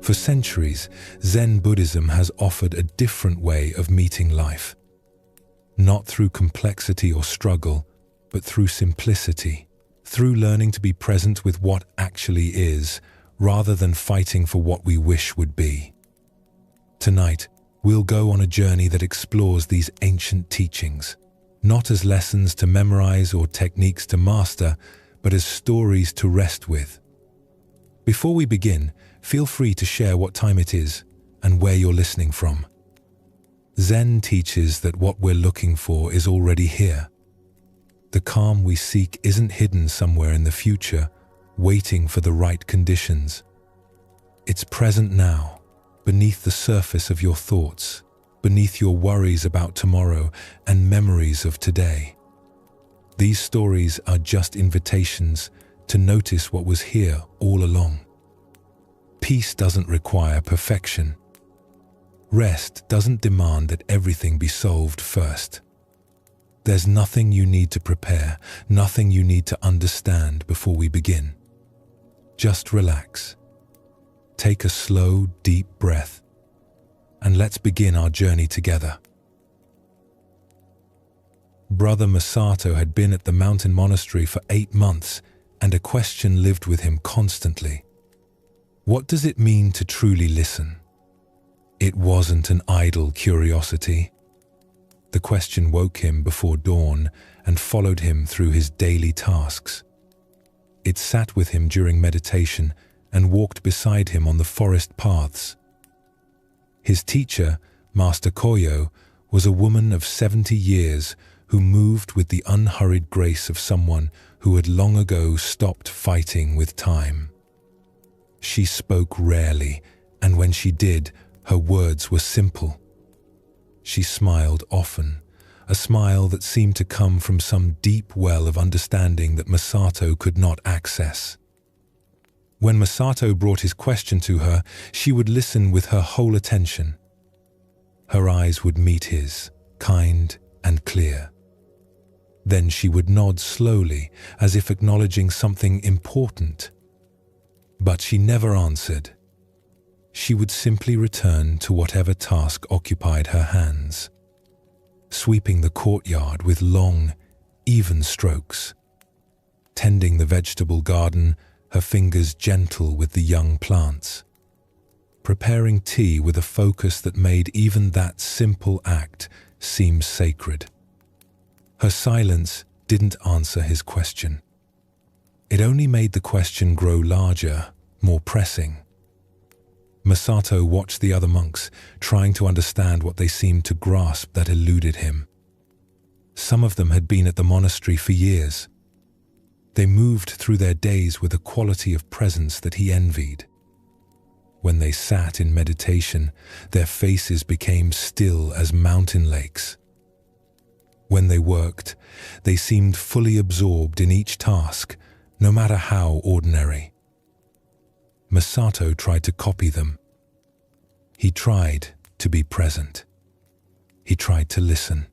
For centuries, Zen Buddhism has offered a different way of meeting life. Not through complexity or struggle, but through simplicity, through learning to be present with what actually is, rather than fighting for what we wish would be. Tonight, we'll go on a journey that explores these ancient teachings, not as lessons to memorize or techniques to master, but as stories to rest with. Before we begin, feel free to share what time it is and where you're listening from. Zen teaches that what we're looking for is already here. The calm we seek isn't hidden somewhere in the future, waiting for the right conditions. It's present now, beneath the surface of your thoughts, beneath your worries about tomorrow and memories of today. These stories are just invitations to notice what was here all along. Peace doesn't require perfection. Rest doesn't demand that everything be solved first. There's nothing you need to prepare, nothing you need to understand before we begin. Just relax. Take a slow, deep breath, and let's begin our journey together. Brother Masato had been at the mountain monastery for 8 months, and a question lived with him constantly. What does it mean to truly listen? It wasn't an idle curiosity. The question woke him before dawn and followed him through his daily tasks. It sat with him during meditation and walked beside him on the forest paths. His teacher, Master Koyo, was a woman of 70 years who moved with the unhurried grace of someone who had long ago stopped fighting with time. She spoke rarely, and when she did, her words were simple. She smiled often, a smile that seemed to come from some deep well of understanding that Masato could not access. When Masato brought his question to her, she would listen with her whole attention. Her eyes would meet his, kind and clear. Then she would nod slowly, as if acknowledging something important. But she never answered. She would simply return to whatever task occupied her hands, sweeping the courtyard with long, even strokes, tending the vegetable garden, her fingers gentle with the young plants, preparing tea with a focus that made even that simple act seem sacred. Her silence didn't answer his question. It only made the question grow larger, more pressing. Masato watched the other monks, trying to understand what they seemed to grasp that eluded him. Some of them had been at the monastery for years. They moved through their days with a quality of presence that he envied. When they sat in meditation, their faces became still as mountain lakes. When they worked, they seemed fully absorbed in each task, no matter how ordinary. Masato tried to copy them. He tried to be present. He tried to listen.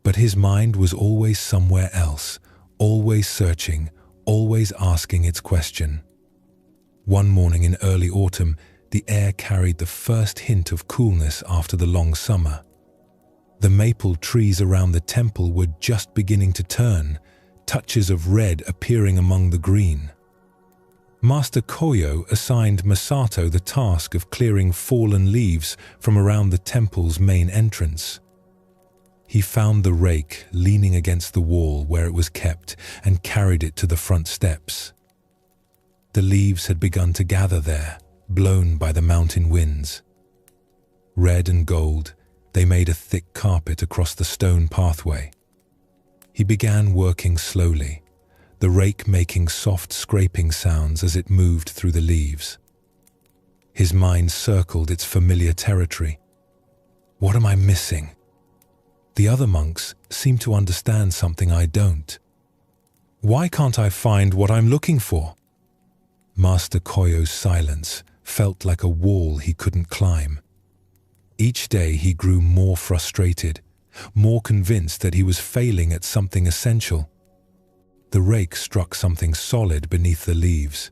But his mind was always somewhere else, always searching, always asking its question. One morning in early autumn, the air carried the first hint of coolness after the long summer. The maple trees around the temple were just beginning to turn, touches of red appearing among the green. Master Koyo assigned Masato the task of clearing fallen leaves from around the temple's main entrance. He found the rake leaning against the wall where it was kept and carried it to the front steps. The leaves had begun to gather there, blown by the mountain winds. Red and gold, they made a thick carpet across the stone pathway. He began working slowly, the rake making soft scraping sounds as it moved through the leaves. His mind circled its familiar territory. What am I missing? The other monks seem to understand something I don't. Why can't I find what I'm looking for? Master Koyo's silence felt like a wall he couldn't climb. Each day he grew more frustrated, more convinced that he was failing at something essential. The rake struck something solid beneath the leaves.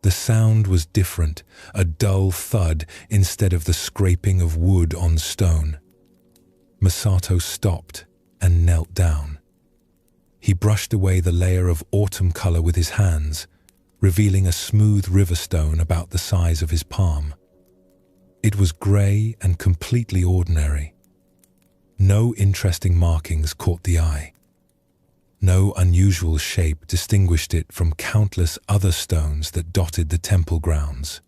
The sound was different, a dull thud instead of the scraping of wood on stone. Masato stopped and knelt down. He brushed away the layer of autumn color with his hands, revealing a smooth river stone about the size of his palm. It was gray and completely ordinary. No interesting markings caught the eye. No unusual shape distinguished it from countless other stones that dotted the temple grounds.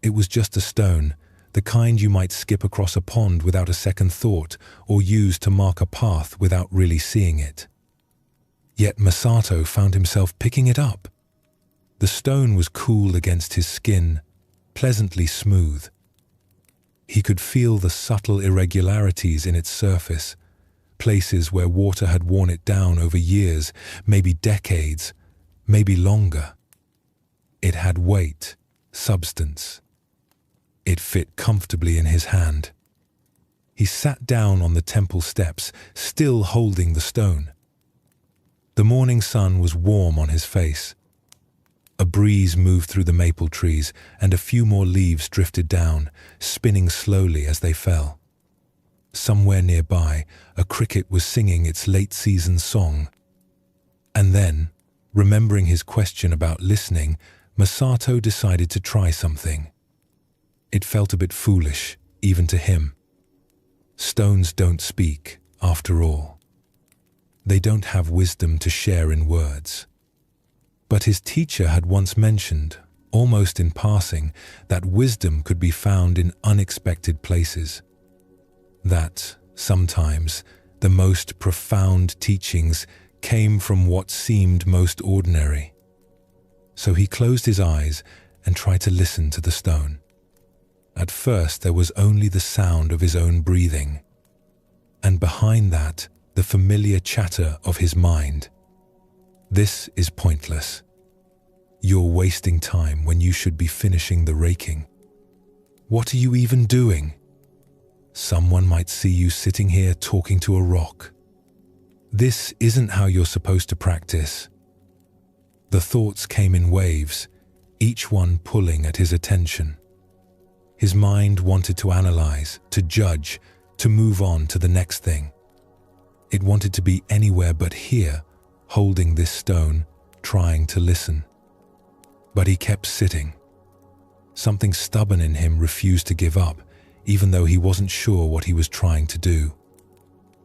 It was just a stone, the kind you might skip across a pond without a second thought or use to mark a path without really seeing it. Yet Masato found himself picking it up. The stone was cool against his skin, pleasantly smooth. He could feel the subtle irregularities in its surface, places where water had worn it down over years, maybe decades, maybe longer. It had weight, substance. It fit comfortably in his hand. He sat down on the temple steps, still holding the stone. The morning sun was warm on his face. A breeze moved through the maple trees, and a few more leaves drifted down, spinning slowly as they fell. Somewhere nearby, a cricket was singing its late-season song. And then, remembering his question about listening, Masato decided to try something. It felt a bit foolish, even to him. Stones don't speak, after all. They don't have wisdom to share in words. But his teacher had once mentioned, almost in passing, that wisdom could be found in unexpected places. That, sometimes, the most profound teachings came from what seemed most ordinary. So he closed his eyes and tried to listen to the stone. At first there was only the sound of his own breathing, and behind that, the familiar chatter of his mind. This is pointless. You're wasting time when you should be finishing the raking. What are you even doing? Someone might see you sitting here talking to a rock. This isn't how you're supposed to practice. The thoughts came in waves, each one pulling at his attention. His mind wanted to analyze, to judge, to move on to the next thing. It wanted to be anywhere but here, holding this stone, trying to listen. But he kept sitting. Something stubborn in him refused to give up, even though he wasn't sure what he was trying to do.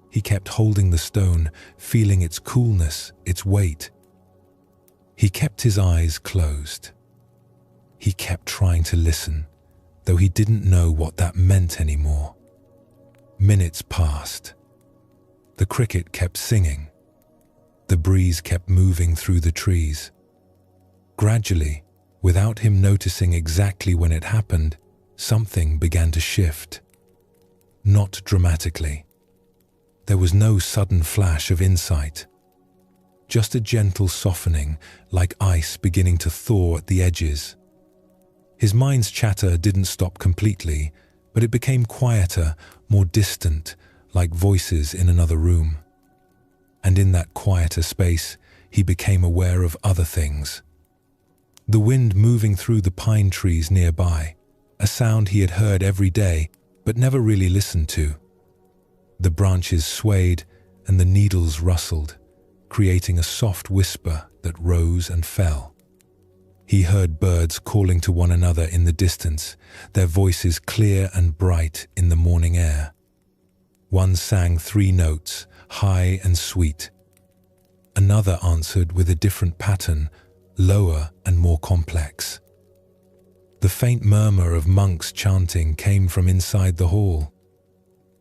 He kept holding the stone, feeling its coolness, its weight. He kept his eyes closed. He kept trying to listen, though he didn't know what that meant anymore. Minutes passed. The cricket kept singing. The breeze kept moving through the trees. Gradually, without him noticing exactly when it happened, something began to shift. Not dramatically. There was no sudden flash of insight. Just a gentle softening, like ice beginning to thaw at the edges. His mind's chatter didn't stop completely, but it became quieter, more distant, like voices in another room. And in that quieter space, he became aware of other things. The wind moving through the pine trees nearby, a sound he had heard every day, but never really listened to. The branches swayed and the needles rustled, creating a soft whisper that rose and fell. He heard birds calling to one another in the distance, their voices clear and bright in the morning air. One sang 3 notes, high and sweet. Another answered with a different pattern, lower and more complex. The faint murmur of monks chanting came from inside the hall.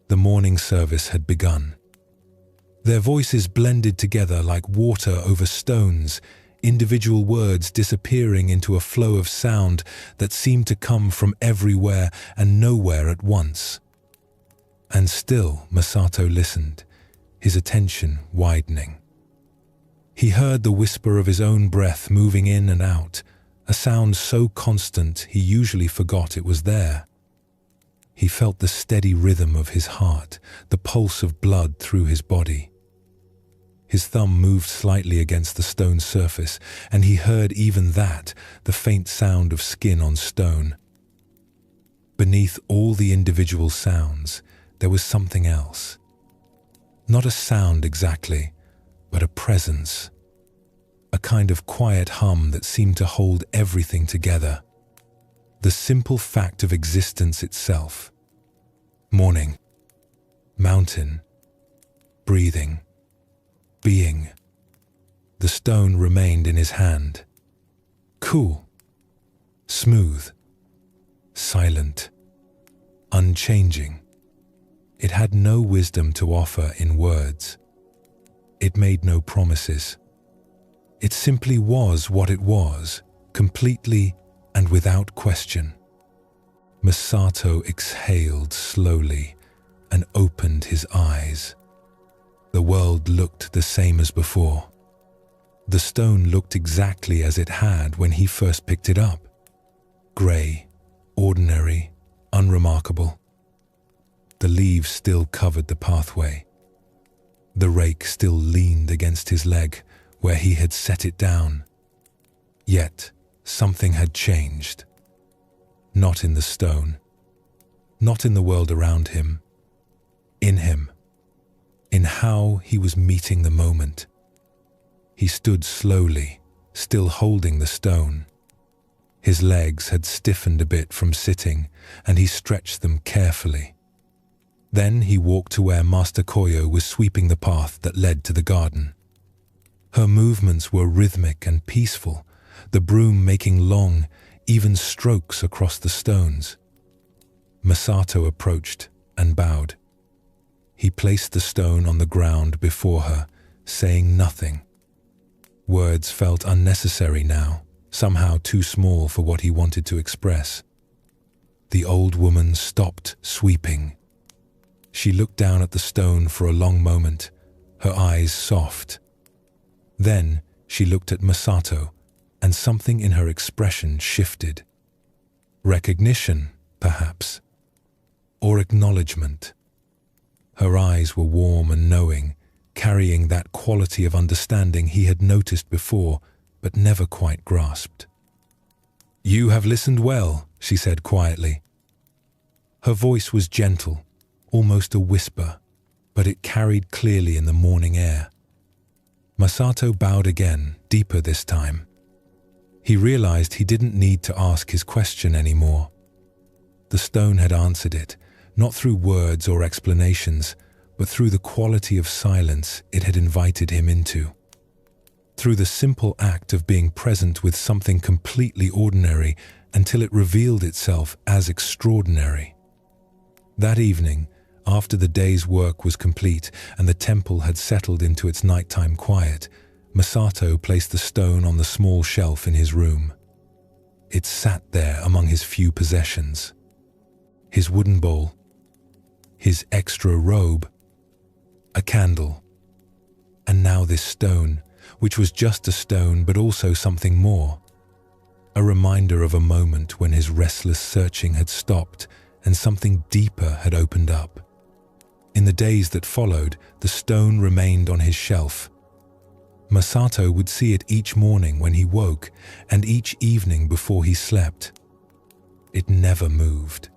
The morning service had begun. Their voices blended together like water over stones, individual words disappearing into a flow of sound that seemed to come from everywhere and nowhere at once. And still Masato listened, his attention widening. He heard the whisper of his own breath moving in and out, a sound so constant he usually forgot it was there. He felt the steady rhythm of his heart, the pulse of blood through his body. His thumb moved slightly against the stone surface, and he heard even that, the faint sound of skin on stone. Beneath all the individual sounds, there was something else. Not a sound exactly, but a presence. A kind of quiet hum that seemed to hold everything together. The simple fact of existence itself. Morning. Mountain. Breathing. Being. The stone remained in his hand. Cool. Smooth. Silent. Unchanging. It had no wisdom to offer in words. It made no promises. It simply was what it was, completely and without question. Masato exhaled slowly and opened his eyes. The world looked the same as before. The stone looked exactly as it had when he first picked it up. Grey, ordinary, unremarkable. The leaves still covered the pathway. The rake still leaned against his leg where he had set it down. Yet something had changed. Not in the stone. Not in the world around him. In him. In how he was meeting the moment. He stood slowly, still holding the stone. His legs had stiffened a bit from sitting, and he stretched them carefully. Then he walked to where Master Koyo was sweeping the path that led to the garden. Her movements were rhythmic and peaceful, the broom making long, even strokes across the stones. Masato approached and bowed. He placed the stone on the ground before her, saying nothing. Words felt unnecessary now, somehow too small for what he wanted to express. The old woman stopped sweeping. She looked down at the stone for a long moment, her eyes soft. Then she looked at Masato, and something in her expression shifted. Recognition, perhaps, or acknowledgement. Her eyes were warm and knowing, carrying that quality of understanding he had noticed before, but never quite grasped. "You have listened well," she said quietly. Her voice was gentle, almost a whisper, but it carried clearly in the morning air. Masato bowed again, deeper this time. He realized he didn't need to ask his question anymore. The stone had answered it, not through words or explanations, but through the quality of silence it had invited him into. Through the simple act of being present with something completely ordinary until it revealed itself as extraordinary. That evening, after the day's work was complete and the temple had settled into its nighttime quiet, Masato placed the stone on the small shelf in his room. It sat there among his few possessions. His wooden bowl, his extra robe, a candle, and now this stone, which was just a stone but also something more. A reminder of a moment when his restless searching had stopped and something deeper had opened up. In the days that followed, the stone remained on his shelf. Masato would see it each morning when he woke and each evening before he slept. It never moved.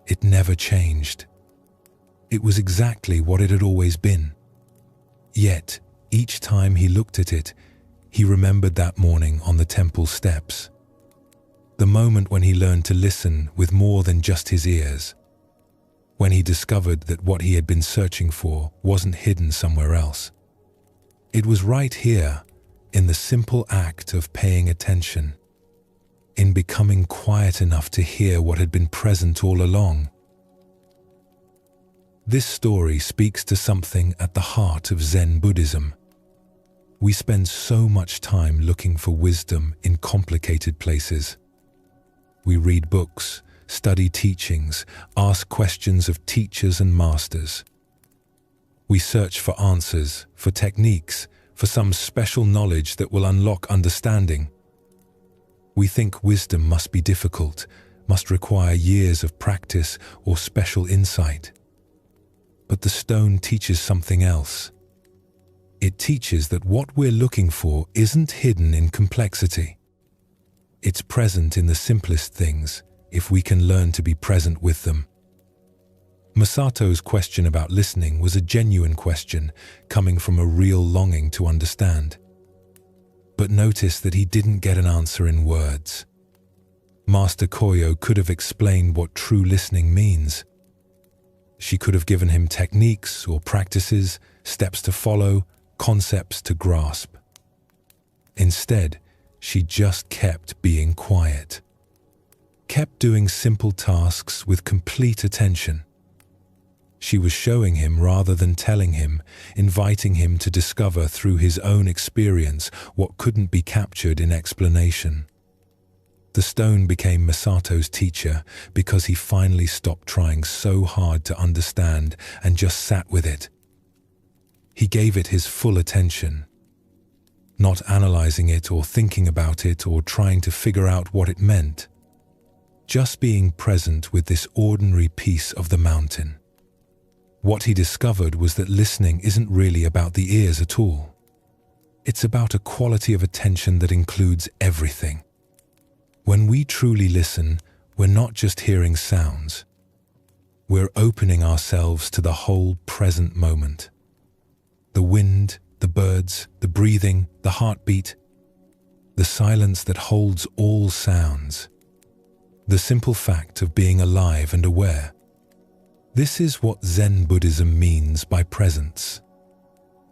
It never changed. It was exactly what it had always been. Yet, each time he looked at it, he remembered that morning on the temple steps. The moment when he learned to listen with more than just his ears. When he discovered that what he had been searching for wasn't hidden somewhere else. It was right here, in the simple act of paying attention, in becoming quiet enough to hear what had been present all along. This story speaks to something at the heart of Zen Buddhism. We spend so much time looking for wisdom in complicated places. We read books, study teachings, ask questions of teachers and masters. We search for answers, for techniques, for some special knowledge that will unlock understanding. We think wisdom must be difficult, must require years of practice or special insight. But the stone teaches something else. It teaches that what we're looking for isn't hidden in complexity. It's present in the simplest things, if we can learn to be present with them. Masato's question about listening was a genuine question, coming from a real longing to understand. But notice that he didn't get an answer in words. Master Koyo could have explained what true listening means. She could have given him techniques or practices, steps to follow, concepts to grasp. Instead, she just kept being quiet. Kept doing simple tasks with complete attention. She was showing him rather than telling him, inviting him to discover through his own experience what couldn't be captured in explanation. The stone became Masato's teacher because he finally stopped trying so hard to understand and just sat with it. He gave it his full attention, not analyzing it or thinking about it or trying to figure out what it meant. Just being present with this ordinary piece of the mountain. What he discovered was that listening isn't really about the ears at all. It's about a quality of attention that includes everything. When we truly listen, we're not just hearing sounds. We're opening ourselves to the whole present moment. The wind, the birds, the breathing, the heartbeat, the silence that holds all sounds. The simple fact of being alive and aware. This is what Zen Buddhism means by presence.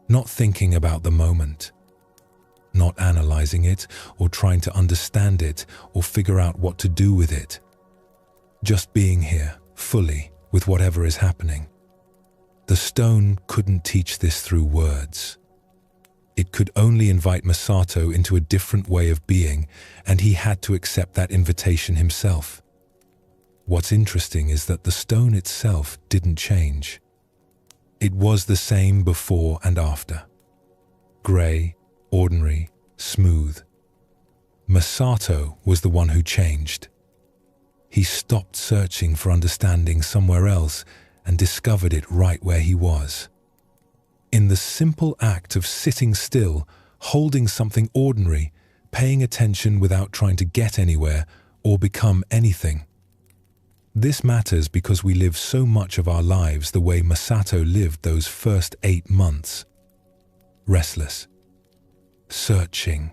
Not thinking about the moment. Not analyzing it or trying to understand it or figure out what to do with it. Just being here, fully, with whatever is happening. The stone couldn't teach this through words. It could only invite Masato into a different way of being, and he had to accept that invitation himself. What's interesting is that the stone itself didn't change. It was the same before and after. Gray, ordinary, smooth. Masato was the one who changed. He stopped searching for understanding somewhere else and discovered it right where he was. In the simple act of sitting still, holding something ordinary, paying attention without trying to get anywhere or become anything. This matters because we live so much of our lives the way Masato lived those first 8 months. Restless, searching,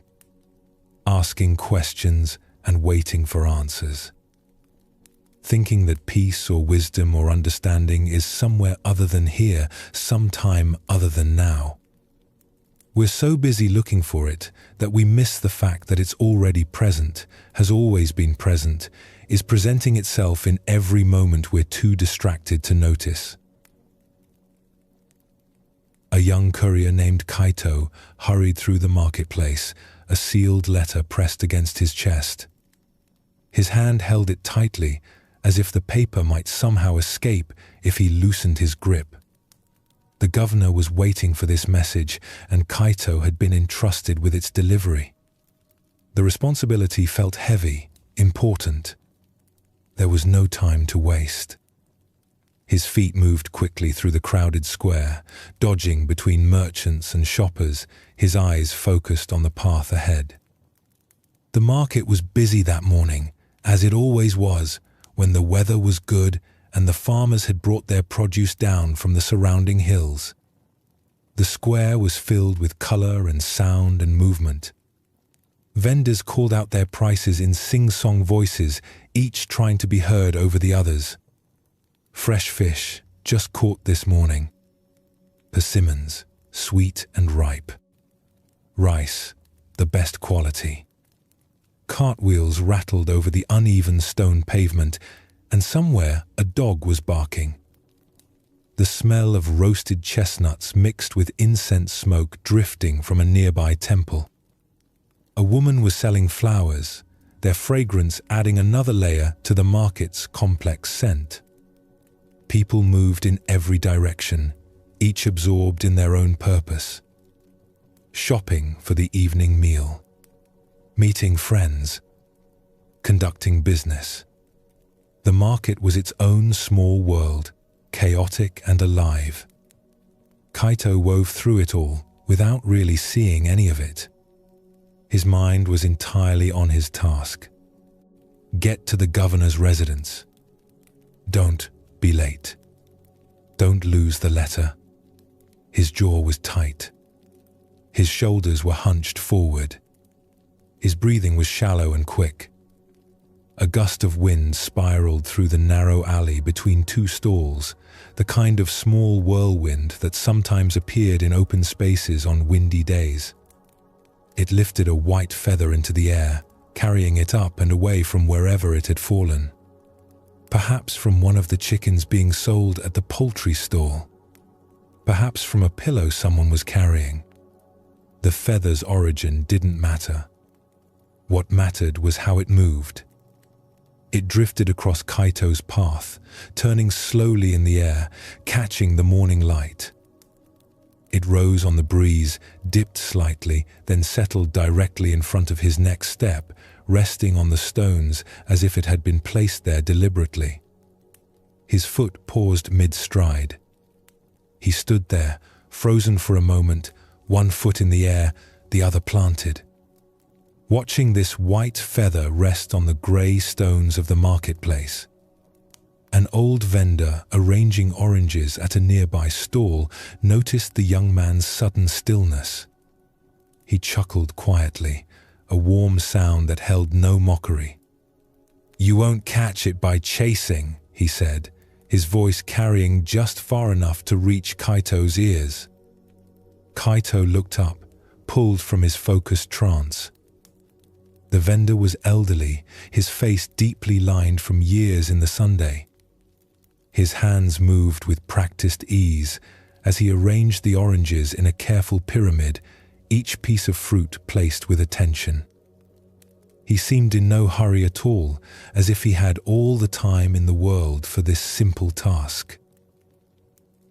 asking questions and waiting for answers. Thinking that peace or wisdom or understanding is somewhere other than here, sometime other than now. We're so busy looking for it that we miss the fact that it's already present, has always been present, is presenting itself in every moment we're too distracted to notice. A young courier named Kaito hurried through the marketplace, a sealed letter pressed against his chest. His hand held it tightly, as if the paper might somehow escape if he loosened his grip. The governor was waiting for this message, and Kaito had been entrusted with its delivery. The responsibility felt heavy, important. There was no time to waste. His feet moved quickly through the crowded square, dodging between merchants and shoppers, his eyes focused on the path ahead. The market was busy that morning, as it always was, when the weather was good and the farmers had brought their produce down from the surrounding hills. The square was filled with color and sound and movement. Vendors called out their prices in sing-song voices, each trying to be heard over the others. Fresh fish, just caught this morning. Persimmons, sweet and ripe. Rice, the best quality. Cartwheels rattled over the uneven stone pavement, and somewhere a dog was barking. The smell of roasted chestnuts mixed with incense smoke drifting from a nearby temple. A woman was selling flowers, their fragrance adding another layer to the market's complex scent. People moved in every direction, each absorbed in their own purpose. Shopping for the evening meal. Meeting friends. Conducting business. The market was its own small world, chaotic and alive. Kaito wove through it all, without really seeing any of it. His mind was entirely on his task. Get to the governor's residence. Don't be late. Don't lose the letter. His jaw was tight. His shoulders were hunched forward. His breathing was shallow and quick. A gust of wind spiraled through the narrow alley between two stalls, the kind of small whirlwind that sometimes appeared in open spaces on windy days. It lifted a white feather into the air, carrying it up and away from wherever it had fallen. Perhaps from one of the chickens being sold at the poultry stall. Perhaps from a pillow someone was carrying. The feather's origin didn't matter. What mattered was how it moved. It drifted across 𝗕𝗂𝗃's path, turning slowly in the air, catching the morning light. It rose on the breeze, dipped slightly, then settled directly in front of his next step, resting on the stones as if it had been placed there deliberately. His foot paused mid-stride. He stood there, frozen for a moment, one foot in the air, the other planted. Watching this white feather rest on the grey stones of the marketplace. An old vendor arranging oranges at a nearby stall noticed the young man's sudden stillness. He chuckled quietly, a warm sound that held no mockery. "You won't catch it by chasing," he said, his voice carrying just far enough to reach 𝗕𝗂𝗃's ears. 𝗕𝗂𝗃 looked up, pulled from his focused trance. The vendor was elderly, his face deeply lined from years in the Sunday. His hands moved with practiced ease as he arranged the oranges in a careful pyramid, each piece of fruit placed with attention. He seemed in no hurry at all, as if he had all the time in the world for this simple task.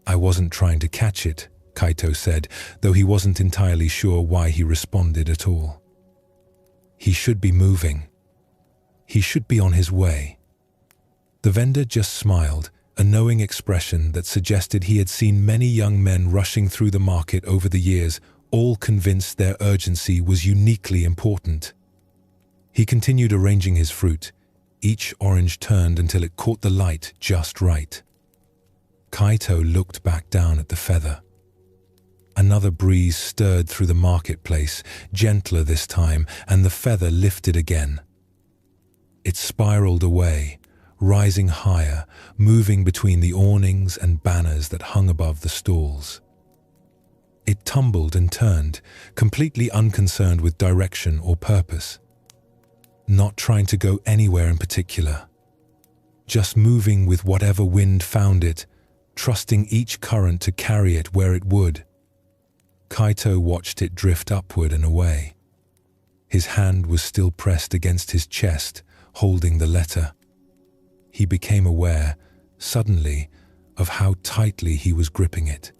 "I wasn't trying to catch it," 𝗕𝗂𝗃 said, though he wasn't entirely sure why he responded at all. He should be moving. He should be on his way. The vendor just smiled, a knowing expression that suggested he had seen many young men rushing through the market over the years, all convinced their urgency was uniquely important. He continued arranging his fruit. Each orange turned until it caught the light just right. 𝗕𝗂𝗃 looked back down at the feather. Another breeze stirred through the marketplace, gentler this time, and the feather lifted again. It spiraled away, rising higher, moving between the awnings and banners that hung above the stalls. It tumbled and turned, completely unconcerned with direction or purpose. Not trying to go anywhere in particular. Just moving with whatever wind found it, trusting each current to carry it where it would. 𝗕𝗂𝗃 watched it drift upward and away. His hand was still pressed against his chest, holding the letter. He became aware, suddenly, of how tightly he was gripping it.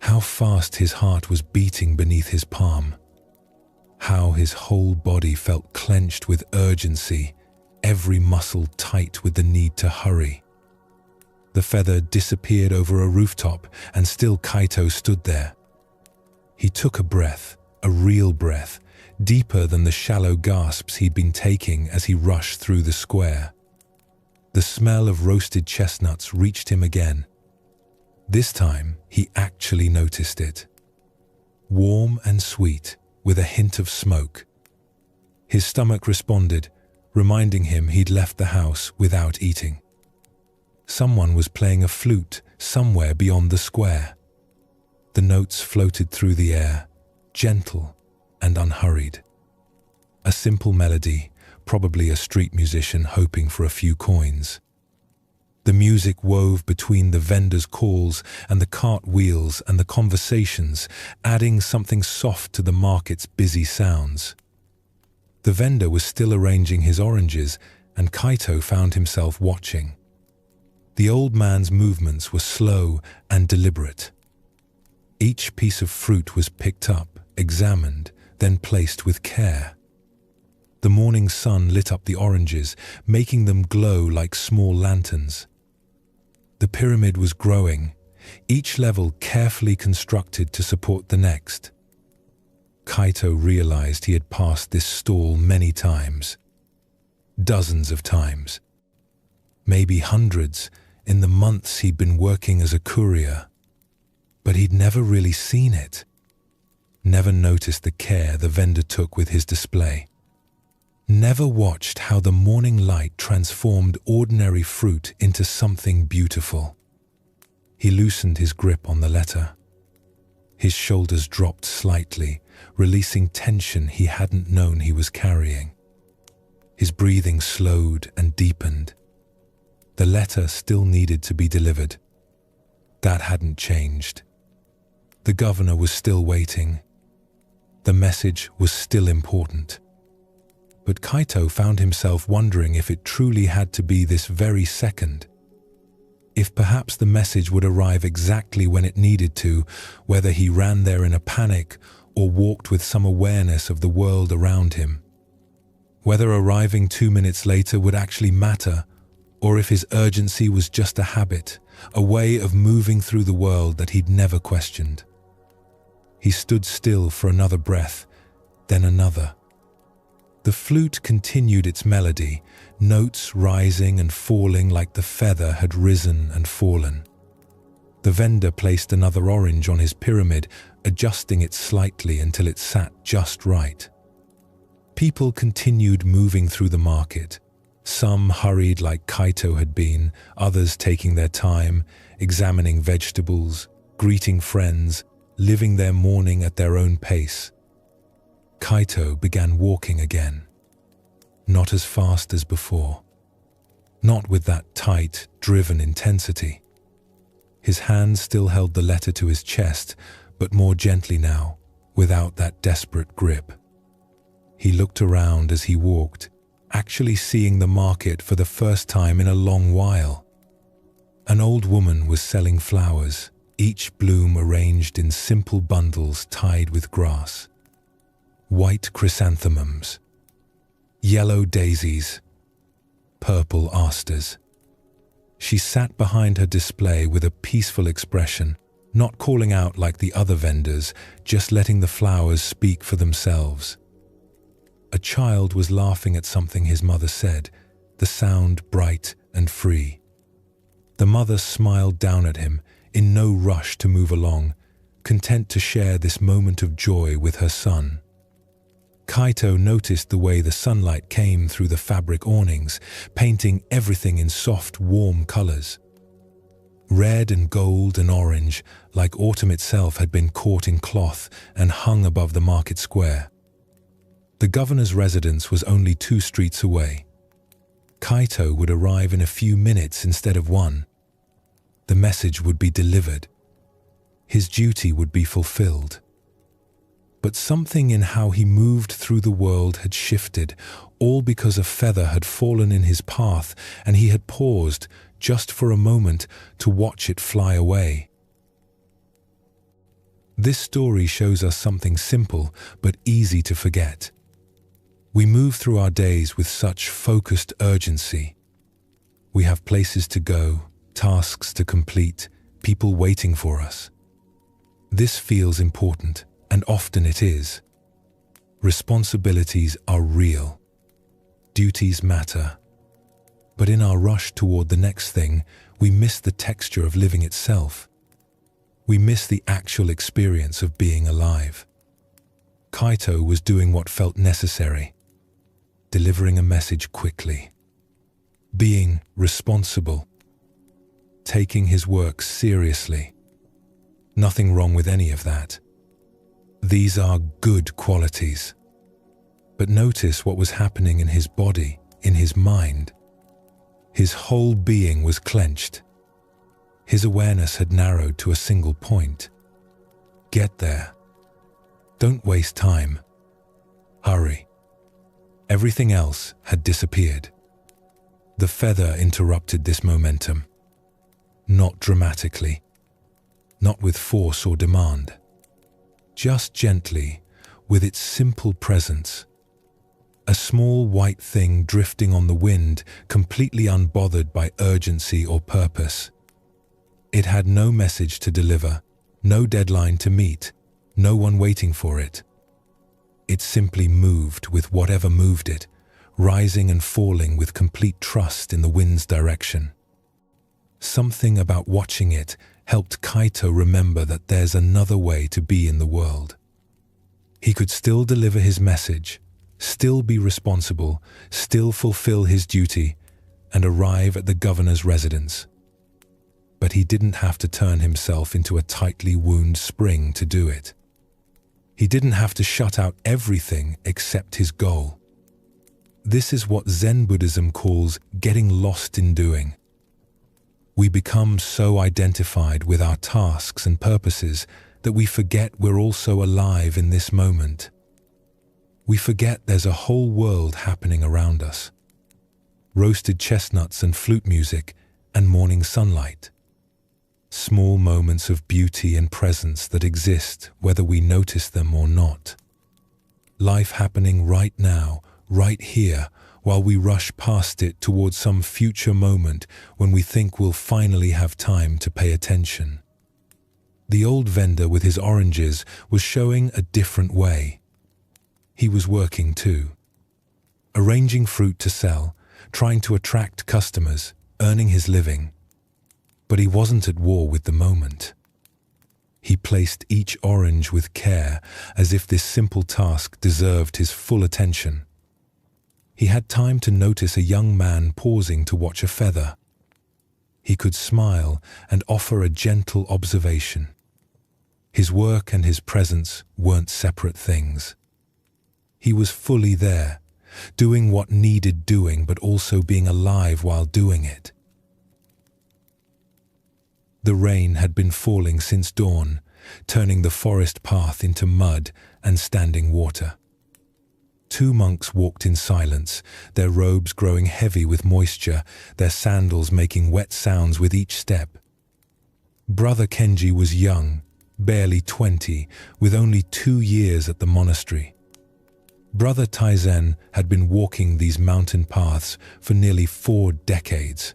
How fast his heart was beating beneath his palm. How his whole body felt clenched with urgency, every muscle tight with the need to hurry. The feather disappeared over a rooftop, and still 𝗕𝗂𝗃 stood there. He took a breath, a real breath, deeper than the shallow gasps he'd been taking as he rushed through the square. The smell of roasted chestnuts reached him again. This time, he actually noticed it. Warm and sweet, with a hint of smoke. His stomach responded, reminding him he'd left the house without eating. Someone was playing a flute somewhere beyond the square. The notes floated through the air, gentle and unhurried. A simple melody, probably a street musician hoping for a few coins. The music wove between the vendors' calls and the cart wheels and the conversations, adding something soft to the market's busy sounds. The vendor was still arranging his oranges, and 𝗕𝗂𝗃 found himself watching. The old man's movements were slow and deliberate. Each piece of fruit was picked up, examined, then placed with care. The morning sun lit up the oranges, making them glow like small lanterns. The pyramid was growing, each level carefully constructed to support the next. 𝗕𝗂𝗃 realized he had passed this stall many times. Dozens of times. Maybe hundreds in the months he'd been working as a courier. But he'd never really seen it. Never noticed the care the vendor took with his display. Never watched how the morning light transformed ordinary fruit into something beautiful. He loosened his grip on the letter. His shoulders dropped slightly, releasing tension he hadn't known he was carrying. His breathing slowed and deepened. The letter still needed to be delivered. That hadn't changed. The governor was still waiting. The message was still important. But 𝗕𝗂𝗃 found himself wondering if it truly had to be this very second. If perhaps the message would arrive exactly when it needed to, whether he ran there in a panic or walked with some awareness of the world around him. Whether arriving 2 minutes later would actually matter, or if his urgency was just a habit, a way of moving through the world that he'd never questioned. He stood still for another breath, then another. The flute continued its melody, notes rising and falling like the feather had risen and fallen. The vendor placed another orange on his pyramid, adjusting it slightly until it sat just right. People continued moving through the market. Some hurried like 𝗕𝗂𝗃 had been, others taking their time, examining vegetables, greeting friends, living their morning at their own pace. 𝗕𝗂𝗃 began walking again. Not as fast as before. Not with that tight, driven intensity. His hand still held the letter to his chest, but more gently now, without that desperate grip. He looked around as he walked, actually seeing the market for the first time in a long while. An old woman was selling flowers, each bloom arranged in simple bundles tied with grass. White chrysanthemums, yellow daisies, purple asters. She sat behind her display with a peaceful expression, not calling out like the other vendors, just letting the flowers speak for themselves. A child was laughing at something his mother said, the sound bright and free. The mother smiled down at him, in no rush to move along, content to share this moment of joy with her son. 𝗕𝗂𝗃 noticed the way the sunlight came through the fabric awnings, painting everything in soft, warm colors. Red and gold and orange, like autumn itself, had been caught in cloth and hung above the market square. The governor's residence was only 2 streets away. 𝗕𝗂𝗃 would arrive in a few minutes instead of 1. The message would be delivered. His duty would be fulfilled. But something in how he moved through the world had shifted, all because a feather had fallen in his path and he had paused just for a moment to watch it fly away. This story shows us something simple but easy to forget. We move through our days with such focused urgency. We have places to go, tasks to complete, people waiting for us. This feels important, and often it is. Responsibilities are real. Duties matter. But in our rush toward the next thing, we miss the texture of living itself. We miss the actual experience of being alive. 𝗕𝗂𝗃 was doing what felt necessary. Delivering a message quickly. Being responsible. Taking his work seriously. Nothing wrong with any of that. These are good qualities. But notice what was happening in his body, in his mind. His whole being was clenched. His awareness had narrowed to a single point. Get there. Don't waste time. Hurry. Everything else had disappeared. The feather interrupted this momentum. Not dramatically. Not with force or demand. Just gently, with its simple presence. A small white thing drifting on the wind, completely unbothered by urgency or purpose. It had no message to deliver, no deadline to meet, no one waiting for it. It simply moved with whatever moved it, rising and falling with complete trust in the wind's direction. Something about watching it helped 𝗕𝗂𝗍𝗃 remember that there's another way to be in the world. He could still deliver his message, still be responsible, still fulfill his duty, and arrive at the governor's residence. But he didn't have to turn himself into a tightly wound spring to do it. He didn't have to shut out everything except his goal. This is what Zen Buddhism calls getting lost in doing. We become so identified with our tasks and purposes that we forget we're also alive in this moment. We forget there's a whole world happening around us. Roasted chestnuts and flute music and morning sunlight. Small moments of beauty and presence that exist whether we notice them or not. Life happening right now, right here, while we rush past it towards some future moment when we think we'll finally have time to pay attention. The old vendor with his oranges was showing a different way. He was working too. Arranging fruit to sell, trying to attract customers, earning his living. But he wasn't at war with the moment. He placed each orange with care, as if this simple task deserved his full attention. He had time to notice a young man pausing to watch a feather. He could smile and offer a gentle observation. His work and his presence weren't separate things. He was fully there, doing what needed doing, but also being alive while doing it. The rain had been falling since dawn, turning the forest path into mud and standing water. Two monks walked in silence, their robes growing heavy with moisture, their sandals making wet sounds with each step. Brother Kenji was young, barely 20, with only 2 years at the monastery. Brother Taizen had been walking these mountain paths for nearly 4 decades.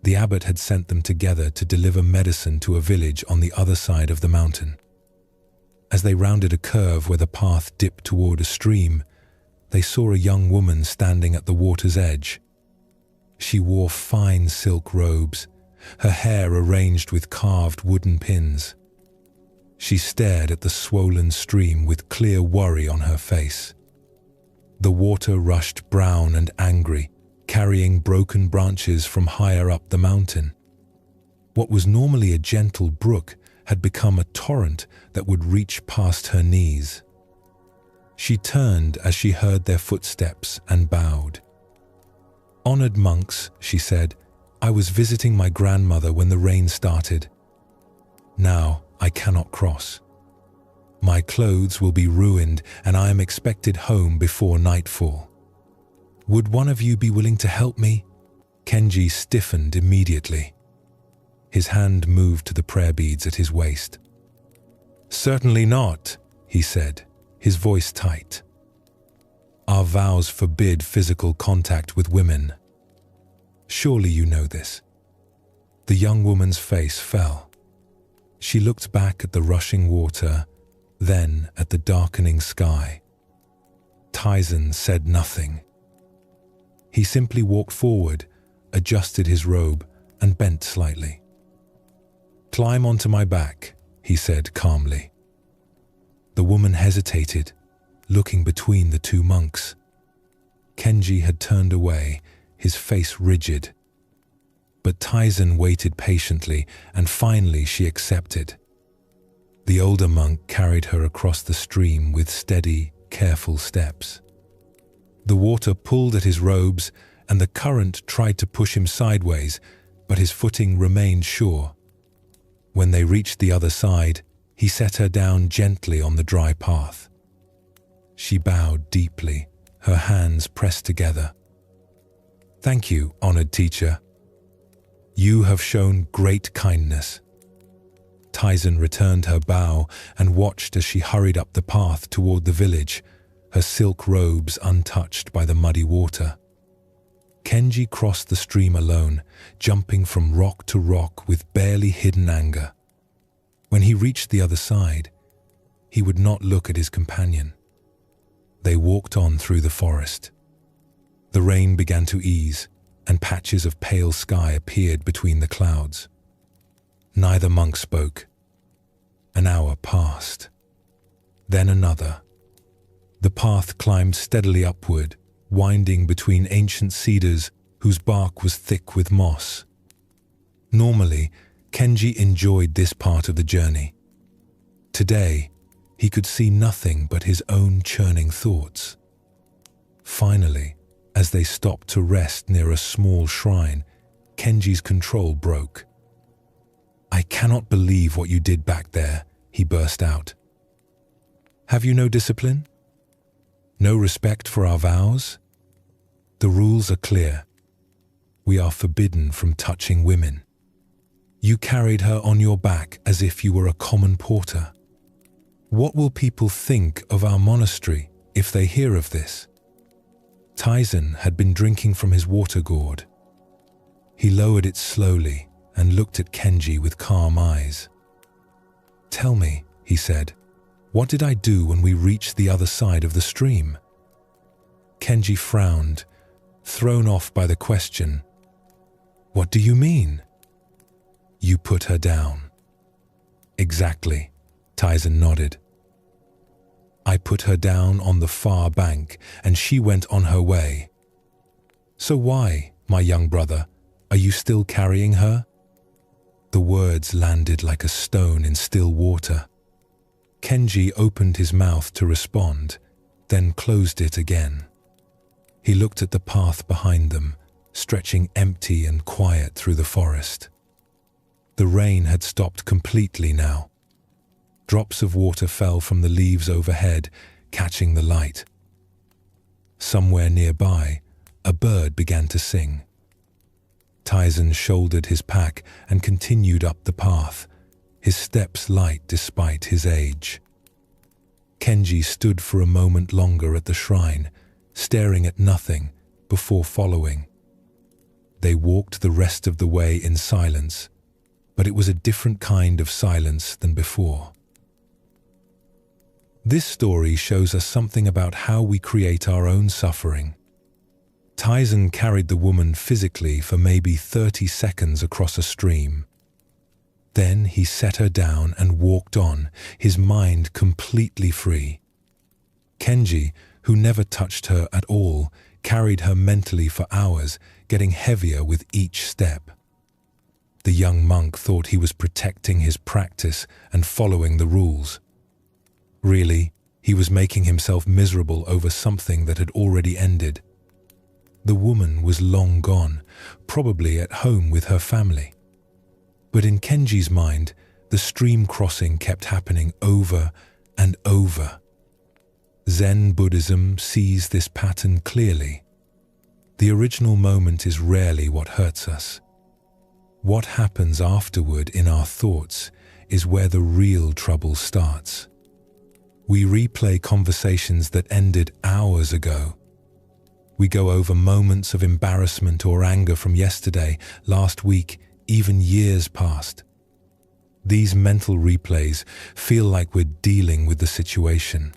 The abbot had sent them together to deliver medicine to a village on the other side of the mountain. As they rounded a curve where the path dipped toward a stream, they saw a young woman standing at the water's edge. She wore fine silk robes, her hair arranged with carved wooden pins. She stared at the swollen stream with clear worry on her face. The water rushed brown and angry, carrying broken branches from higher up the mountain. What was normally a gentle brook had become a torrent that would reach past her knees. She turned as she heard their footsteps and bowed. "Honored monks," she said, "I was visiting my grandmother when the rain started. Now I cannot cross. My clothes will be ruined and I am expected home before nightfall. Would one of you be willing to help me?" Kenji stiffened immediately. His hand moved to the prayer beads at his waist. "Certainly not," he said, his voice tight. "Our vows forbid physical contact with women. Surely you know this." The young woman's face fell. She looked back at the rushing water, then at the darkening sky. Taizen said nothing. He simply walked forward, adjusted his robe, and bent slightly. "Climb onto my back," he said calmly. The woman hesitated, looking between the two monks. Kenji had turned away, his face rigid. But Taizen waited patiently, and finally she accepted. The older monk carried her across the stream with steady, careful steps. The water pulled at his robes, and the current tried to push him sideways, but his footing remained sure. When they reached the other side, he set her down gently on the dry path. She bowed deeply, her hands pressed together. "Thank you, honored teacher. You have shown great kindness." Taizen returned her bow and watched as she hurried up the path toward the village, her silk robes untouched by the muddy water. Kenji crossed the stream alone, jumping from rock to rock with barely hidden anger. When he reached the other side, he would not look at his companion. They walked on through the forest. The rain began to ease, and patches of pale sky appeared between the clouds. Neither monk spoke. An hour passed. Then another. The path climbed steadily upward, winding between ancient cedars whose bark was thick with moss. Normally, Kenji enjoyed this part of the journey. Today, he could see nothing but his own churning thoughts. Finally, as they stopped to rest near a small shrine, Kenji's control broke. "I cannot believe what you did back there," he burst out. "Have you no discipline? No respect for our vows? The rules are clear. We are forbidden from touching women. You carried her on your back as if you were a common porter. What will people think of our monastery if they hear of this?" 𝗏𝗏 had been drinking from his water gourd. He lowered it slowly and looked at Kenji with calm eyes. "Tell me," he said, "what did I do when we reached the other side of the stream?" Kenji frowned, thrown off by the question. "What do you mean?" "You put her down." "Exactly," 𝗏𝗏 nodded. "I put her down on the far bank, and she went on her way." "So why, my young brother, are you still carrying her?" The words landed like a stone in still water. Kenji opened his mouth to respond, then closed it again. He looked at the path behind them, stretching empty and quiet through the forest. The rain had stopped completely now. Drops of water fell from the leaves overhead, catching the light. Somewhere nearby, a bird began to sing. 𝗏𝗏 shouldered his pack and continued up the path, his steps light despite his age. Kenji stood for a moment longer at the shrine, staring at nothing before following. They walked the rest of the way in silence, but it was a different kind of silence than before. This story shows us something about how we create our own suffering. 𝗏𝗏 carried the woman physically for maybe 30 seconds across a stream. Then he set her down and walked on, his mind completely free. Kenji, who never touched her at all, carried her mentally for hours, getting heavier with each step. The young monk thought he was protecting his practice and following the rules. Really, he was making himself miserable over something that had already ended. The woman was long gone, probably at home with her family. But in Kenji's mind, the stream crossing kept happening over and over. Zen Buddhism sees this pattern clearly. The original moment is rarely what hurts us. What happens afterward in our thoughts is where the real trouble starts. We replay conversations that ended hours ago. We go over moments of embarrassment or anger from yesterday, last week, even years past. These mental replays feel like we're dealing with the situation.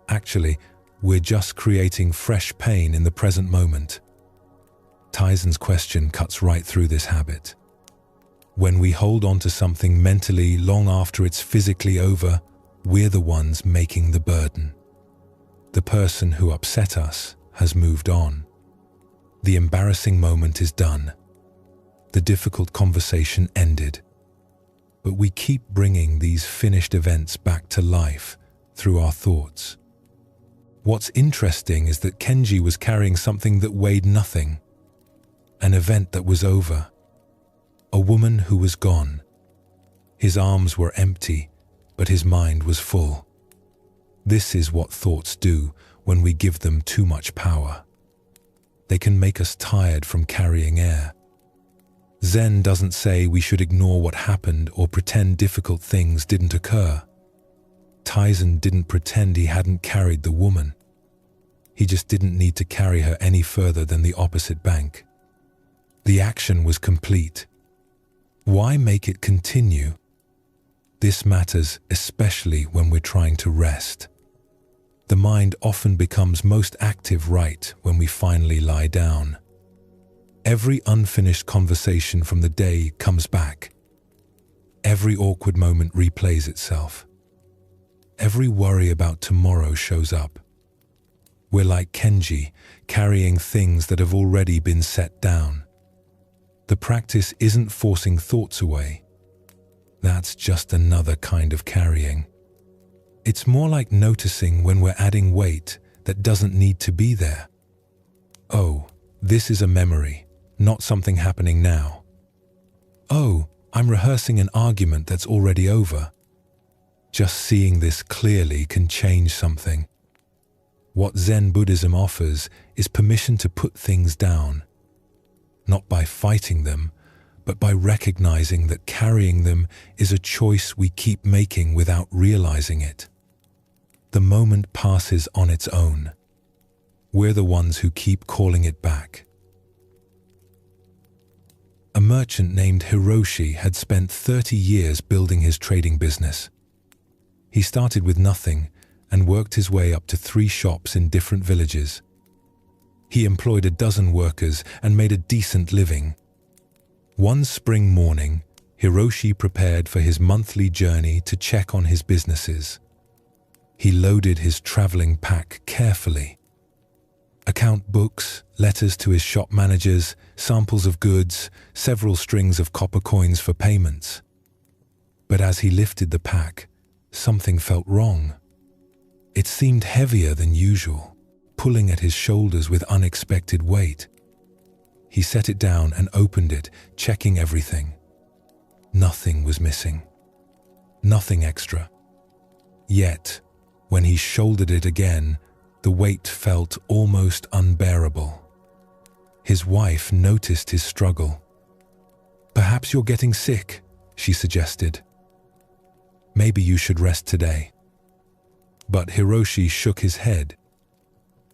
Actually, we're just creating fresh pain in the present moment. 𝗏𝗏's question cuts right through this habit. When we hold on to something mentally long after it's physically over, we're the ones making the burden. The person who upset us has moved on. The embarrassing moment is done. The difficult conversation ended. But we keep bringing these finished events back to life through our thoughts. What's interesting is that Kenji was carrying something that weighed nothing. An event that was over. A woman who was gone. His arms were empty, but his mind was full. This is what thoughts do when we give them too much power. They can make us tired from carrying air. Zen doesn't say we should ignore what happened or pretend difficult things didn't occur. 𝗏𝗏 didn't pretend he hadn't carried the woman. He just didn't need to carry her any further than the opposite bank. The action was complete. Why make it continue? This matters especially when we're trying to rest. The mind often becomes most active right when we finally lie down. Every unfinished conversation from the day comes back. Every awkward moment replays itself. Every worry about tomorrow shows up. We're like 𝗕𝗂𝗃𝗫, carrying things that have already been set down. The practice isn't forcing thoughts away. That's just another kind of carrying. It's more like noticing when we're adding weight that doesn't need to be there. Oh, this is a memory, not something happening now. Oh, I'm rehearsing an argument that's already over. Just seeing this clearly can change something. What Zen Buddhism offers is permission to put things down, not by fighting them, but by recognizing that carrying them is a choice we keep making without realizing it. The moment passes on its own. We're the ones who keep calling it back. A merchant named Hiroshi had spent 30 years building his trading business. He started with nothing and worked his way up to 3 shops in different villages. He employed a dozen workers and made a decent living. One spring morning, Hiroshi prepared for his monthly journey to check on his businesses. He loaded his traveling pack carefully. Account books, letters to his shop managers, samples of goods, several strings of copper coins for payments. But as he lifted the pack, something felt wrong. It seemed heavier than usual, pulling at his shoulders with unexpected weight. He set it down and opened it, checking everything. Nothing was missing. Nothing extra. Yet, when he shouldered it again, the weight felt almost unbearable. His wife noticed his struggle. "Perhaps you're getting sick," she suggested. "Maybe you should rest today." But Hiroshi shook his head.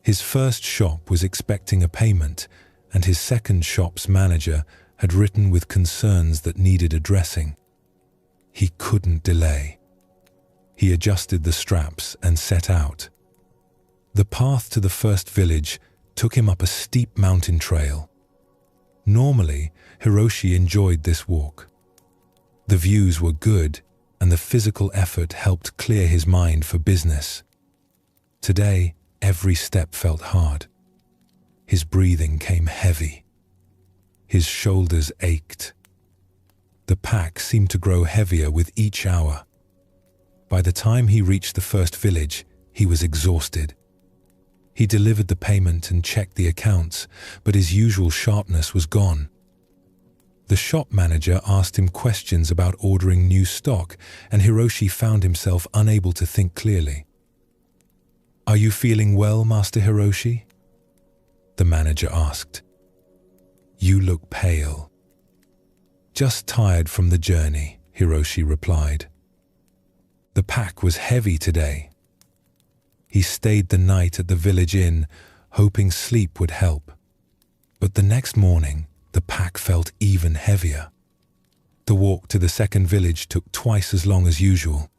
His first shop was expecting a payment, and his second shop's manager had written with concerns that needed addressing. He couldn't delay. He adjusted the straps and set out. The path to the first village took him up a steep mountain trail. Normally, Hiroshi enjoyed this walk. The views were good, and the physical effort helped clear his mind for business. Today, every step felt hard. His breathing came heavy. His shoulders ached. The pack seemed to grow heavier with each hour. By the time he reached the first village, he was exhausted. He delivered the payment and checked the accounts, but his usual sharpness was gone. The shop manager asked him questions about ordering new stock, and Hiroshi found himself unable to think clearly. "Are you feeling well, Master Hiroshi?" the manager asked. "You look pale." "Just tired from the journey," Hiroshi replied. The pack was heavy today. He stayed the night at the village inn, hoping sleep would help. But the next morning, the pack felt even heavier. The walk to the second village took twice as long as usual.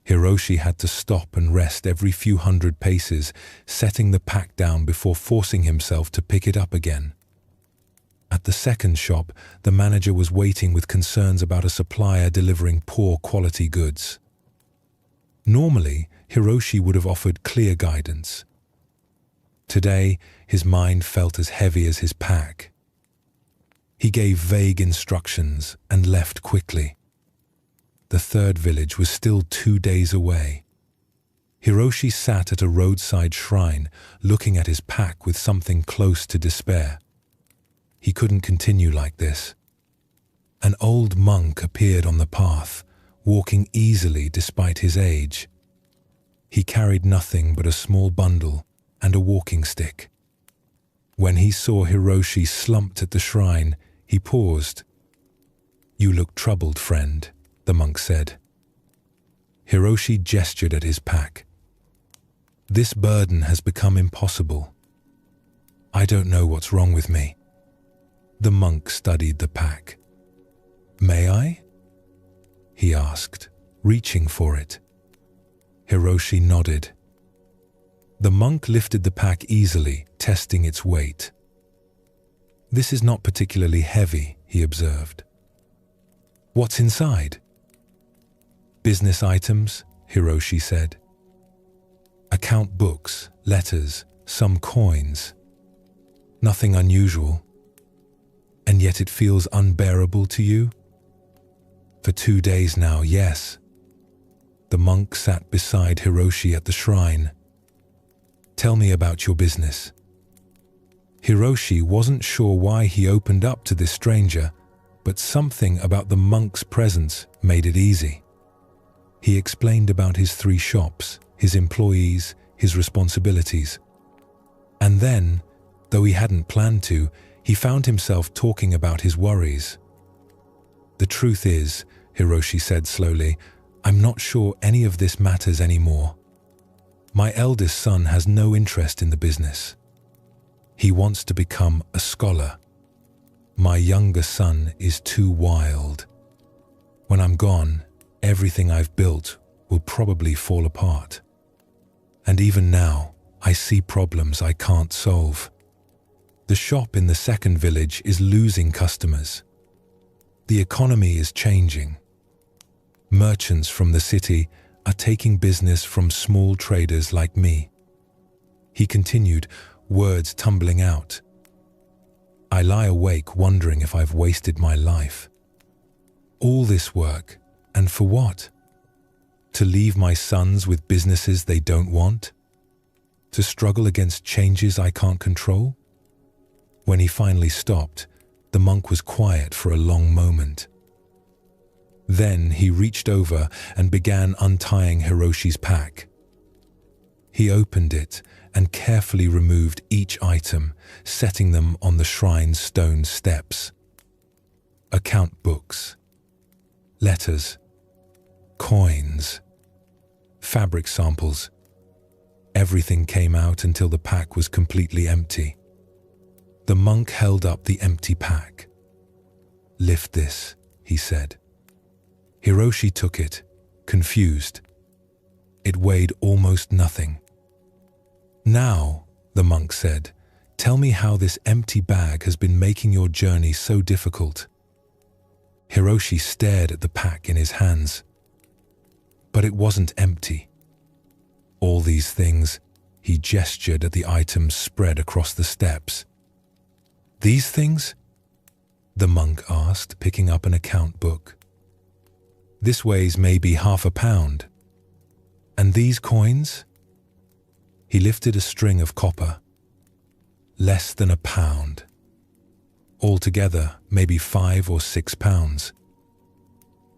Hiroshi had to stop and rest every few hundred paces, setting the pack down before forcing himself to pick it up again. At the second shop, the manager was waiting with concerns about a supplier delivering poor quality goods. Normally, Hiroshi would have offered clear guidance. Today, his mind felt as heavy as his pack. He gave vague instructions and left quickly. The third village was still 2 days away. Hiroshi sat at a roadside shrine, looking at his pack with something close to despair. He couldn't continue like this. An old monk appeared on the path, walking easily despite his age. He carried nothing but a small bundle and a walking stick. When he saw Hiroshi slumped at the shrine, he paused. "You look troubled, friend," the monk said. Hiroshi gestured at his pack. This burden has become impossible. I don't know what's wrong with me. The monk studied the pack. May I? He asked, reaching for it. Hiroshi nodded. The monk lifted the pack easily, testing its weight. This is not particularly heavy, he observed. What's inside? Business items, Hiroshi said. Account books, letters, some coins. Nothing unusual. And yet it feels unbearable to you? For 2 days now, yes. The monk sat beside Hiroshi at the shrine. Tell me about your business. Hiroshi wasn't sure why he opened up to this stranger, but something about the monk's presence made it easy. He explained about his 3 shops, his employees, his responsibilities. And then, though he hadn't planned to, he found himself talking about his worries. The truth is, Hiroshi said slowly, I'm not sure any of this matters anymore. My eldest son has no interest in the business. He wants to become a scholar. My younger son is too wild. When I'm gone, everything I've built will probably fall apart. And even now, I see problems I can't solve. The shop in the second village is losing customers. The economy is changing. Merchants from the city are taking business from small traders like me. He continued, words tumbling out. I lie awake wondering if I've wasted my life. All this work, and for what? To leave my sons with businesses they don't want? To struggle against changes I can't control? When he finally stopped, the monk was quiet for a long moment. Then he reached over and began untying Hiroshi's pack. He opened it and carefully removed each item, setting them on the shrine's stone steps. Account books, letters, coins, fabric samples. Everything came out until the pack was completely empty. The monk held up the empty pack. Lift this, he said. Hiroshi took it, confused. It weighed almost nothing. Now, the monk said, tell me how this empty bag has been making your journey so difficult. Hiroshi stared at the pack in his hands. But it wasn't empty. All these things, he gestured at the items spread across the steps. These things? The monk asked, picking up an account book. This weighs maybe ½ pound. And these coins? He lifted a string of copper. Less than £1 pound. Altogether, maybe 5 or 6 pounds.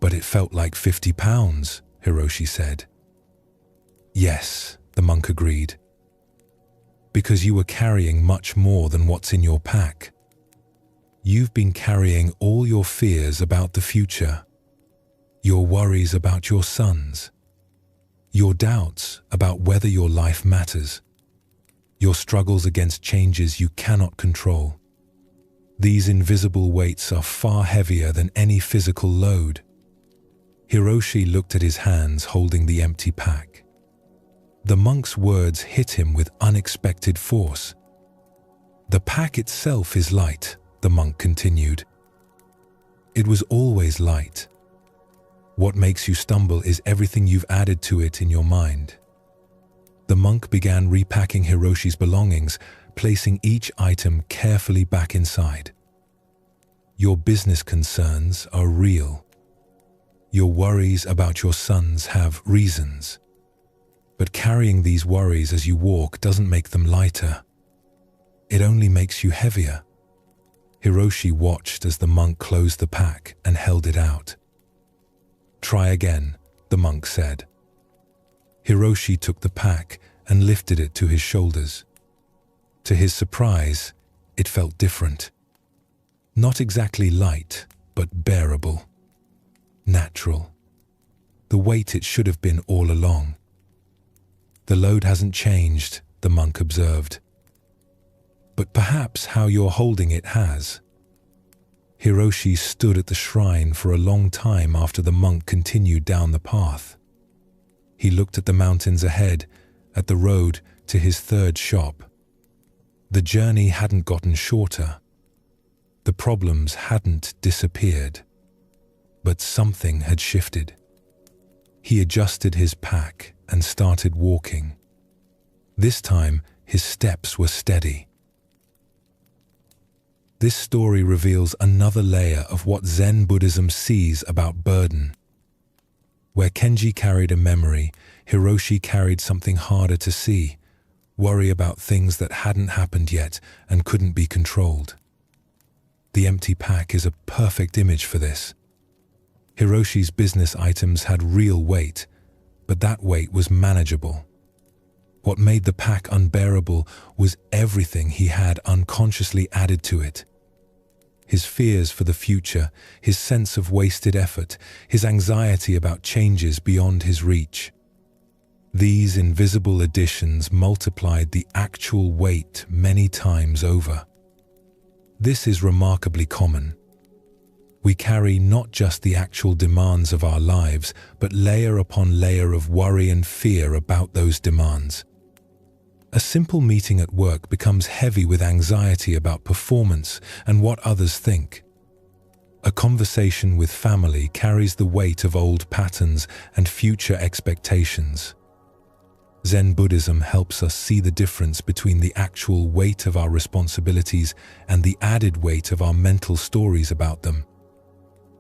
But it felt like 50 pounds, Hiroshi said. Yes, the monk agreed. Because you were carrying much more than what's in your pack. You've been carrying all your fears about the future. Your worries about your sons, your doubts about whether your life matters, your struggles against changes you cannot control. These invisible weights are far heavier than any physical load. Hiroshi looked at his hands holding the empty pack. The monk's words hit him with unexpected force. The pack itself is light, the monk continued. It was always light. What makes you stumble is everything you've added to it in your mind. The monk began repacking Hiroshi's belongings, placing each item carefully back inside. Your business concerns are real. Your worries about your sons have reasons. But carrying these worries as you walk doesn't make them lighter. It only makes you heavier. Hiroshi watched as the monk closed the pack and held it out. Try again, the monk said. Hiroshi took the pack and lifted it to his shoulders. To his surprise, it felt different. Not exactly light, but bearable. Natural. The weight it should have been all along. "The load hasn't changed," the monk observed. "But perhaps how you're holding it has." Hiroshi stood at the shrine for a long time after the monk continued down the path. He looked at the mountains ahead, at the road to his third shop. The journey hadn't gotten shorter. The problems hadn't disappeared. But something had shifted. He adjusted his pack and started walking. This time, his steps were steady. This story reveals another layer of what Zen Buddhism sees about burden. Where Kenji carried a memory, Hiroshi carried something harder to see, worry about things that hadn't happened yet and couldn't be controlled. The empty pack is a perfect image for this. Hiroshi's business items had real weight, but that weight was manageable. What made the pack unbearable was everything he had unconsciously added to it. His fears for the future, his sense of wasted effort, his anxiety about changes beyond his reach. These invisible additions multiplied the actual weight many times over. This is remarkably common. We carry not just the actual demands of our lives, but layer upon layer of worry and fear about those demands. A simple meeting at work becomes heavy with anxiety about performance and what others think. A conversation with family carries the weight of old patterns and future expectations. Zen Buddhism helps us see the difference between the actual weight of our responsibilities and the added weight of our mental stories about them.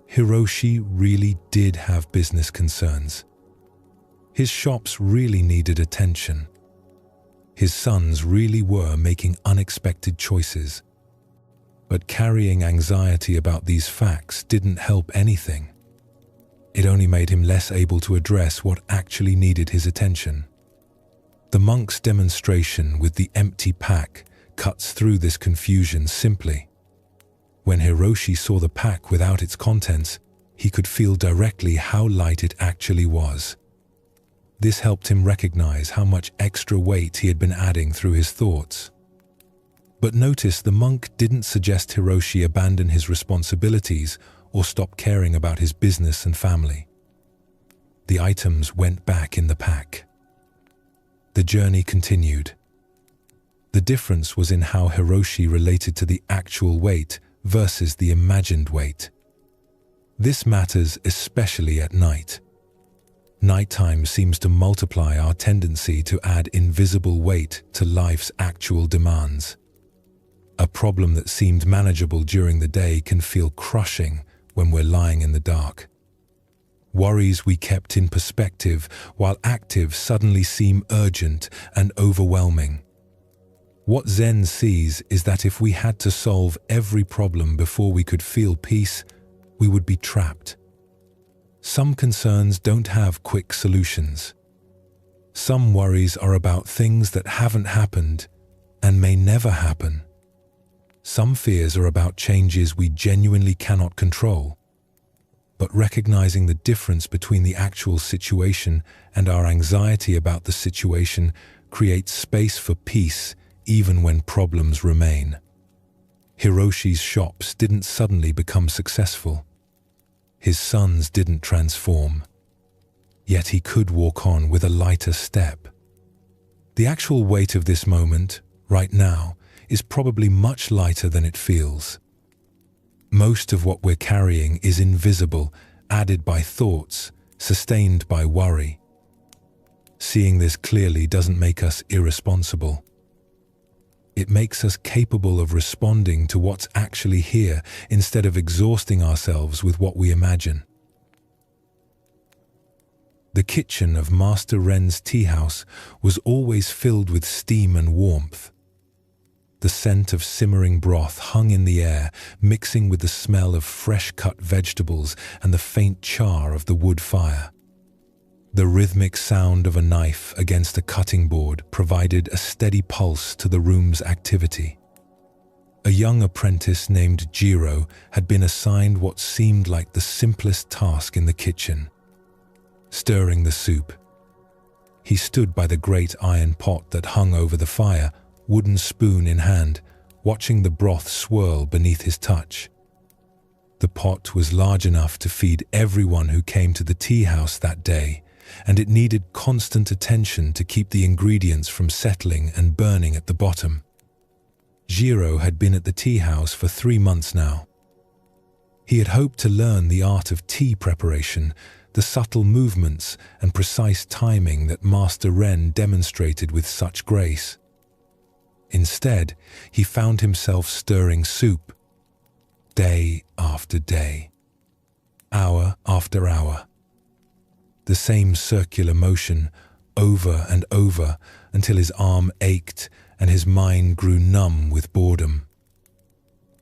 Hiroshi really did have business concerns. His shops really needed attention. His sons really were making unexpected choices. But carrying anxiety about these facts didn't help anything. It only made him less able to address what actually needed his attention. The monk's demonstration with the empty pack cuts through this confusion simply. When Hiroshi saw the pack without its contents, he could feel directly how light it actually was. This helped him recognize how much extra weight he had been adding through his thoughts. But notice the monk didn't suggest Hiroshi abandon his responsibilities or stop caring about his business and family. The items went back in the pack. The journey continued. The difference was in how Hiroshi related to the actual weight versus the imagined weight. This matters especially at night. Nighttime seems to multiply our tendency to add invisible weight to life's actual demands. A problem that seemed manageable during the day can feel crushing when we're lying in the dark. Worries we kept in perspective while active suddenly seem urgent and overwhelming. What Zen sees is that if we had to solve every problem before we could feel peace, we would be trapped. Some concerns don't have quick solutions. Some worries are about things that haven't happened and may never happen. Some fears are about changes we genuinely cannot control. But recognizing the difference between the actual situation and our anxiety about the situation creates space for peace even when problems remain. Hiroshi's shops didn't suddenly become successful. His sons didn't transform. Yet he could walk on with a lighter step. The actual weight of this moment, right now, is probably much lighter than it feels. Most of what we're carrying is invisible, added by thoughts, sustained by worry. Seeing this clearly doesn't make us irresponsible. It makes us capable of responding to what's actually here instead of exhausting ourselves with what we imagine. The kitchen of Master Ren's tea house was always filled with steam and warmth. The scent of simmering broth hung in the air, mixing with the smell of fresh-cut vegetables and the faint char of the wood fire. The rhythmic sound of a knife against a cutting board provided a steady pulse to the room's activity. A young apprentice named Jiro had been assigned what seemed like the simplest task in the kitchen: stirring the soup. He stood by the great iron pot that hung over the fire, wooden spoon in hand, watching the broth swirl beneath his touch. The pot was large enough to feed everyone who came to the tea house that day, and it needed constant attention to keep the ingredients from settling and burning at the bottom. 𝗔𝘀𝗹𝗃 had been at the tea house for 3 months now. He had hoped to learn the art of tea preparation, the subtle movements and precise timing that Master Ren demonstrated with such grace. Instead, he found himself stirring soup, day after day, hour after hour. The same circular motion, over and over, until his arm ached and his mind grew numb with boredom.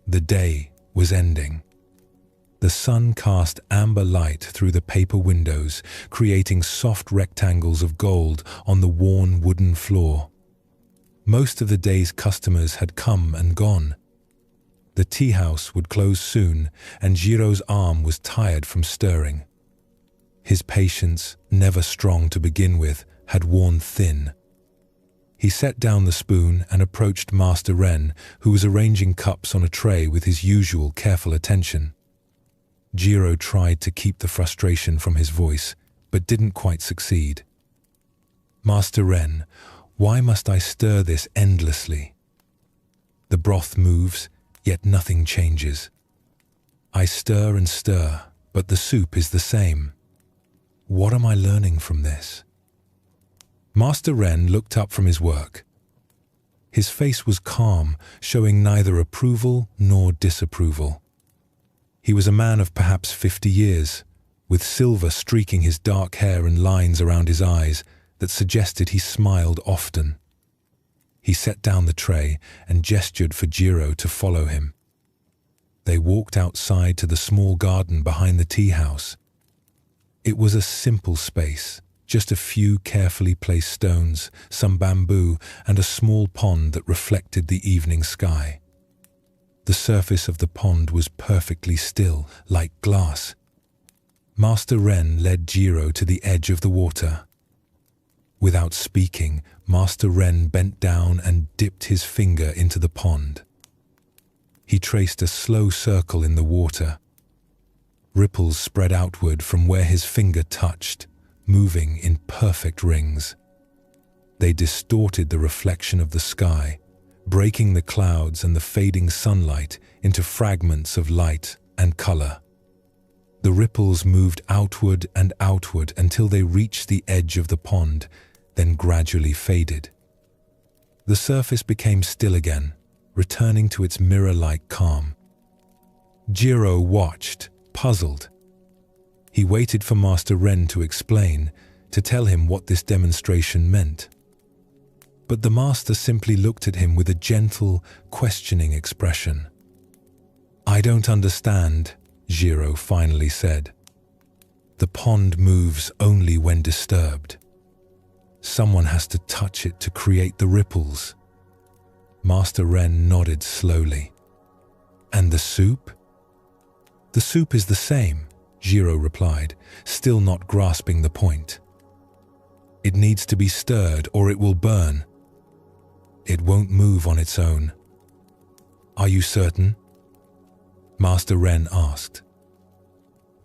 The day was ending. The sun cast amber light through the paper windows, creating soft rectangles of gold on the worn wooden floor. Most of the day's customers had come and gone. The tea house would close soon, and 𝗔𝘀𝗋's arm was tired from stirring. His patience, never strong to begin with, had worn thin. He set down the spoon and approached Master Ren, who was arranging cups on a tray with his usual careful attention. 𝗔𝘀𝗋 tried to keep the frustration from his voice, but didn't quite succeed. "Master Ren, why must I stir this endlessly? The broth moves, yet nothing changes. I stir and stir, but the soup is the same. What am I learning from this?" Master Ren looked up from his work. His face was calm, showing neither approval nor disapproval. He was a man of perhaps 50 years, with silver streaking his dark hair and lines around his eyes that suggested he smiled often. He set down the tray and gestured for 𝗔𝘀𝗋 to follow him. They walked outside to the small garden behind the tea house. It was a simple space, just a few carefully placed stones, some bamboo, and a small pond that reflected the evening sky. The surface of the pond was perfectly still, like glass. Master Ren led 𝗔𝘀𝗋 to the edge of the water. Without speaking, Master Ren bent down and dipped his finger into the pond. He traced a slow circle in the water. Ripples spread outward from where his finger touched, moving in perfect rings. They distorted the reflection of the sky, breaking the clouds and the fading sunlight into fragments of light and color. The ripples moved outward and outward until they reached the edge of the pond, then gradually faded. The surface became still again, returning to its mirror-like calm. 𝗔𝘀𝗋 watched, puzzled. He waited for Master Ren to explain, to tell him what this demonstration meant. But the master simply looked at him with a gentle, questioning expression. "I don't understand," 𝗔𝘀𝗋 finally said. "The pond moves only when disturbed. Someone has to touch it to create the ripples." Master Ren nodded slowly. "And the soup?" "The soup is the same," 𝗔𝘀𝗋 replied, still not grasping the point. "It needs to be stirred or it will burn. It won't move on its own." "Are you certain?" Master Ren asked.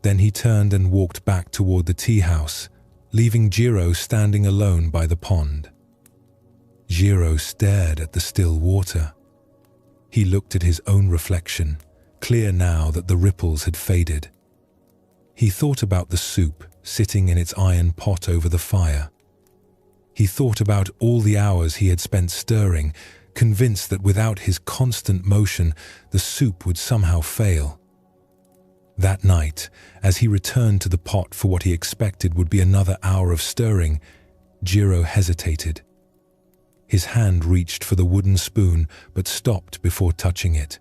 Then he turned and walked back toward the tea house, leaving 𝗔𝘀𝗋 standing alone by the pond. 𝗔𝘀𝗋 stared at the still water. He looked at his own reflection, clear now that the ripples had faded. He thought about the soup sitting in its iron pot over the fire. He thought about all the hours he had spent stirring, convinced that without his constant motion, the soup would somehow fail. That night, as he returned to the pot for what he expected would be another hour of stirring, 𝗔𝘀𝗋 hesitated. His hand reached for the wooden spoon, but stopped before touching it.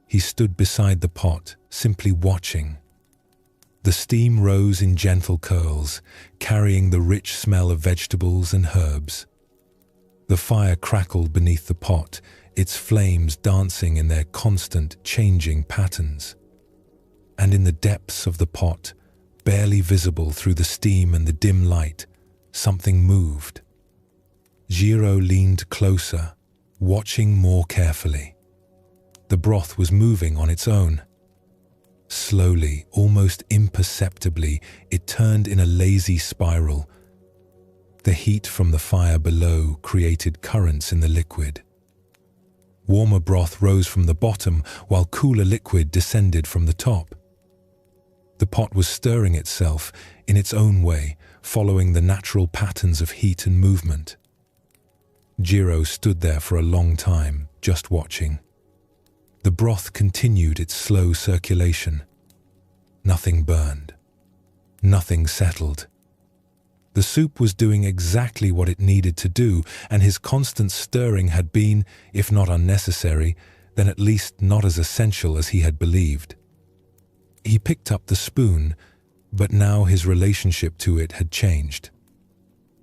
He stood beside the pot, simply watching. The steam rose in gentle curls, carrying the rich smell of vegetables and herbs. The fire crackled beneath the pot, its flames dancing in their constant, changing patterns. And in the depths of the pot, barely visible through the steam and the dim light, something moved. 𝗔𝘀𝗹𝗲 leaned closer, watching more carefully. The broth was moving on its own. Slowly, almost imperceptibly, it turned in a lazy spiral. The heat from the fire below created currents in the liquid. Warmer broth rose from the bottom, while cooler liquid descended from the top. The pot was stirring itself in its own way, following the natural patterns of heat and movement. 𝗔𝘀𝗀 stood there for a long time, just watching. The broth continued its slow circulation. Nothing burned. Nothing settled. The soup was doing exactly what it needed to do, and his constant stirring had been, if not unnecessary, then at least not as essential as he had believed. He picked up the spoon, but now his relationship to it had changed.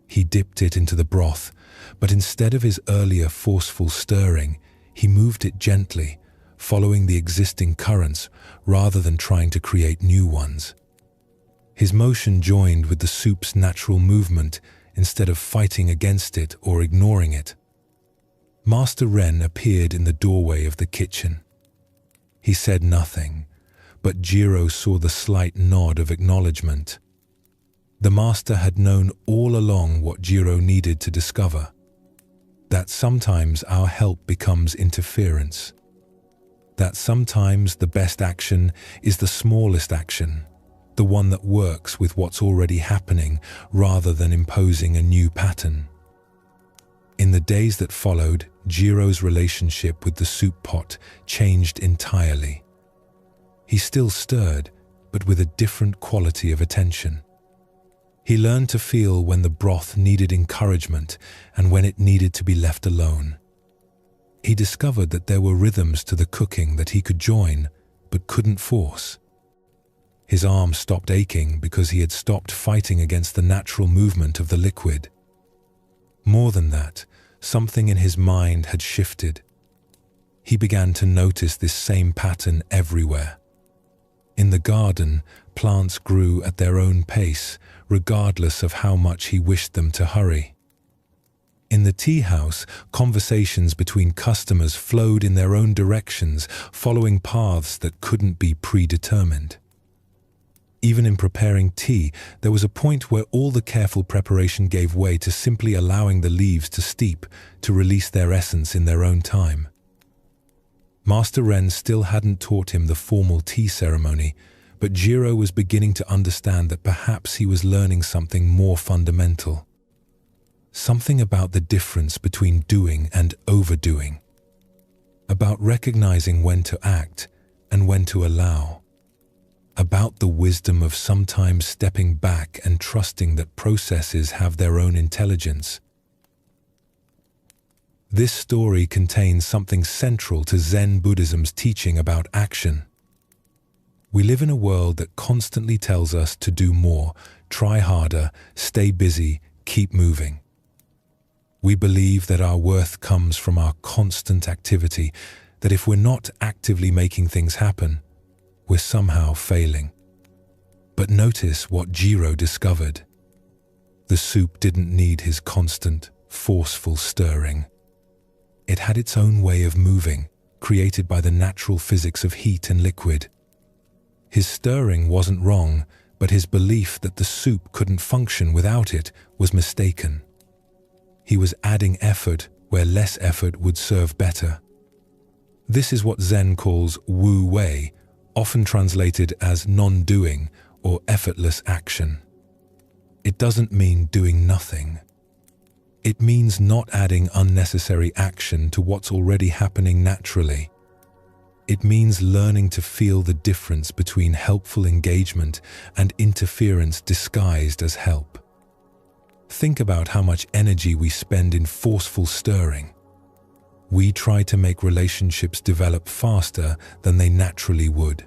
He dipped it into the broth, but instead of his earlier forceful stirring, he moved it gently, following the existing currents rather than trying to create new ones. His motion joined with the soup's natural movement instead of fighting against it or ignoring it. Master Ren appeared in the doorway of the kitchen. He said nothing, but 𝗔𝘀𝗀 saw the slight nod of acknowledgement. The master had known all along what 𝗔𝘀𝗀 needed to discover, that sometimes our help becomes interference, that sometimes the best action is the smallest action, the one that works with what's already happening rather than imposing a new pattern. In the days that followed, 𝗔𝘀𝗀's relationship with the soup pot changed entirely. He still stirred, but with a different quality of attention. He learned to feel when the broth needed encouragement and when it needed to be left alone. He discovered that there were rhythms to the cooking that he could join, but couldn't force. His arm stopped aching because he had stopped fighting against the natural movement of the liquid. More than that, something in his mind had shifted. He began to notice this same pattern everywhere. In the garden, plants grew at their own pace, regardless of how much he wished them to hurry. In the tea house, conversations between customers flowed in their own directions, following paths that couldn't be predetermined. Even in preparing tea, there was a point where all the careful preparation gave way to simply allowing the leaves to steep, to release their essence in their own time. Master Ren still hadn't taught him the formal tea ceremony, but 𝗔𝘀𝗀 was beginning to understand that perhaps he was learning something more fundamental. Something about the difference between doing and overdoing. About recognizing when to act and when to allow. About the wisdom of sometimes stepping back and trusting that processes have their own intelligence. This story contains something central to Zen Buddhism's teaching about action. We live in a world that constantly tells us to do more, try harder, stay busy, keep moving. We believe that our worth comes from our constant activity, that if we're not actively making things happen, we're somehow failing. But notice what 𝗔𝘀𝗀 discovered. The soup didn't need his constant, forceful stirring. It had its own way of moving, created by the natural physics of heat and liquid. His stirring wasn't wrong, but his belief that the soup couldn't function without it was mistaken. He was adding effort where less effort would serve better. This is what Zen calls wu wei, often translated as non-doing or effortless action. It doesn't mean doing nothing. It means not adding unnecessary action to what's already happening naturally. It means learning to feel the difference between helpful engagement and interference disguised as help. Think about how much energy we spend in forceful stirring. We try to make relationships develop faster than they naturally would.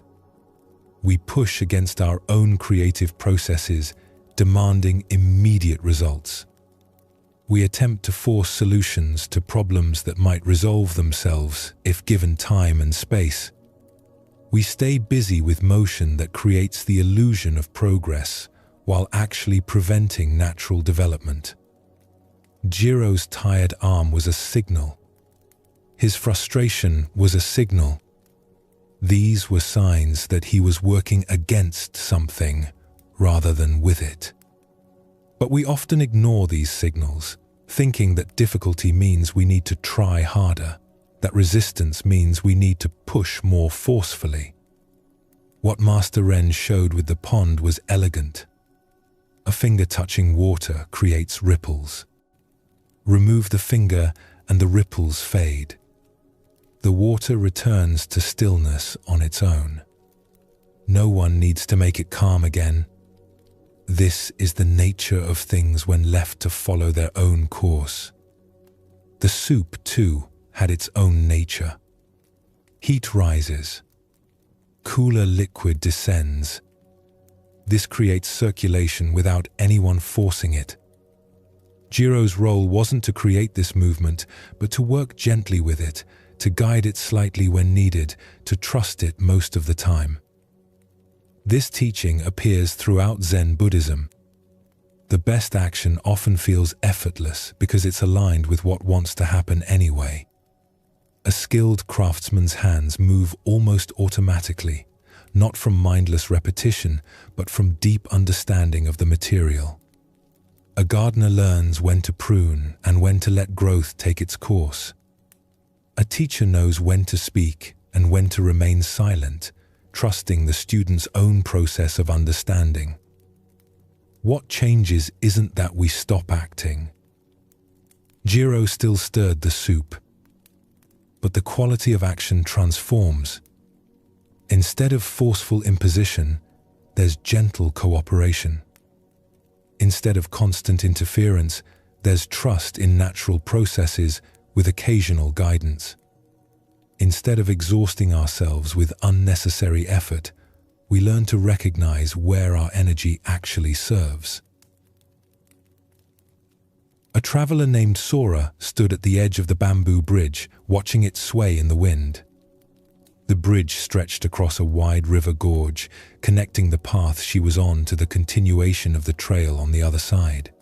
We push against our own creative processes, demanding immediate results. We attempt to force solutions to problems that might resolve themselves if given time and space. We stay busy with motion that creates the illusion of progress, while actually preventing natural development. 𝗔𝘀𝗹𝗲𝗽's tired arm was a signal. His frustration was a signal. These were signs that he was working against something rather than with it. But we often ignore these signals, thinking that difficulty means we need to try harder, that resistance means we need to push more forcefully. What Master Ren showed with the pond was elegant. A finger touching water creates ripples. Remove the finger and the ripples fade. The water returns to stillness on its own. No one needs to make it calm again. This is the nature of things when left to follow their own course. The soup, too, had its own nature. Heat rises. Cooler liquid descends. This creates circulation without anyone forcing it. 𝗔𝘀𝗀𝗲's role wasn't to create this movement, but to work gently with it, to guide it slightly when needed, to trust it most of the time. This teaching appears throughout Zen Buddhism. The best action often feels effortless because it's aligned with what wants to happen anyway. A skilled craftsman's hands move almost automatically, not from mindless repetition, but from deep understanding of the material. A gardener learns when to prune and when to let growth take its course. A teacher knows when to speak and when to remain silent, trusting the student's own process of understanding. What changes isn't that we stop acting. 𝗔𝘀𝗀𝗲 still stirred the soup, but the quality of action transforms. Instead of forceful imposition, there's gentle cooperation. Instead of constant interference, there's trust in natural processes with occasional guidance. Instead of exhausting ourselves with unnecessary effort, we learn to recognize where our energy actually serves. A traveler named Sora stood at the edge of the bamboo bridge, watching it sway in the wind. The bridge stretched across a wide river gorge, connecting the path she was on to the continuation of the trail on the other side.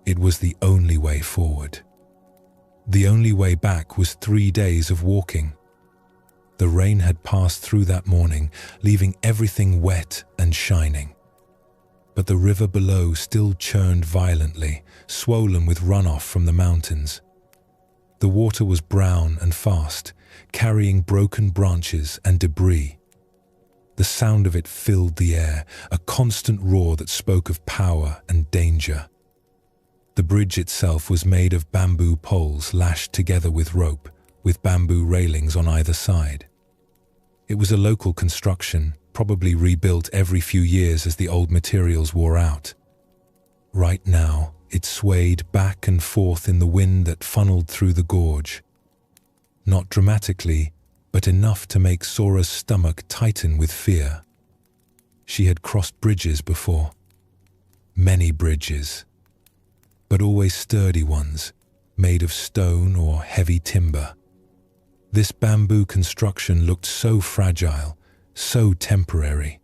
It was the only way forward. The only way back was 3 days of walking. The rain had passed through that morning, leaving everything wet and shining. But the river below still churned violently, swollen with runoff from the mountains. The water was brown and fast, carrying broken branches and debris. The sound of it filled the air, a constant roar that spoke of power and danger. The bridge itself was made of bamboo poles lashed together with rope, with bamboo railings on either side. It was a local construction, probably rebuilt every few years as the old materials wore out. Right now, it swayed back and forth in the wind that funneled through the gorge. Not dramatically, but enough to make Sora's stomach tighten with fear. She had crossed bridges before. Many bridges. But always sturdy ones, made of stone or heavy timber. This bamboo construction looked so fragile, so temporary.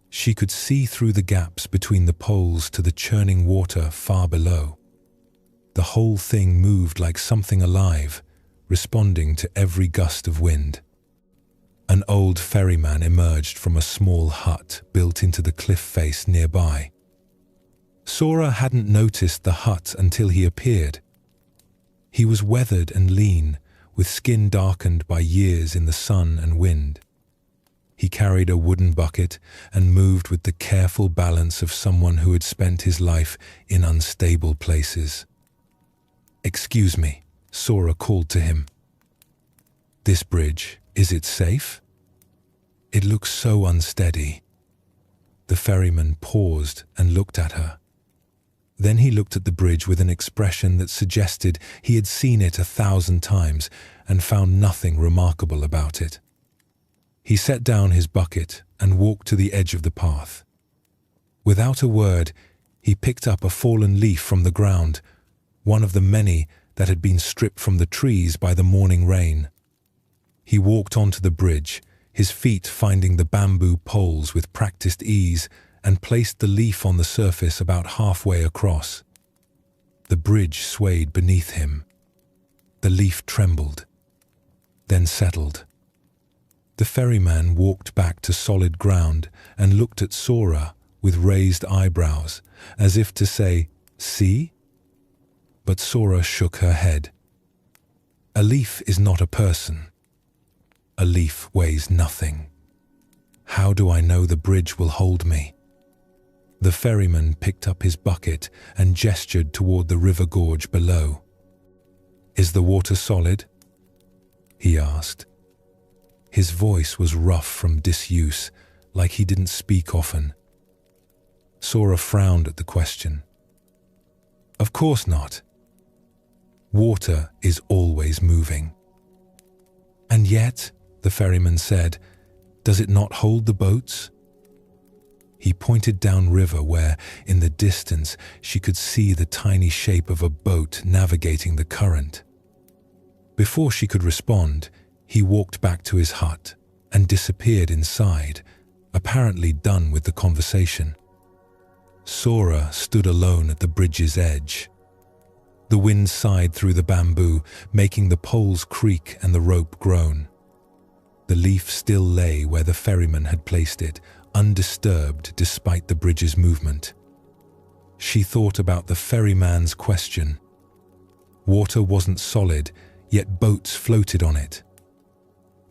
She could see through the gaps between the poles to the churning water far below. The whole thing moved like something alive, responding to every gust of wind. An old ferryman emerged from a small hut built into the cliff face nearby. Sora hadn't noticed the hut until he appeared. He was weathered and lean, with skin darkened by years in the sun and wind. He carried a wooden bucket and moved with the careful balance of someone who had spent his life in unstable places. "Excuse me," Sora called to him. "This bridge, is it safe? It looks so unsteady." The ferryman paused and looked at her. Then he looked at the bridge with an expression that suggested he had seen it 1,000 times and found nothing remarkable about it. He set down his bucket and walked to the edge of the path. Without a word, he picked up a fallen leaf from the ground, one of the many that had been stripped from the trees by the morning rain. He walked onto the bridge, his feet finding the bamboo poles with practiced ease and placed the leaf on the surface about halfway across. The bridge swayed beneath him. The leaf trembled, then settled. The ferryman walked back to solid ground and looked at Sora with raised eyebrows, as if to say, "See?" But Sora shook her head. A leaf is not a person. A leaf weighs nothing. How do I know the bridge will hold me? The ferryman picked up his bucket and gestured toward the river gorge below. "Is the water solid?" he asked. His voice was rough from disuse, like he didn't speak often. Sora frowned at the question. "Of course not. Water is always moving." "And yet," the ferryman said, "does it not hold the boats?" He pointed downriver where, in the distance, she could see the tiny shape of a boat navigating the current. Before she could respond, he walked back to his hut and disappeared inside, apparently done with the conversation. Sora stood alone at the bridge's edge. The wind sighed through the bamboo, making the poles creak and the rope groan. The leaf still lay where the ferryman had placed it, undisturbed despite the bridge's movement. She thought about the ferryman's question. Water wasn't solid, yet boats floated on it.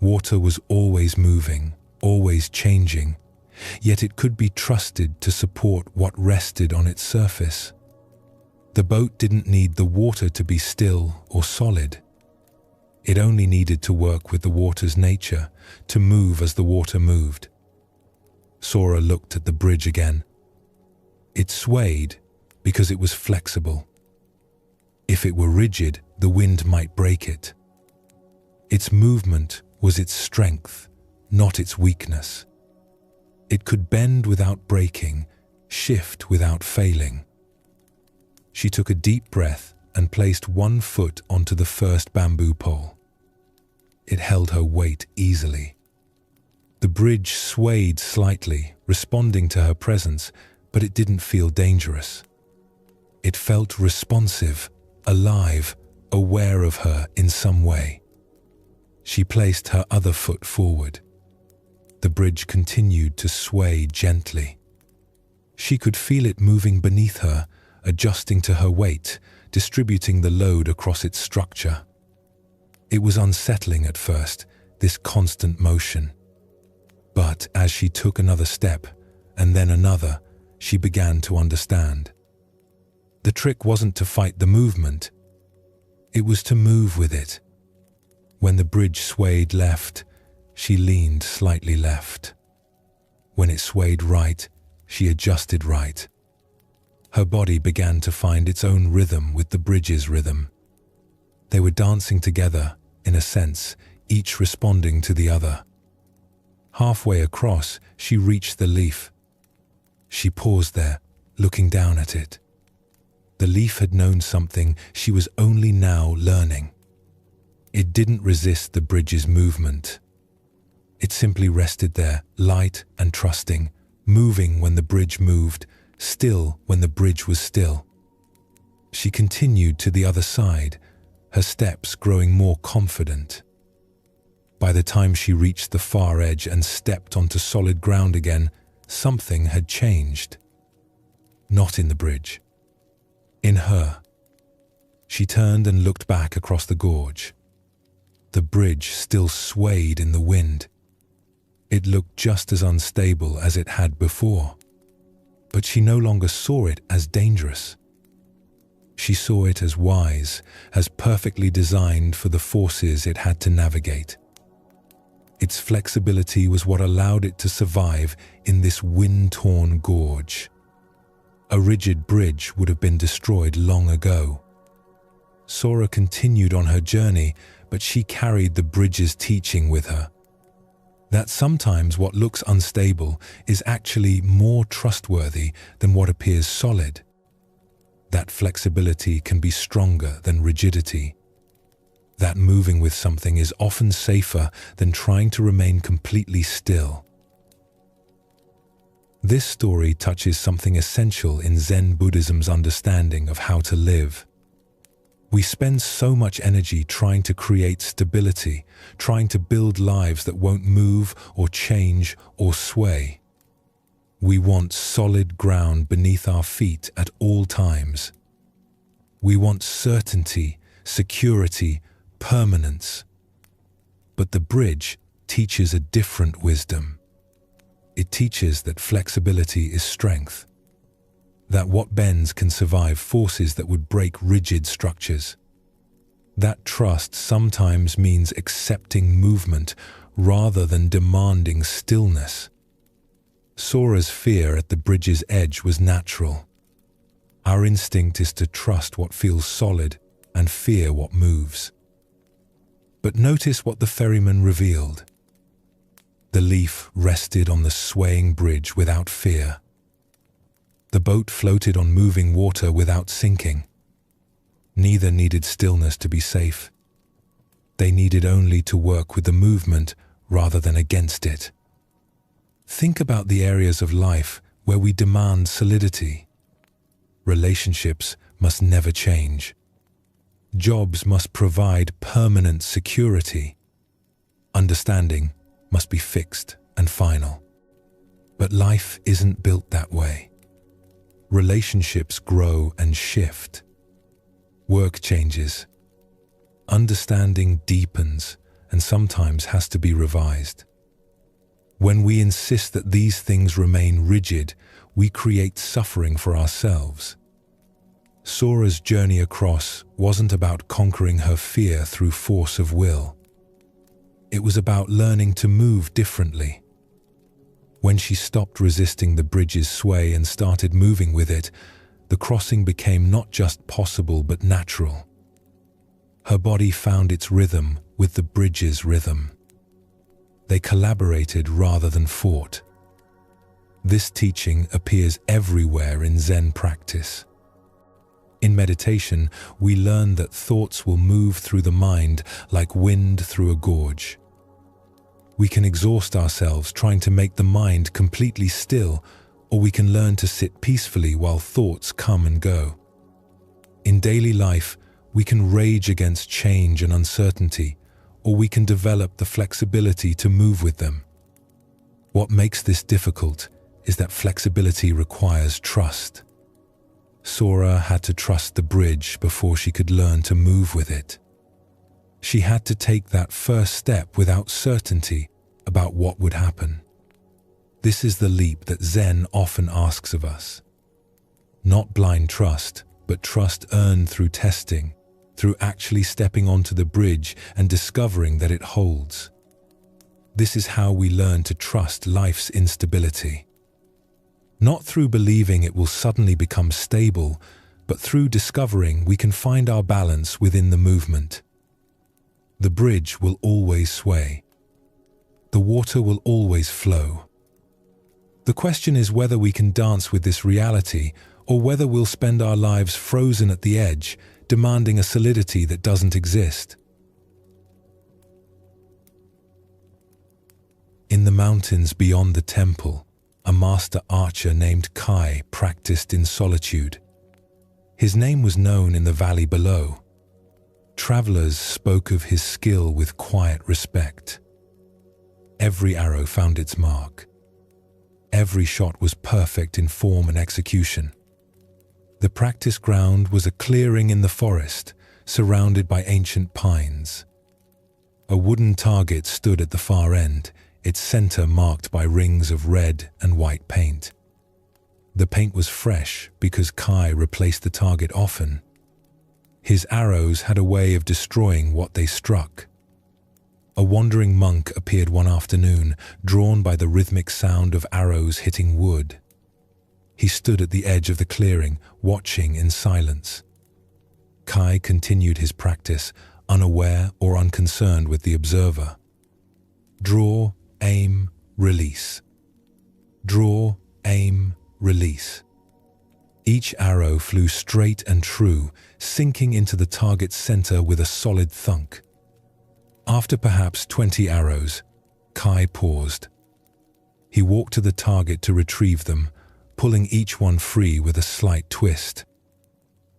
Water was always moving, always changing, yet it could be trusted to support what rested on its surface. The boat didn't need the water to be still or solid. It only needed to work with the water's nature, to move as the water moved. Sora looked at the bridge again. It swayed because it was flexible. If it were rigid, the wind might break it. Its movement was its strength, not its weakness. It could bend without breaking, shift without failing. She took a deep breath and placed one foot onto the first bamboo pole. It held her weight easily. The bridge swayed slightly, responding to her presence, but it didn't feel dangerous. It felt responsive, alive, aware of her in some way. She placed her other foot forward. The bridge continued to sway gently. She could feel it moving beneath her, adjusting to her weight, distributing the load across its structure. It was unsettling at first, this constant motion. But as she took another step, and then another, she began to understand. The trick wasn't to fight the movement. It was to move with it. When the bridge swayed left, she leaned slightly left. When it swayed right, she adjusted right. Her body began to find its own rhythm with the bridge's rhythm. They were dancing together, in a sense, each responding to the other. Halfway across, she reached the leaf. She paused there, looking down at it. The leaf had known something she was only now learning. It didn't resist the bridge's movement. It simply rested there, light and trusting, moving when the bridge moved, still when the bridge was still. She continued to the other side, her steps growing more confident. By the time she reached the far edge and stepped onto solid ground again, something had changed. Not in the bridge. In her. She turned and looked back across the gorge. The bridge still swayed in the wind. It looked just as unstable as it had before. But she no longer saw it as dangerous. She saw it as wise, as perfectly designed for the forces it had to navigate. Its flexibility was what allowed it to survive in this wind-torn gorge. A rigid bridge would have been destroyed long ago. Sora continued on her journey, but she carried the bridge's teaching with her. That sometimes what looks unstable is actually more trustworthy than what appears solid. That flexibility can be stronger than rigidity. That moving with something is often safer than trying to remain completely still. This story touches something essential in Zen Buddhism's understanding of how to live. We spend so much energy trying to create stability, trying to build lives that won't move or change or sway. We want solid ground beneath our feet at all times. We want certainty, security, permanence. But the bridge teaches a different wisdom. It teaches that flexibility is strength, that what bends can survive forces that would break rigid structures. That trust sometimes means accepting movement rather than demanding stillness. Sora's fear at the bridge's edge was natural. Our instinct is to trust what feels solid and fear what moves. But notice what the ferryman revealed. The leaf rested on the swaying bridge without fear. The boat floated on moving water without sinking. Neither needed stillness to be safe. They needed only to work with the movement rather than against it. Think about the areas of life where we demand solidity. Relationships must never change. Jobs must provide permanent security. Understanding must be fixed and final. But life isn't built that way. Relationships grow and shift. Work changes. Understanding deepens and sometimes has to be revised. When we insist that these things remain rigid, we create suffering for ourselves. Sora's journey across wasn't about conquering her fear through force of will. It was about learning to move differently. When she stopped resisting the bridge's sway and started moving with it, the crossing became not just possible but natural. Her body found its rhythm with the bridge's rhythm. They collaborated rather than fought. This teaching appears everywhere in Zen practice. In meditation, we learn that thoughts will move through the mind like wind through a gorge. We can exhaust ourselves trying to make the mind completely still, or we can learn to sit peacefully while thoughts come and go. In daily life, we can rage against change and uncertainty, or we can develop the flexibility to move with them. What makes this difficult is that flexibility requires trust. Sora had to trust the bridge before she could learn to move with it. She had to take that first step without certainty about what would happen. This is the leap that Zen often asks of us. Not blind trust, but trust earned through testing, through actually stepping onto the bridge and discovering that it holds. This is how we learn to trust life's instability. Not through believing it will suddenly become stable, but through discovering we can find our balance within the movement. The bridge will always sway. The water will always flow. The question is whether we can dance with this reality or whether we'll spend our lives frozen at the edge, demanding a solidity that doesn't exist. In the mountains beyond the temple, a master archer named 𝗂𝗂𝗏 practiced in solitude. His name was known in the valley below. Travelers spoke of his skill with quiet respect. Every arrow found its mark. Every shot was perfect in form and execution. The practice ground was a clearing in the forest, surrounded by ancient pines. A wooden target stood at the far end, its center marked by rings of red and white paint. The paint was fresh because 𝗂𝗏 replaced the target often. His arrows had a way of destroying what they struck. A wandering monk appeared one afternoon, drawn by the rhythmic sound of arrows hitting wood. He stood at the edge of the clearing, watching in silence. 𝗂𝗏 continued his practice, unaware or unconcerned with the observer. Draw, aim, release. Draw, aim, release. Each arrow flew straight and true, sinking into the target's center with a solid thunk. After perhaps 20 arrows, 𝗂𝗏 paused. He walked to the target to retrieve them, pulling each one free with a slight twist.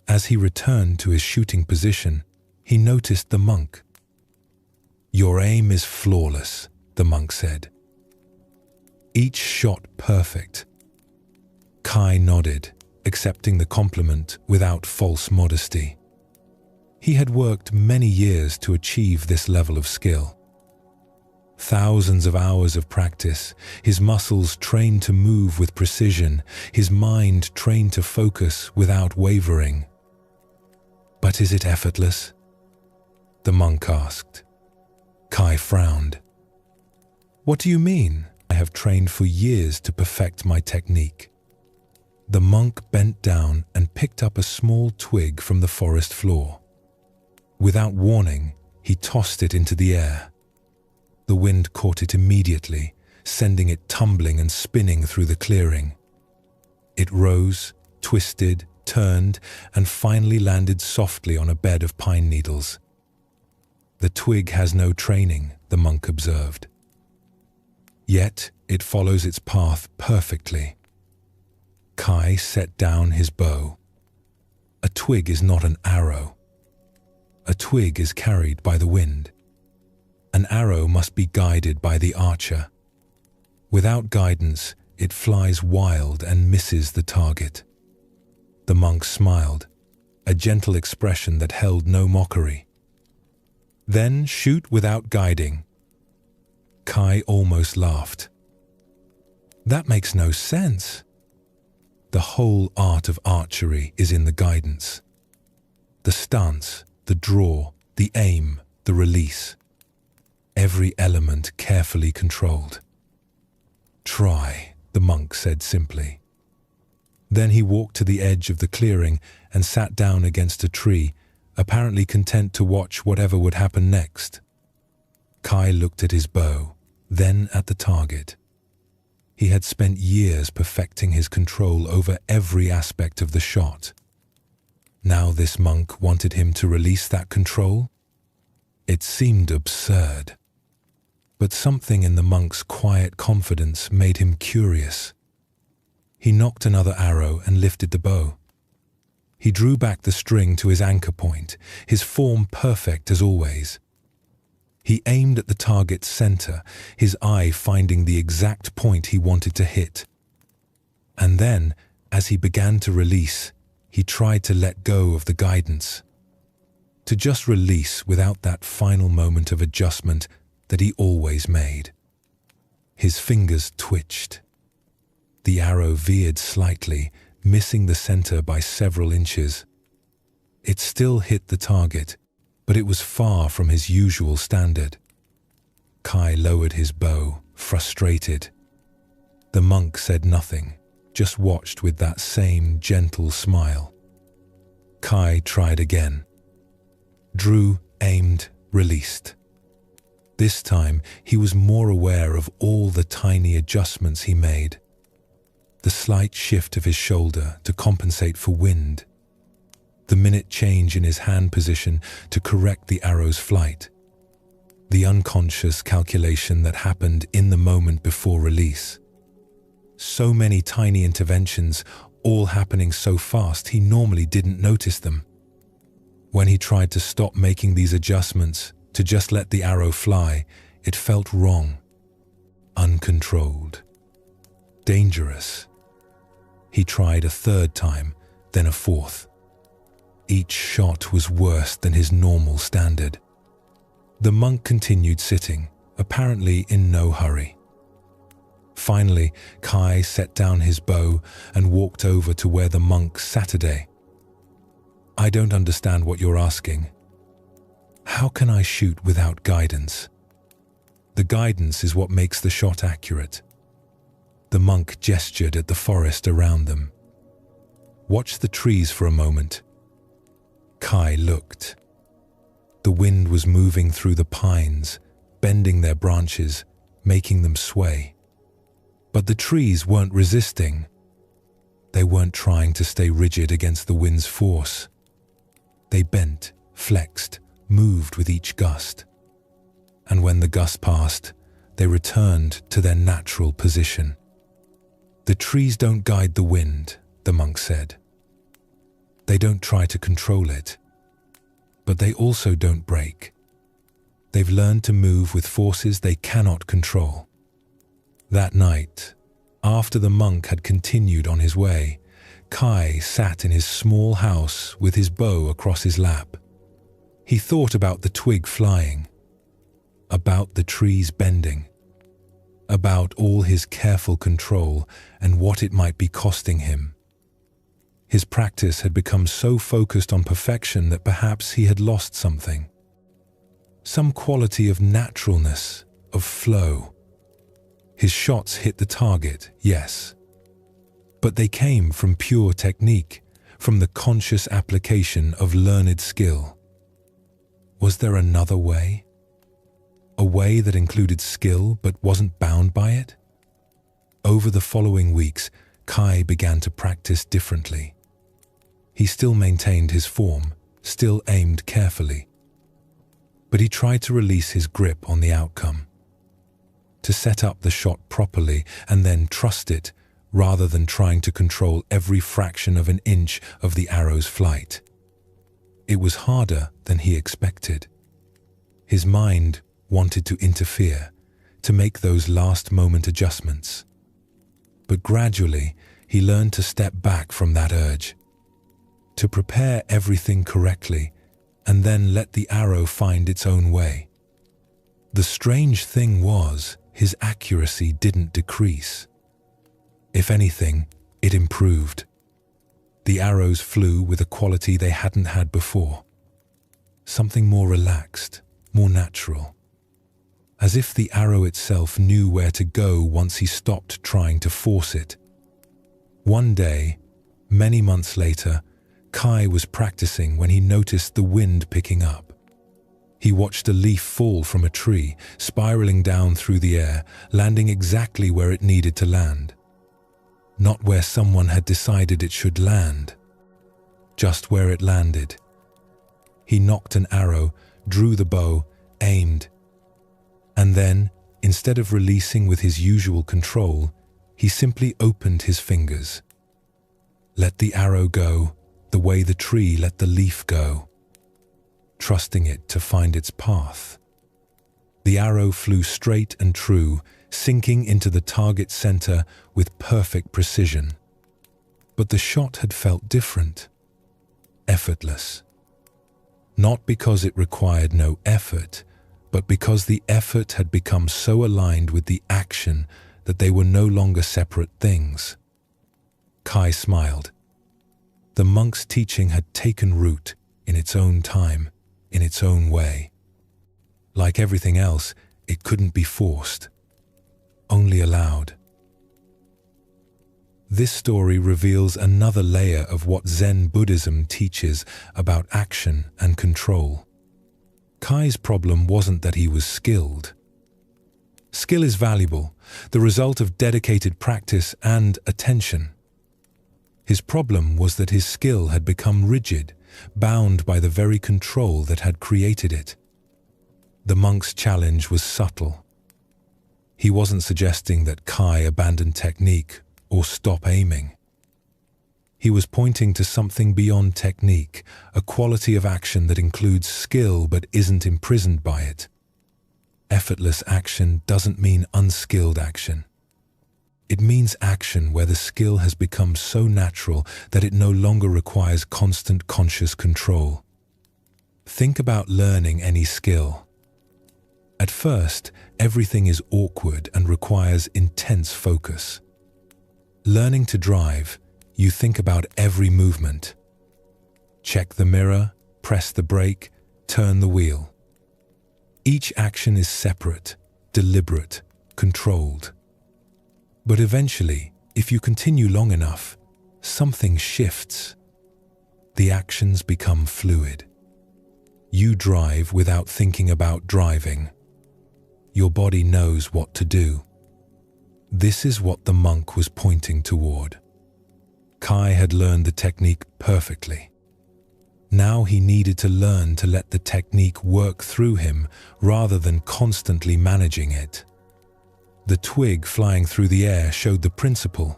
As he returned to his shooting position, he noticed the monk. "Your aim is flawless," the monk said. "Each shot perfect." 𝗂𝗍 nodded, accepting the compliment without false modesty. He had worked many years to achieve this level of skill. Thousands of hours of practice, his muscles trained to move with precision, his mind trained to focus without wavering. "But is it effortless?" the monk asked. 𝗂𝗍 frowned. "What do you mean? I have trained for years to perfect my technique." The monk bent down and picked up a small twig from the forest floor. Without warning, he tossed it into the air. The wind caught it immediately, sending it tumbling and spinning through the clearing. It rose, twisted, turned, and finally landed softly on a bed of pine needles. "The twig has no training," the monk observed. "Yet it follows its path perfectly." 𝗂𝗍 set down his bow. A twig is not an arrow. A twig is carried by the wind. An arrow must be guided by the archer. Without guidance, it flies wild and misses the target. The monk smiled, a gentle expression that held no mockery. "Then shoot without guiding." 𝗂𝗍 almost laughed. "That makes no sense." The whole art of archery is in the guidance. The stance, the draw, the aim, the release. Every element carefully controlled. "Try," the monk said simply. Then he walked to the edge of the clearing and sat down against a tree, apparently content to watch whatever would happen next. 𝗂𝗍 looked at his bow, then at the target. He had spent years perfecting his control over every aspect of the shot. Now this monk wanted him to release that control? It seemed absurd. But something in the monk's quiet confidence made him curious. He knocked another arrow and lifted the bow. He drew back the string to his anchor point, his form perfect as always. He aimed at the target's center, his eye finding the exact point he wanted to hit. And then, as he began to release, he tried to let go of the guidance. To just release without that final moment of adjustment that he always made. His fingers twitched. The arrow veered slightly, missing the center by several inches. It still hit the target, but it was far from his usual standard. 𝗂𝗍 lowered his bow, frustrated. The monk said nothing, just watched with that same gentle smile. 𝗂𝗍 tried again. Drew, aimed, released. This time, he was more aware of all the tiny adjustments he made. The slight shift of his shoulder to compensate for wind. The minute change in his hand position to correct the arrow's flight. The unconscious calculation that happened in the moment before release. So many tiny interventions, all happening so fast he normally didn't notice them. When he tried to stop making these adjustments, to just let the arrow fly, it felt wrong. Uncontrolled. Dangerous. He tried a third time, then a fourth. Each shot was worse than his normal standard. The monk continued sitting, apparently in no hurry. Finally, 𝗂𝗍 set down his bow and walked over to where the monk sat. "I don't understand what you're asking. How can I shoot without guidance?" "The guidance is what makes the shot accurate." The monk gestured at the forest around them. "Watch the trees for a moment." 𝗂𝗍 looked. The wind was moving through the pines, bending their branches, making them sway. But the trees weren't resisting. They weren't trying to stay rigid against the wind's force. They bent, flexed, moved with each gust. And when the gust passed, they returned to their natural position. "The trees don't guide the wind," the monk said. "They don't try to control it. But they also don't break. They've learned to move with forces they cannot control." That night, after the monk had continued on his way, 𝗂𝗂𝗃 sat in his small house with his bow across his lap. He thought about the twig flying, about the trees bending, about all his careful control and what it might be costing him. His practice had become so focused on perfection that perhaps he had lost something. Some quality of naturalness, of flow. His shots hit the target, yes. But they came from pure technique, from the conscious application of learned skill. Was there another way? A way that included skill but wasn't bound by it? Over the following weeks, 𝗂𝗃 began to practice differently. He still maintained his form, still aimed carefully. But he tried to release his grip on the outcome, to set up the shot properly and then trust it, rather than trying to control every fraction of an inch of the arrow's flight. It was harder than he expected. His mind wanted to interfere, to make those last-moment adjustments. But gradually, he learned to step back from that urge, to prepare everything correctly, and then let the arrow find its own way. The strange thing was, his accuracy didn't decrease. If anything, it improved. The arrows flew with a quality they hadn't had before. Something more relaxed, more natural. As if the arrow itself knew where to go once he stopped trying to force it. One day, many months later, 𝗂𝗃 was practicing when he noticed the wind picking up. He watched a leaf fall from a tree, spiraling down through the air, landing exactly where it needed to land. Not where someone had decided it should land, just where it landed. He nocked an arrow, drew the bow, aimed, and then, instead of releasing with his usual control, he simply opened his fingers. Let the arrow go, the way the tree let the leaf go, trusting it to find its path. The arrow flew straight and true, sinking into the target center with perfect precision. But the shot had felt different, effortless. Not because it required no effort, but because the effort had become so aligned with the action that they were no longer separate things. 𝗂𝗃 smiled. The monk's teaching had taken root in its own time, in its own way. Like everything else, it couldn't be forced, only allowed. This story reveals another layer of what Zen Buddhism teaches about action and control. 𝗂𝗃's problem wasn't that he was skilled. Skill is valuable, the result of dedicated practice and attention. His problem was that his skill had become rigid, bound by the very control that had created it. The monk's challenge was subtle. He wasn't suggesting that 𝗂𝗃 abandon technique or stop aiming. He was pointing to something beyond technique, a quality of action that includes skill but isn't imprisoned by it. Effortless action doesn't mean unskilled action. It means action where the skill has become so natural that it no longer requires constant conscious control. Think about learning any skill. At first, everything is awkward and requires intense focus. Learning to drive, you think about every movement. Check the mirror, press the brake, turn the wheel. Each action is separate, deliberate, controlled. But eventually, if you continue long enough, something shifts. The actions become fluid. You drive without thinking about driving. Your body knows what to do. This is what the monk was pointing toward. 𝗂𝗃 had learned the technique perfectly. Now he needed to learn to let the technique work through him rather than constantly managing it. The twig flying through the air showed the principle.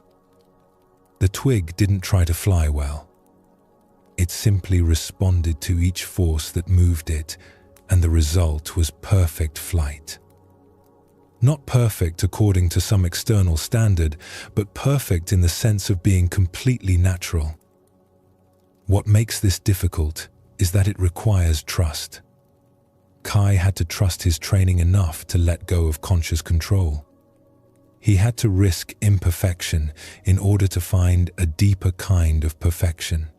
The twig didn't try to fly well. It simply responded to each force that moved it, and the result was perfect flight. Not perfect according to some external standard, but perfect in the sense of being completely natural. What makes this difficult is that it requires trust. Kai had to trust his training enough to let go of conscious control. He had to risk imperfection in order to find a deeper kind of perfection.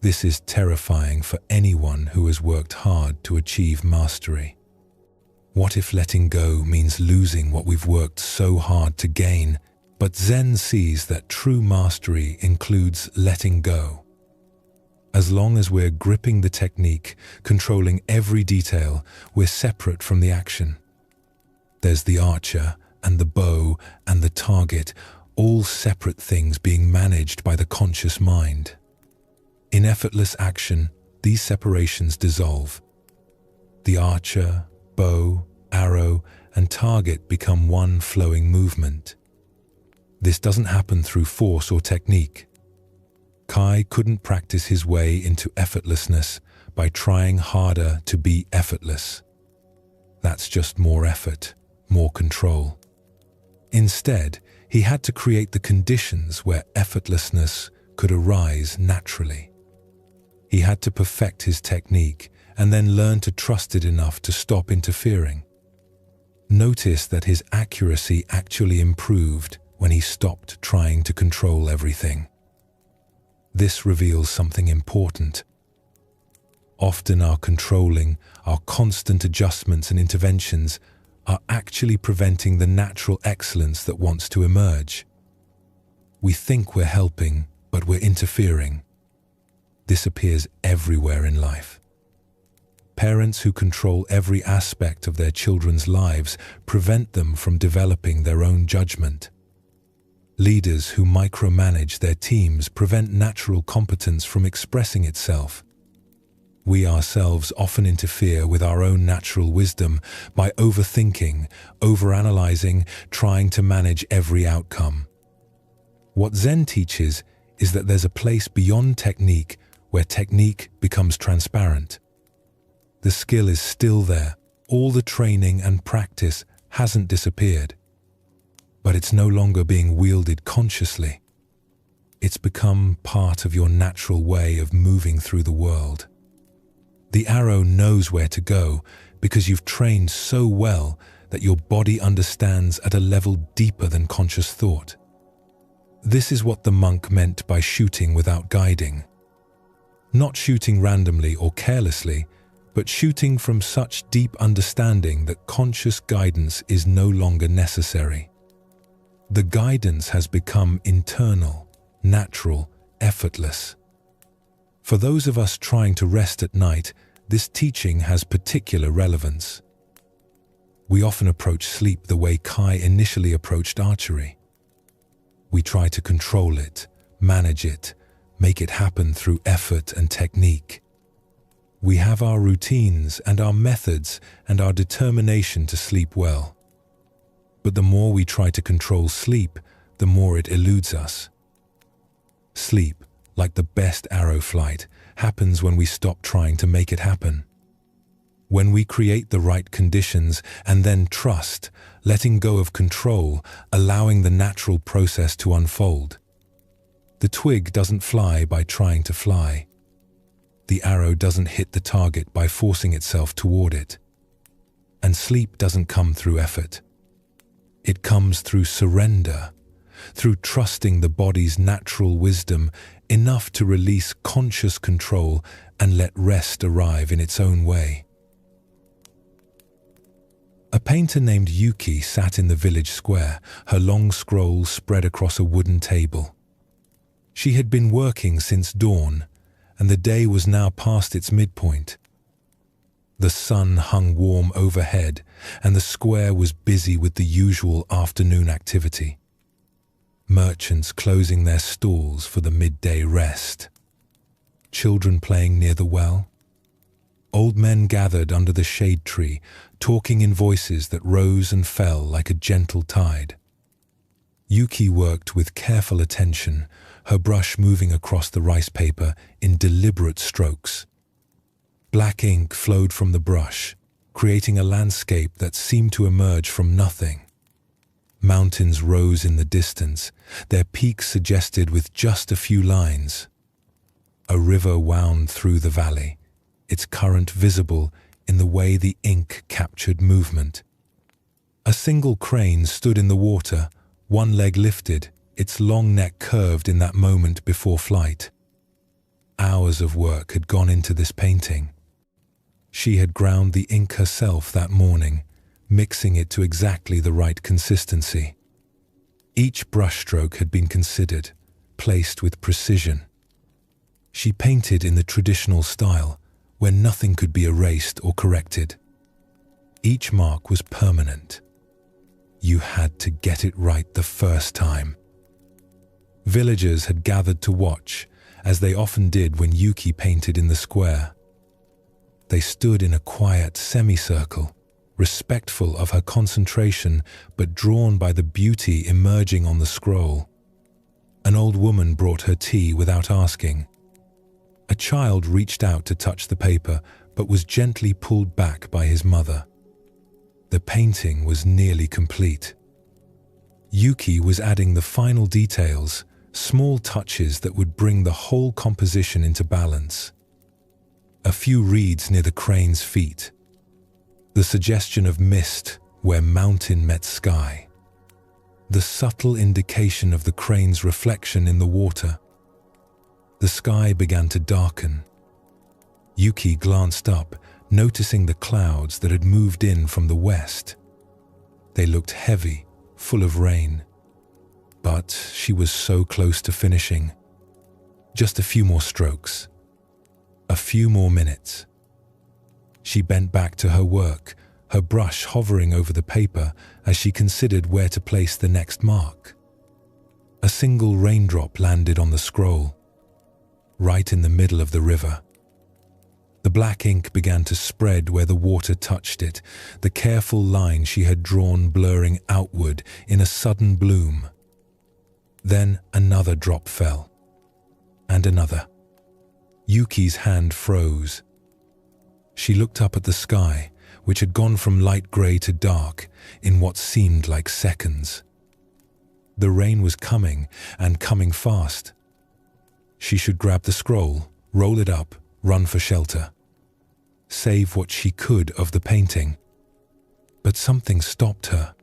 This is terrifying for anyone who has worked hard to achieve mastery. What if letting go means losing what we've worked so hard to gain? But Zen sees that true mastery includes letting go. As long as we're gripping the technique, controlling every detail, we're separate from the action. There's the archer and the bow and the target, all separate things being managed by the conscious mind. In effortless action, these separations dissolve. The archer, bow, arrow, and target become one flowing movement. This doesn't happen through force or technique. Kai couldn't practice his way into effortlessness by trying harder to be effortless. That's just more effort, more control. Instead, he had to create the conditions where effortlessness could arise naturally. He had to perfect his technique and then learn to trust it enough to stop interfering. Notice that his accuracy actually improved when he stopped trying to control everything. This reveals something important. Often our controlling, our constant adjustments and interventions are actually preventing the natural excellence that wants to emerge. We think we're helping, but we're interfering. This appears everywhere in life. Parents who control every aspect of their children's lives prevent them from developing their own judgment. Leaders who micromanage their teams prevent natural competence from expressing itself. We ourselves often interfere with our own natural wisdom by overthinking, overanalyzing, trying to manage every outcome. What Zen teaches is that there's a place beyond technique where technique becomes transparent. The skill is still there, all the training and practice hasn't disappeared. But it's no longer being wielded consciously. It's become part of your natural way of moving through the world. The arrow knows where to go because you've trained so well that your body understands at a level deeper than conscious thought. This is what the monk meant by shooting without guiding. Not shooting randomly or carelessly, but shooting from such deep understanding that conscious guidance is no longer necessary. The guidance has become internal, natural, effortless. For those of us trying to rest at night, this teaching has particular relevance. We often approach sleep the way Kai initially approached archery. We try to control it, manage it, make it happen through effort and technique. We have our routines and our methods and our determination to sleep well. But the more we try to control sleep, the more it eludes us. Sleep, like the best arrow flight, happens when we stop trying to make it happen. When we create the right conditions and then trust, letting go of control, allowing the natural process to unfold. The twig doesn't fly by trying to fly. The arrow doesn't hit the target by forcing itself toward it. And sleep doesn't come through effort. It comes through surrender, through trusting the body's natural wisdom enough to release conscious control and let rest arrive in its own way. A painter named Yuki sat in the village square, her long scroll spread across a wooden table. She had been working since dawn, and the day was now past its midpoint. The sun hung warm overhead, and the square was busy with the usual afternoon activity. Merchants closing their stalls for the midday rest. Children playing near the well. Old men gathered under the shade tree, talking in voices that rose and fell like a gentle tide. 𝗕𝗂𝗂𝗍𝗶 worked with careful attention, her brush moving across the rice paper in deliberate strokes. Black ink flowed from the brush, creating a landscape that seemed to emerge from nothing. Mountains rose in the distance, their peaks suggested with just a few lines. A river wound through the valley, its current visible in the way the ink captured movement. A single crane stood in the water, one leg lifted, its long neck curved in that moment before flight. Hours of work had gone into this painting. She had ground the ink herself that morning, mixing it to exactly the right consistency. Each brushstroke had been considered, placed with precision. She painted in the traditional style, where nothing could be erased or corrected. Each mark was permanent. You had to get it right the first time. Villagers had gathered to watch, as they often did when 𝗕𝗂𝗂𝗍𝗶 painted in the square. They stood in a quiet semicircle, respectful of her concentration but drawn by the beauty emerging on the scroll. An old woman brought her tea without asking. A child reached out to touch the paper but was gently pulled back by his mother. The painting was nearly complete. 𝗕𝗂𝗂𝗍𝗶 was adding the final details, small touches that would bring the whole composition into balance. A few reeds near the crane's feet. The suggestion of mist where mountain met sky. The subtle indication of the crane's reflection in the water. The sky began to darken. 𝗕𝗂𝗂𝗍𝗶 glanced up, noticing the clouds that had moved in from the west. They looked heavy, full of rain. But she was so close to finishing. Just a few more strokes. A few more minutes. She bent back to her work, her brush hovering over the paper as she considered where to place the next mark. A single raindrop landed on the scroll, right in the middle of the river. The black ink began to spread where the water touched it, the careful line she had drawn blurring outward in a sudden bloom. Then another drop fell, and another. 𝗕𝗂𝗂𝗍𝗶's hand froze. She looked up at the sky, which had gone from light grey to dark in what seemed like seconds. The rain was coming, and coming fast. She should grab the scroll, roll it up, run for shelter. Save what she could of the painting. But something stopped her.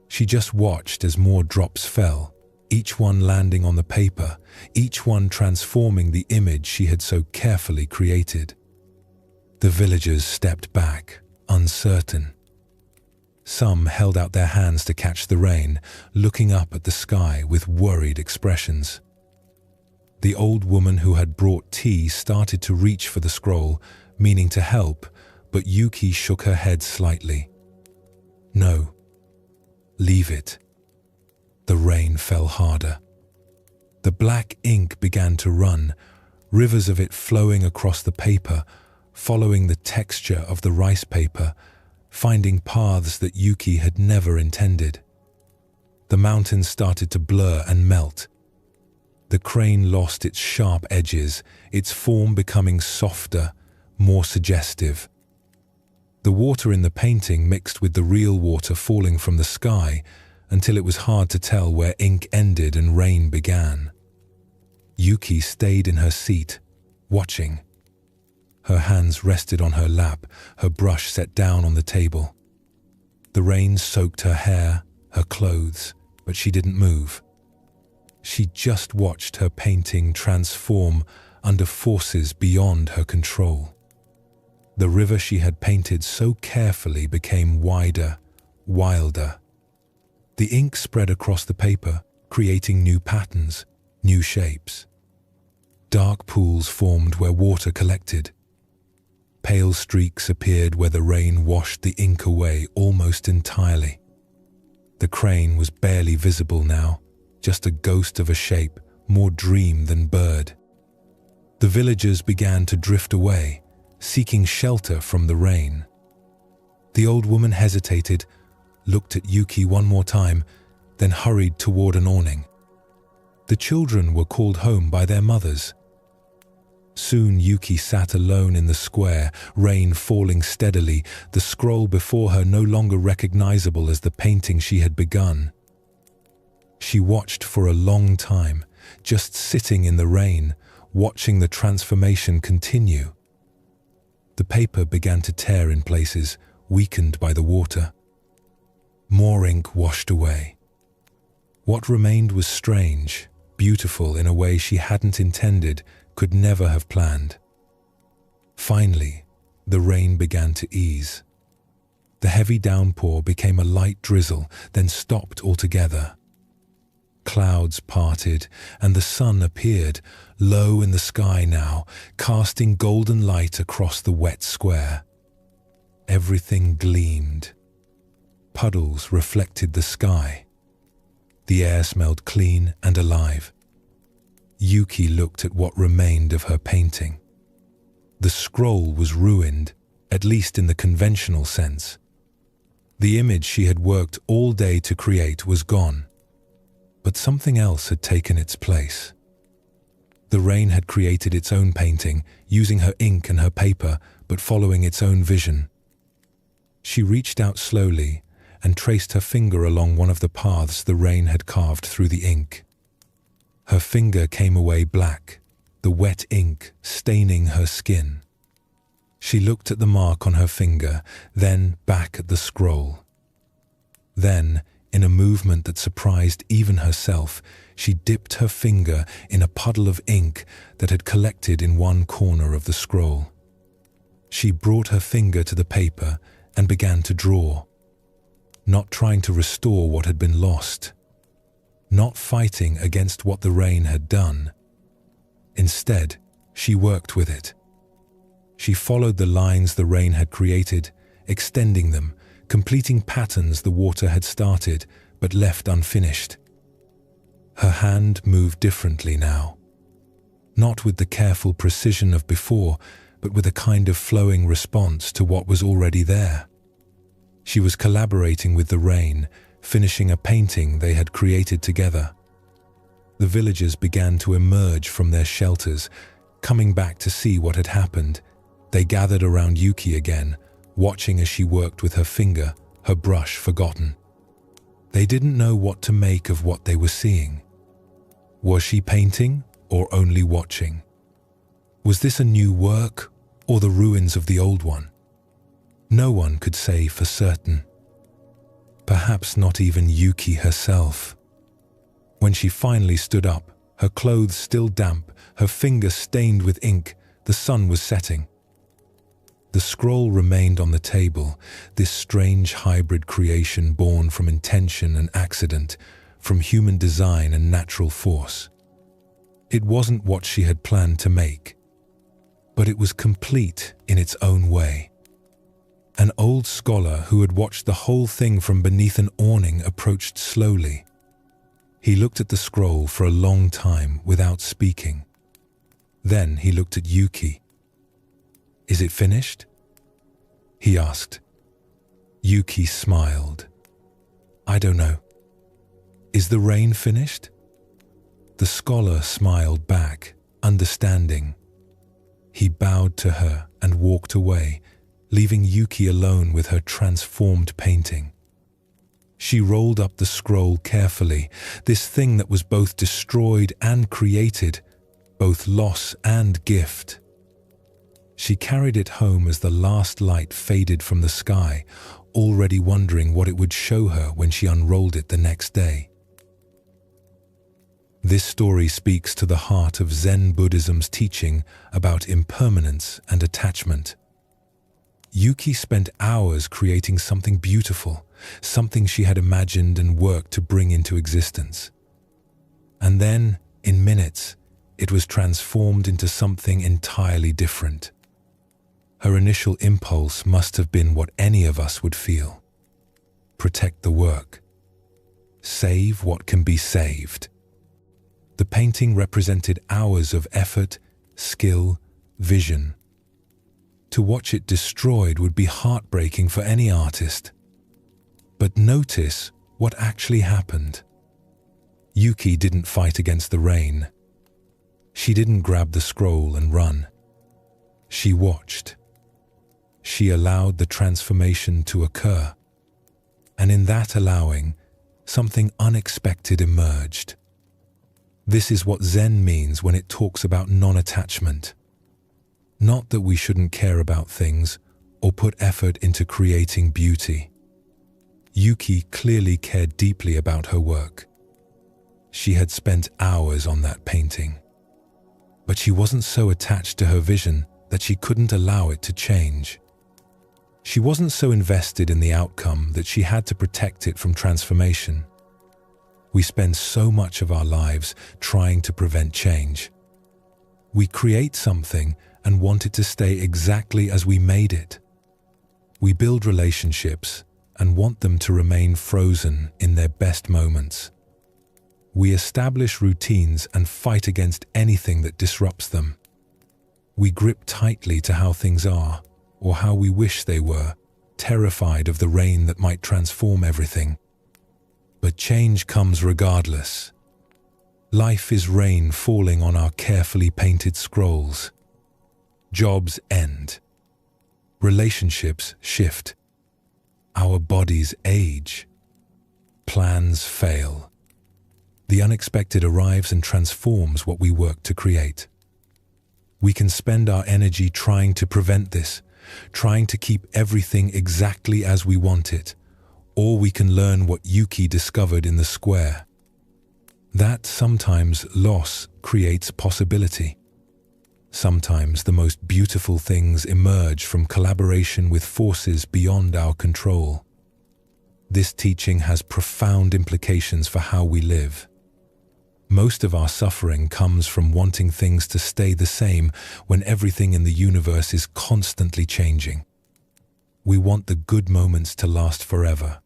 She just watched as more drops fell, each one landing on the paper, each one transforming the image she had so carefully created. The villagers stepped back, uncertain. Some held out their hands to catch the rain, looking up at the sky with worried expressions. The old woman who had brought tea started to reach for the scroll, meaning to help, but 𝗕𝗂𝗂𝗍𝗶 shook her head slightly. No. Leave it. The rain fell harder. The black ink began to run, rivers of it flowing across the paper, following the texture of the rice paper, finding paths that 𝗕𝗂𝗂𝗍𝗶 had never intended. The mountains started to blur and melt. The crane lost its sharp edges, its form becoming softer, more suggestive. The water in the painting mixed with the real water falling from the sky until it was hard to tell where ink ended and rain began. 𝗕𝗂𝗂𝗍𝗶 stayed in her seat, watching. Her hands rested on her lap, her brush set down on the table. The rain soaked her hair, her clothes, but she didn't move. She just watched her painting transform under forces beyond her control. The river she had painted so carefully became wider, wilder. The ink spread across the paper, creating new patterns, new shapes. Dark pools formed where water collected. Pale streaks appeared where the rain washed the ink away almost entirely. The crane was barely visible now, just a ghost of a shape, more dream than bird. The villagers began to drift away, seeking shelter from the rain. The old woman hesitated, looked at 𝗕𝗂𝗂𝗍 one more time, then hurried toward an awning. The children were called home by their mothers. Soon 𝗕𝗂𝗂𝗍 sat alone in the square, rain falling steadily, the scroll before her no longer recognizable as the painting she had begun. She watched for a long time, just sitting in the rain, watching the transformation continue. The paper began to tear in places, weakened by the water. More ink washed away. What remained was strange, beautiful in a way she hadn't intended, could never have planned. Finally, the rain began to ease. The heavy downpour became a light drizzle, then stopped altogether. Clouds parted, and the sun appeared, low in the sky now, casting golden light across the wet square. Everything gleamed. Puddles reflected the sky. The air smelled clean and alive. 𝗕𝗂𝗂𝗍 looked at what remained of her painting. The scroll was ruined, at least in the conventional sense. The image she had worked all day to create was gone. But something else had taken its place. The rain had created its own painting, using her ink and her paper, but following its own vision. She reached out slowly and traced her finger along one of the paths the rain had carved through the ink. Her finger came away black, the wet ink staining her skin. She looked at the mark on her finger, then back at the scroll. Then, in a movement that surprised even herself, she dipped her finger in a puddle of ink that had collected in one corner of the scroll. She brought her finger to the paper and began to draw, not trying to restore what had been lost, not fighting against what the rain had done. Instead, she worked with it. She followed the lines the rain had created, extending them, completing patterns the water had started but left unfinished. Her hand moved differently now, not with the careful precision of before, but with a kind of flowing response to what was already there. She was collaborating with the rain, finishing a painting they had created together. The villagers began to emerge from their shelters, coming back to see what had happened. They gathered around 𝗕𝗂𝗂𝗍 again, watching as she worked with her finger, her brush forgotten. They didn't know what to make of what they were seeing. Was she painting or only watching? Was this a new work or the ruins of the old one? No one could say for certain. Perhaps not even 𝗕𝗂𝗂𝗍 herself. When she finally stood up, her clothes still damp, her finger stained with ink, the sun was setting. The scroll remained on the table, this strange hybrid creation born from intention and accident, from human design and natural force. It wasn't what she had planned to make, but it was complete in its own way. An old scholar who had watched the whole thing from beneath an awning approached slowly. He looked at the scroll for a long time without speaking. Then he looked at 𝗕𝗂𝗂𝗍. "Is it finished?" he asked. 𝗕𝗂𝗂𝗍 smiled. "I don't know. Is the rain finished?" The scholar smiled back, understanding. He bowed to her and walked away, leaving 𝗕𝗂𝗂𝗍 alone with her transformed painting. She rolled up the scroll carefully, this thing that was both destroyed and created, both loss and gift. She carried it home as the last light faded from the sky, already wondering what it would show her when she unrolled it the next day. This story speaks to the heart of Zen Buddhism's teaching about impermanence and attachment. 𝗕𝗂𝗂𝗍 spent hours creating something beautiful, something she had imagined and worked to bring into existence. And then, in minutes, it was transformed into something entirely different. Her initial impulse must have been what any of us would feel. Protect the work. Save what can be saved. The painting represented hours of effort, skill, vision. To watch it destroyed would be heartbreaking for any artist. But notice what actually happened. Yuki didn't fight against the rain. She didn't grab the scroll and run. She watched. She allowed the transformation to occur. And in that allowing, something unexpected emerged. This is what Zen means when it talks about non-attachment. Not that we shouldn't care about things or put effort into creating beauty. Yuki clearly cared deeply about her work. She had spent hours on that painting. But she wasn't so attached to her vision that she couldn't allow it to change. She wasn't so invested in the outcome that she had to protect it from transformation. We spend so much of our lives trying to prevent change. We create something and want it to stay exactly as we made it. We build relationships and want them to remain frozen in their best moments. We establish routines and fight against anything that disrupts them. We grip tightly to how things are, or how we wish they were, terrified of the rain that might transform everything. But change comes regardless. Life is rain falling on our carefully painted scrolls. Jobs end. Relationships shift. Our bodies age. Plans fail. The unexpected arrives and transforms what we work to create. We can spend our energy trying to prevent this, trying to keep everything exactly as we want it, or we can learn what Yuki discovered in the square. That sometimes loss creates possibility. Sometimes the most beautiful things emerge from collaboration with forces beyond our control. This teaching has profound implications for how we live. Most of our suffering comes from wanting things to stay the same when everything in the universe is constantly changing. We want the good moments to last forever.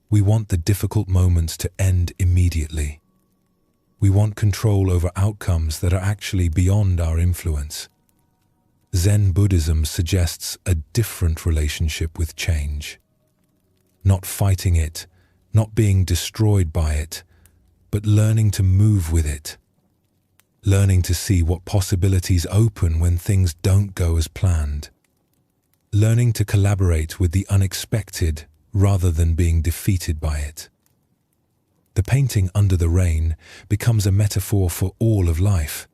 We want the difficult moments to end immediately. We want control over outcomes that are actually beyond our influence. Zen Buddhism suggests a different relationship with change. Not fighting it, not being destroyed by it, but learning to move with it. Learning to see what possibilities open when things don't go as planned. Learning to collaborate with the unexpected rather than being defeated by it. The painting under the rain becomes a metaphor for all of life.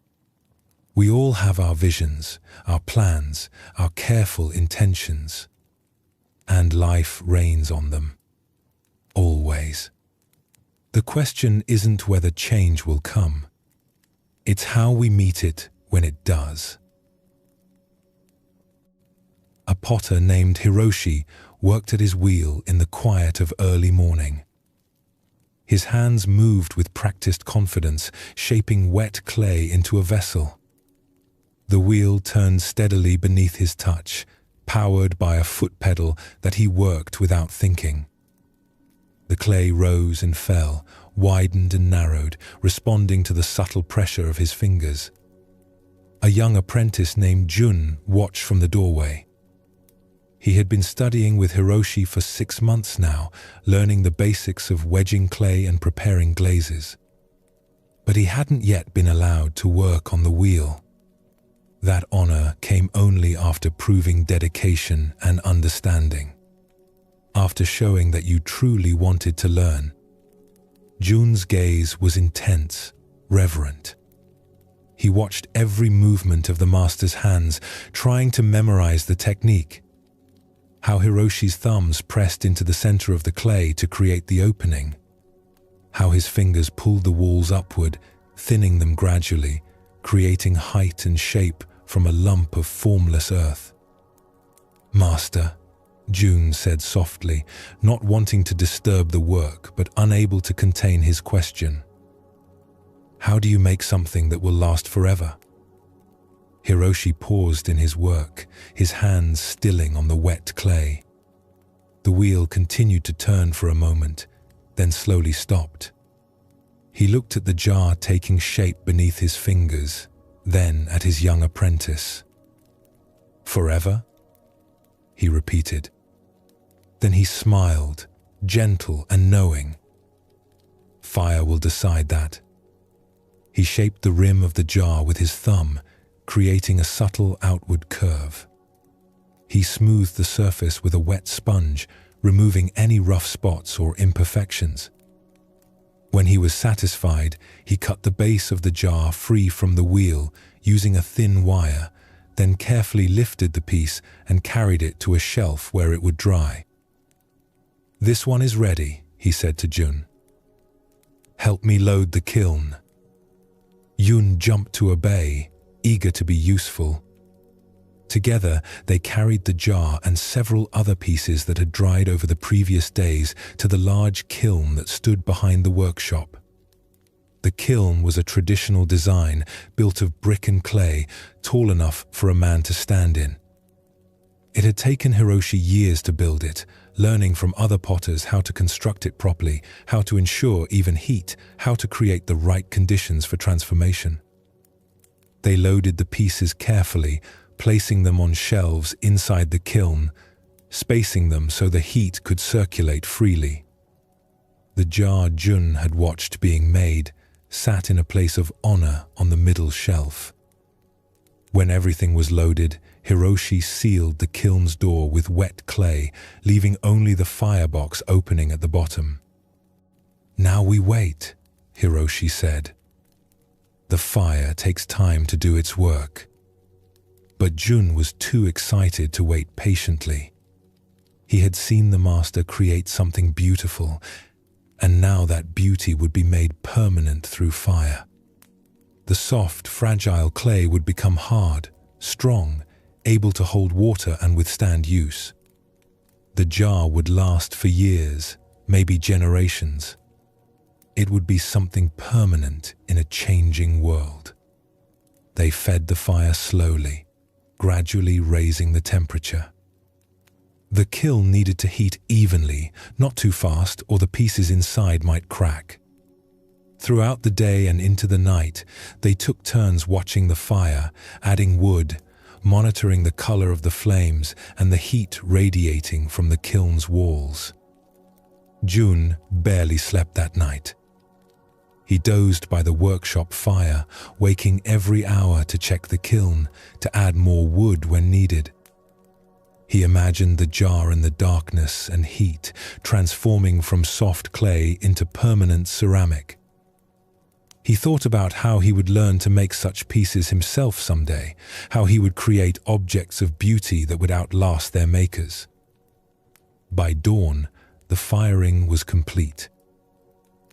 We all have our visions, our plans, our careful intentions, and life rains on them. Always. The question isn't whether change will come. It's how we meet it when it does. A potter named Hiroshi worked at his wheel in the quiet of early morning. His hands moved with practiced confidence, shaping wet clay into a vessel. The wheel turned steadily beneath his touch, powered by a foot pedal that he worked without thinking. The clay rose and fell, widened and narrowed, responding to the subtle pressure of his fingers. A young apprentice named Jun watched from the doorway. He had been studying with Hiroshi for 6 months now, learning the basics of wedging clay and preparing glazes. But he hadn't yet been allowed to work on the wheel. That honor came only after proving dedication and understanding. After showing that you truly wanted to learn. Jun's gaze was intense, reverent. He watched every movement of the master's hands, trying to memorize the technique. How Hiroshi's thumbs pressed into the center of the clay to create the opening. How his fingers pulled the walls upward, thinning them gradually, creating height and shape from a lump of formless earth. "Master," Jun said softly, not wanting to disturb the work but unable to contain his question. "How do you make something that will last forever?" Hiroshi paused in his work, his hands stilling on the wet clay. The wheel continued to turn for a moment, then slowly stopped. He looked at the jar taking shape beneath his fingers, then at his young apprentice. Forever? He repeated. Then he smiled, gentle and knowing. Fire will decide that. He shaped the rim of the jar with his thumb, creating a subtle outward curve. He smoothed the surface with a wet sponge, removing any rough spots or imperfections. When he was satisfied, he cut the base of the jar free from the wheel using a thin wire, then carefully lifted the piece and carried it to a shelf where it would dry. "This one is ready," he said to Jun. "Help me load the kiln." Yun jumped to obey, eager to be useful. Together, they carried the jar and several other pieces that had dried over the previous days to the large kiln that stood behind the workshop. The kiln was a traditional design built of brick and clay, tall enough for a man to stand in. It had taken Hiroshi years to build it, learning from other potters how to construct it properly, how to ensure even heat, how to create the right conditions for transformation. They loaded the pieces carefully, placing them on shelves inside the kiln, spacing them so the heat could circulate freely. The jar Jun had watched being made sat in a place of honor on the middle shelf. When everything was loaded, Hiroshi sealed the kiln's door with wet clay, leaving only the firebox opening at the bottom. "Now we wait," Hiroshi said. "The fire takes time to do its work." But Jun was too excited to wait patiently. He had seen the master create something beautiful, and now that beauty would be made permanent through fire. The soft, fragile clay would become hard, strong, able to hold water and withstand use. The jar would last for years, maybe generations. It would be something permanent in a changing world. They fed the fire slowly, gradually raising the temperature. The kiln needed to heat evenly, not too fast, or the pieces inside might crack. Throughout the day and into the night, they took turns watching the fire, adding wood, monitoring the color of the flames and the heat radiating from the kiln's walls. Jun barely slept that night. He dozed by the workshop fire, waking every hour to check the kiln, to add more wood when needed. He imagined the jar in the darkness and heat, transforming from soft clay into permanent ceramic. He thought about how he would learn to make such pieces himself someday, how he would create objects of beauty that would outlast their makers. By dawn, the firing was complete.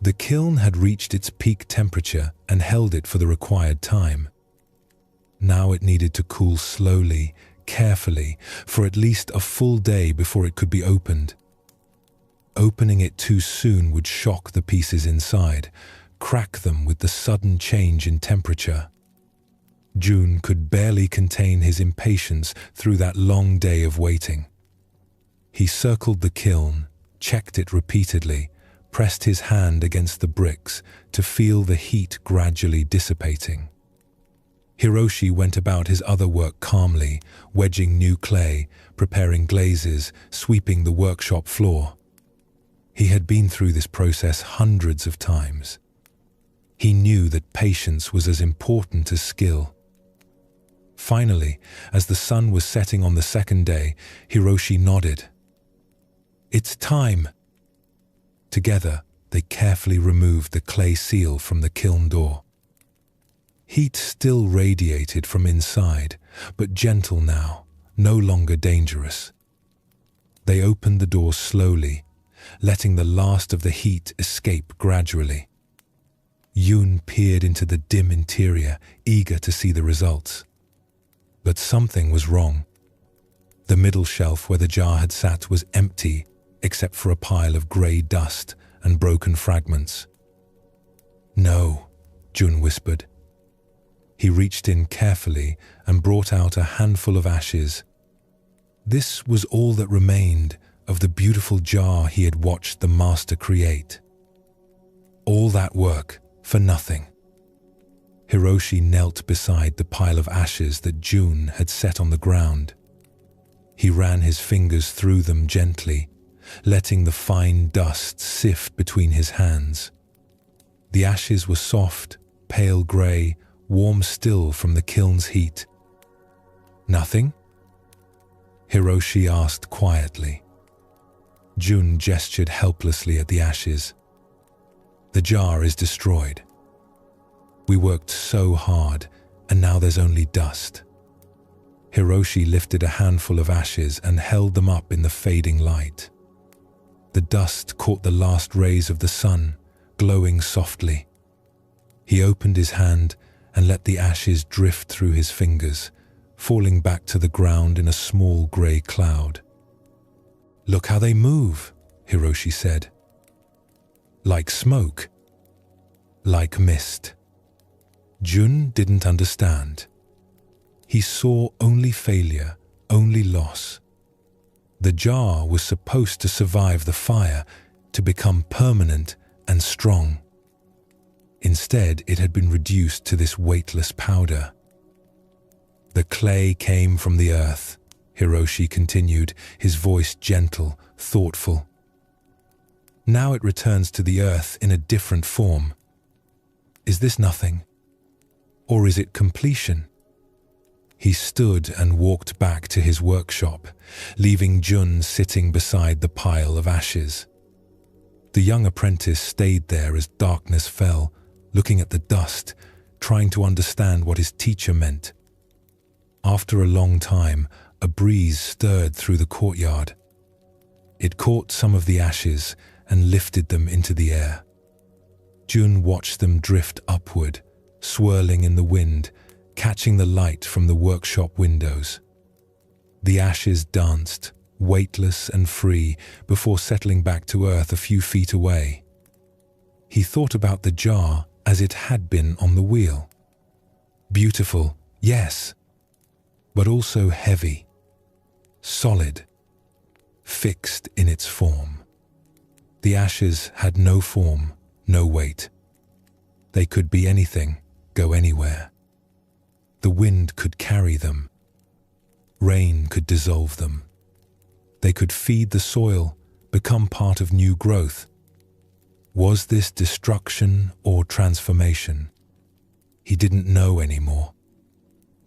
The kiln had reached its peak temperature and held it for the required time. Now it needed to cool slowly, carefully, for at least a full day before it could be opened. Opening it too soon would shock the pieces inside, crack them with the sudden change in temperature. Jun could barely contain his impatience through that long day of waiting. He circled the kiln, checked it repeatedly, pressed his hand against the bricks to feel the heat gradually dissipating. Hiroshi went about his other work calmly, wedging new clay, preparing glazes, sweeping the workshop floor. He had been through this process hundreds of times. He knew that patience was as important as skill. Finally, as the sun was setting on the second day, Hiroshi nodded. "It's time." Together, they carefully removed the clay seal from the kiln door. Heat still radiated from inside, but gentle now, no longer dangerous. They opened the door slowly, letting the last of the heat escape gradually. Yun peered into the dim interior, eager to see the results. But something was wrong. The middle shelf where the jar had sat was empty, except for a pile of grey dust and broken fragments. "No," Jun whispered. He reached in carefully and brought out a handful of ashes. This was all that remained of the beautiful jar he had watched the master create. All that work for nothing. Hiroshi knelt beside the pile of ashes that Jun had set on the ground. He ran his fingers through them gently, letting the fine dust sift between his hands. The ashes were soft, pale grey, warm still from the kiln's heat. "Nothing?" Hiroshi asked quietly. Jun gestured helplessly at the ashes. "The jar is destroyed. We worked so hard, and now there's only dust." Hiroshi lifted a handful of ashes and held them up in the fading light. The dust caught the last rays of the sun, glowing softly. He opened his hand and let the ashes drift through his fingers, falling back to the ground in a small grey cloud. "Look how they move," Hiroshi said. "Like smoke. Like mist." Jun didn't understand. He saw only failure, only loss. The jar was supposed to survive the fire, to become permanent and strong. Instead, it had been reduced to this weightless powder. "The clay came from the earth," Hiroshi continued, his voice gentle, thoughtful. "Now it returns to the earth in a different form. Is this nothing? Or is it completion?" He stood and walked back to his workshop, leaving Jun sitting beside the pile of ashes. The young apprentice stayed there as darkness fell, looking at the dust, trying to understand what his teacher meant. After a long time, a breeze stirred through the courtyard. It caught some of the ashes and lifted them into the air. Jun watched them drift upward, swirling in the wind, catching the light from the workshop windows. The ashes danced, weightless and free, before settling back to earth a few feet away. He thought about the jar as it had been on the wheel. Beautiful, yes, but also heavy, solid, fixed in its form. The ashes had no form, no weight. They could be anything, go anywhere. The wind could carry them. Rain could dissolve them. They could feed the soil, become part of new growth. Was this destruction or transformation? He didn't know anymore.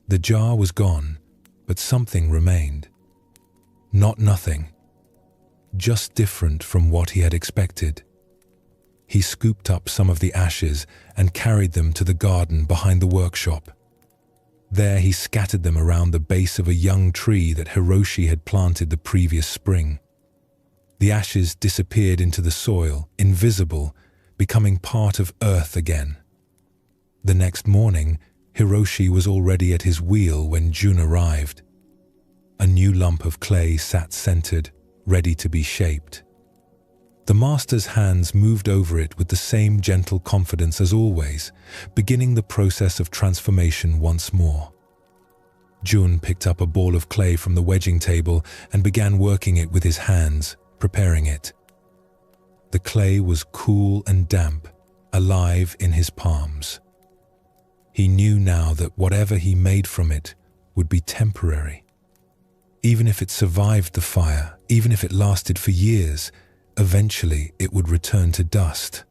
The jar was gone, but something remained. Not nothing, just different from what he had expected. He scooped up some of the ashes and carried them to the garden behind the workshop. There he scattered them around the base of a young tree that Hiroshi had planted the previous spring. The ashes disappeared into the soil, invisible, becoming part of earth again. The next morning, Hiroshi was already at his wheel when Jun arrived. A new lump of clay sat centered, ready to be shaped. The master's hands moved over it with the same gentle confidence as always, beginning the process of transformation once more. Jun picked up a ball of clay from the wedging table and began working it with his hands, preparing it. The clay was cool and damp, alive in his palms. He knew now that whatever he made from it would be temporary. Even if it survived the fire, even if it lasted for years, eventually it would return to dust.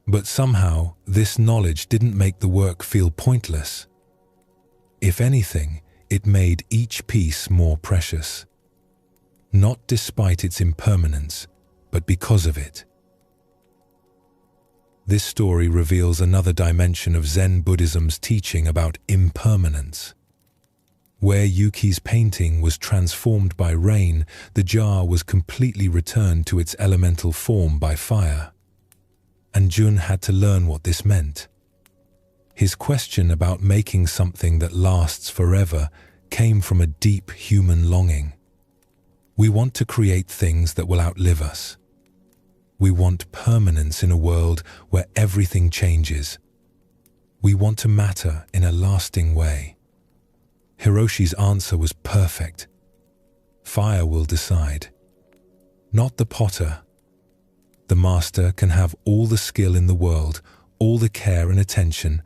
But somehow, this knowledge didn't make the work feel pointless. If anything, it made each piece more precious. Not despite its impermanence, but because of it. This story reveals another dimension of Zen Buddhism's teaching about impermanence. Where Yuki's painting was transformed by rain, the jar was completely returned to its elemental form by fire. And Jun had to learn what this meant. His question about making something that lasts forever came from a deep human longing. We want to create things that will outlive us. We want permanence in a world where everything changes. We want to matter in a lasting way. Hiroshi's answer was perfect. Fire will decide. Not the potter. The master can have all the skill in the world, all the care and attention,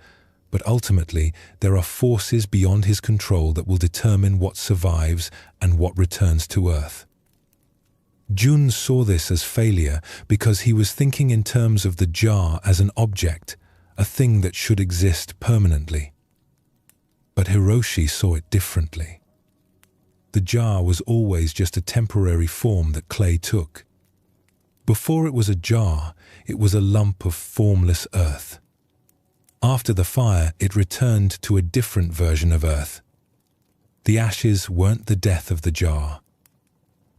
but ultimately there are forces beyond his control that will determine what survives and what returns to earth. Jun saw this as failure because he was thinking in terms of the jar as an object, a thing that should exist permanently. But Hiroshi saw it differently. The jar was always just a temporary form that clay took. Before it was a jar, it was a lump of formless earth. After the fire, it returned to a different version of earth. The ashes weren't the death of the jar.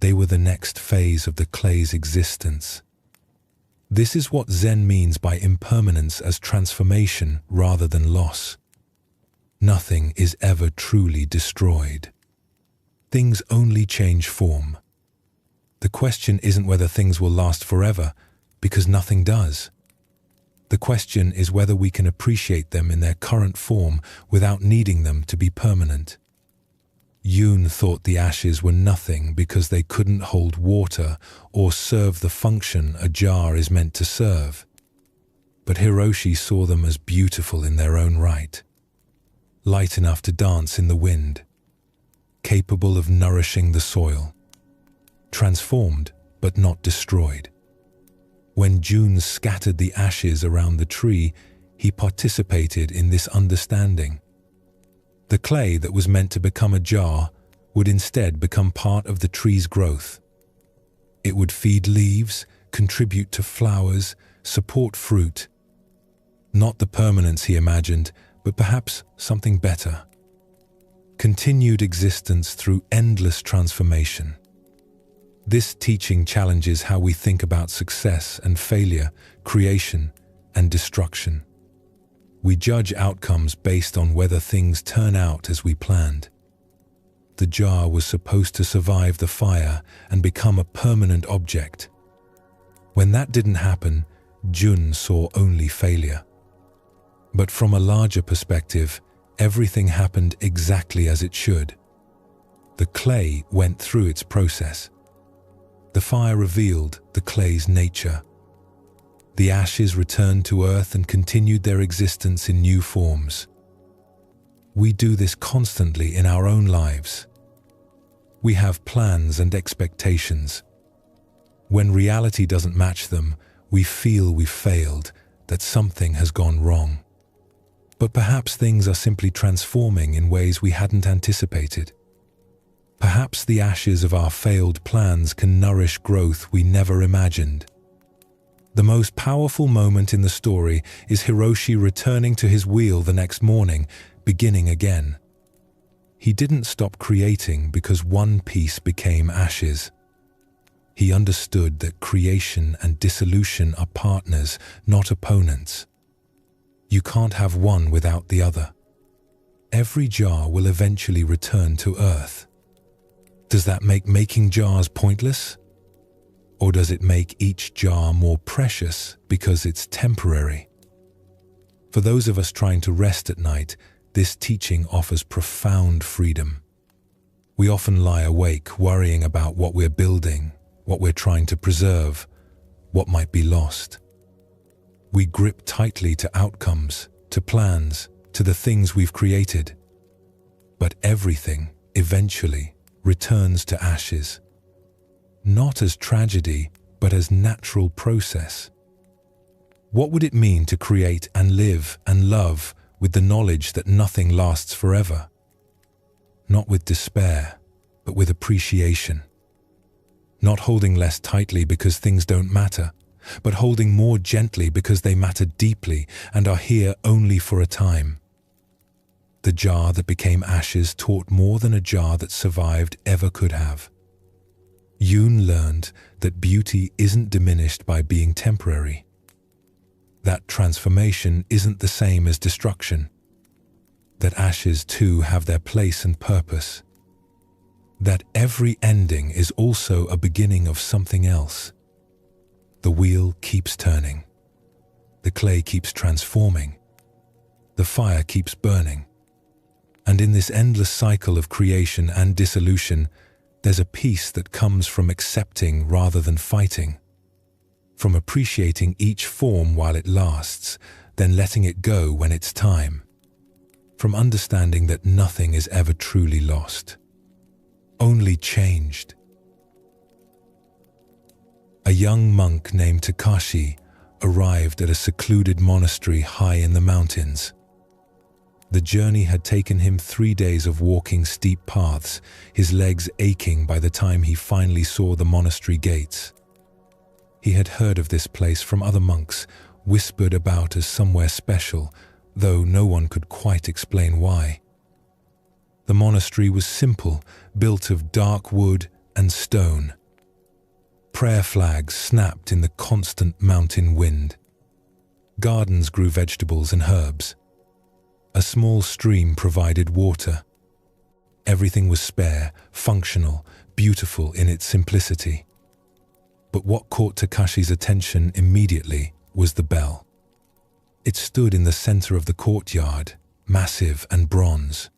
They were the next phase of the clay's existence. This is what Zen means by impermanence as transformation rather than loss. Nothing is ever truly destroyed. Things only change form. The question isn't whether things will last forever, because nothing does. The question is whether we can appreciate them in their current form without needing them to be permanent. Jun thought the ashes were nothing because they couldn't hold water or serve the function a jar is meant to serve. But Hiroshi saw them as beautiful in their own right. Light enough to dance in the wind, capable of nourishing the soil, transformed but not destroyed. When Jun scattered the ashes around the tree, he participated in this understanding. The clay that was meant to become a jar would instead become part of the tree's growth. It would feed leaves, contribute to flowers, support fruit. Not the permanence he imagined, but perhaps something better. Continued existence through endless transformation. This teaching challenges how we think about success and failure, creation and destruction. We judge outcomes based on whether things turn out as we planned. The jar was supposed to survive the fire and become a permanent object. When that didn't happen, Jun saw only failure. But from a larger perspective, everything happened exactly as it should. The clay went through its process. The fire revealed the clay's nature. The ashes returned to earth and continued their existence in new forms. We do this constantly in our own lives. We have plans and expectations. When reality doesn't match them, we feel we've failed, that something has gone wrong. But perhaps things are simply transforming in ways we hadn't anticipated. Perhaps the ashes of our failed plans can nourish growth we never imagined. The most powerful moment in the story is Hiroshi returning to his wheel the next morning, beginning again. He didn't stop creating because one piece became ashes. He understood that creation and dissolution are partners, not opponents. You can't have one without the other. Every jar will eventually return to earth. Does that make making jars pointless? Or does it make each jar more precious because it's temporary? For those of us trying to rest at night, this teaching offers profound freedom. We often lie awake worrying about what we're building, what we're trying to preserve, what might be lost. We grip tightly to outcomes, to plans, to the things we've created. But everything, eventually, returns to ashes. Not as tragedy, but as natural process. What would it mean to create and live and love with the knowledge that nothing lasts forever? Not with despair, but with appreciation. Not holding less tightly because things don't matter, but holding more gently because they matter deeply and are here only for a time. The jar that became ashes taught more than a jar that survived ever could have. Jun learned that beauty isn't diminished by being temporary. That transformation isn't the same as destruction. That ashes too have their place and purpose. That every ending is also a beginning of something else. The wheel keeps turning. The clay keeps transforming. The fire keeps burning. And in this endless cycle of creation and dissolution, there's a peace that comes from accepting rather than fighting, from appreciating each form while it lasts, then letting it go when it's time. from understanding that nothing is ever truly lost, only changed. A young monk named 𝗕𝗂𝗃𝗂𝗃 arrived at a secluded monastery high in the mountains. The journey had taken him 3 days of walking steep paths, his legs aching by the time he finally saw the monastery gates. He had heard of this place from other monks, whispered about as somewhere special, though no one could quite explain why. The monastery was simple, built of dark wood and stone. Prayer flags snapped in the constant mountain wind. Gardens grew vegetables and herbs. A small stream provided water. Everything was spare, functional, beautiful in its simplicity. But what caught 𝗕𝗂𝗃𝗂𝗃's attention immediately was the bell. It stood in the center of the courtyard, massive and bronze.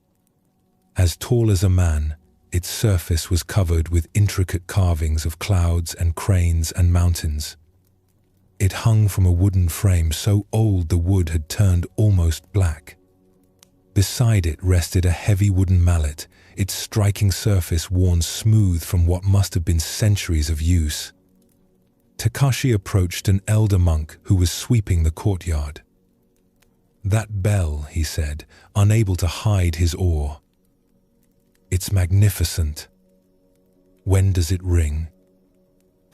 As tall as a man, its surface was covered with intricate carvings of clouds and cranes and mountains. It hung from a wooden frame so old the wood had turned almost black. Beside it rested a heavy wooden mallet, its striking surface worn smooth from what must have been centuries of use. 𝗕𝗂𝗃𝗂𝗃 approached an elder monk who was sweeping the courtyard. "That bell," he said, unable to hide his awe. "It's magnificent. When does it ring?"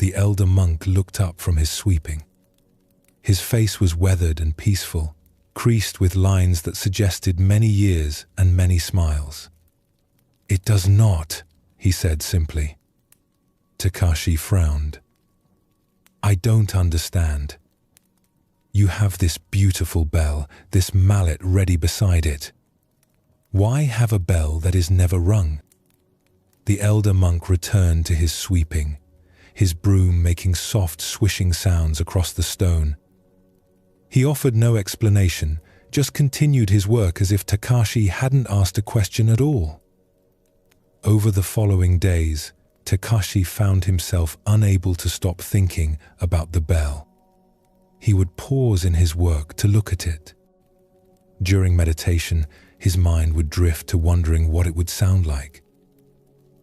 The elder monk looked up from his sweeping. His face was weathered and peaceful, creased with lines that suggested many years and many smiles. "It does not," he said simply. 𝗕𝗂𝗃𝗂𝗃 frowned. "I don't understand. You have this beautiful bell, this mallet ready beside it. Why have a bell that is never rung?" The elder monk returned to his sweeping, his broom making soft swishing sounds across the stone. He offered no explanation, just continued his work as if 𝗕𝗂𝗃𝗂𝗃 hadn't asked a question at all. Over the following days, 𝗕𝗂𝗃𝗂𝗃 found himself unable to stop thinking about the bell. He would pause in his work to look at it. During meditation, his mind would drift to wondering what it would sound like.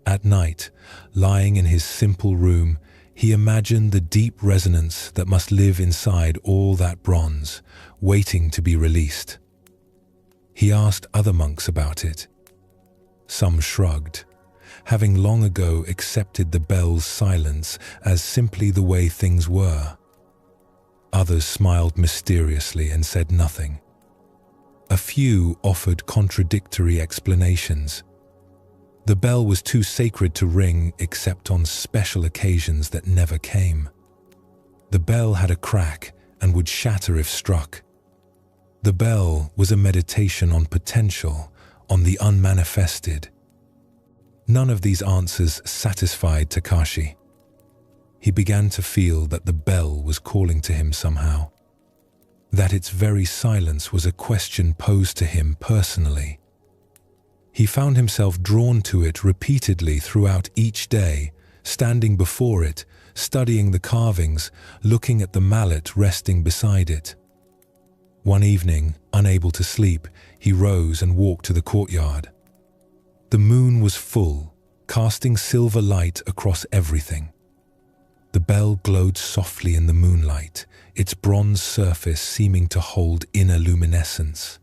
At night, lying in his simple room, he imagined the deep resonance that must live inside all that bronze, waiting to be released. He asked other monks about it. Some shrugged, having long ago accepted the bell's silence as simply the way things were. Others smiled mysteriously and said nothing. A few offered contradictory explanations. The bell was too sacred to ring except on special occasions that never came. The bell had a crack and would shatter if struck. The bell was a meditation on potential, on the unmanifested. None of these answers satisfied 𝗕𝗂𝗃𝗂𝗃. He began to feel that the bell was calling to him somehow, that its very silence was a question posed to him personally. He found himself drawn to it repeatedly throughout each day, standing before it, studying the carvings, looking at the mallet resting beside it. One evening, unable to sleep, he rose and walked to the courtyard. The moon was full, casting silver light across everything. The bell glowed softly in the moonlight, its bronze surface seeming to hold inner luminescence.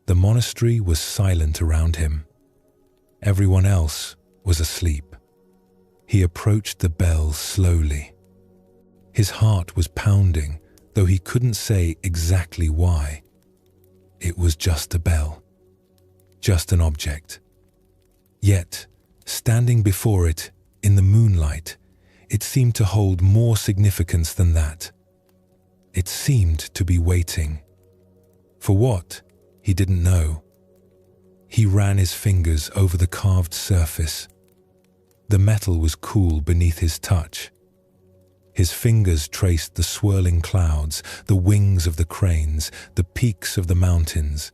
The monastery was silent around him. Everyone else was asleep. He approached the bell slowly. His heart was pounding, though he couldn't say exactly why. It was just a bell, just an object. Yet, standing before it in the moonlight, it seemed to hold more significance than that. It seemed to be waiting. For what? He didn't know. He ran his fingers over the carved surface. The metal was cool beneath his touch. His fingers traced the swirling clouds, the wings of the cranes, the peaks of the mountains.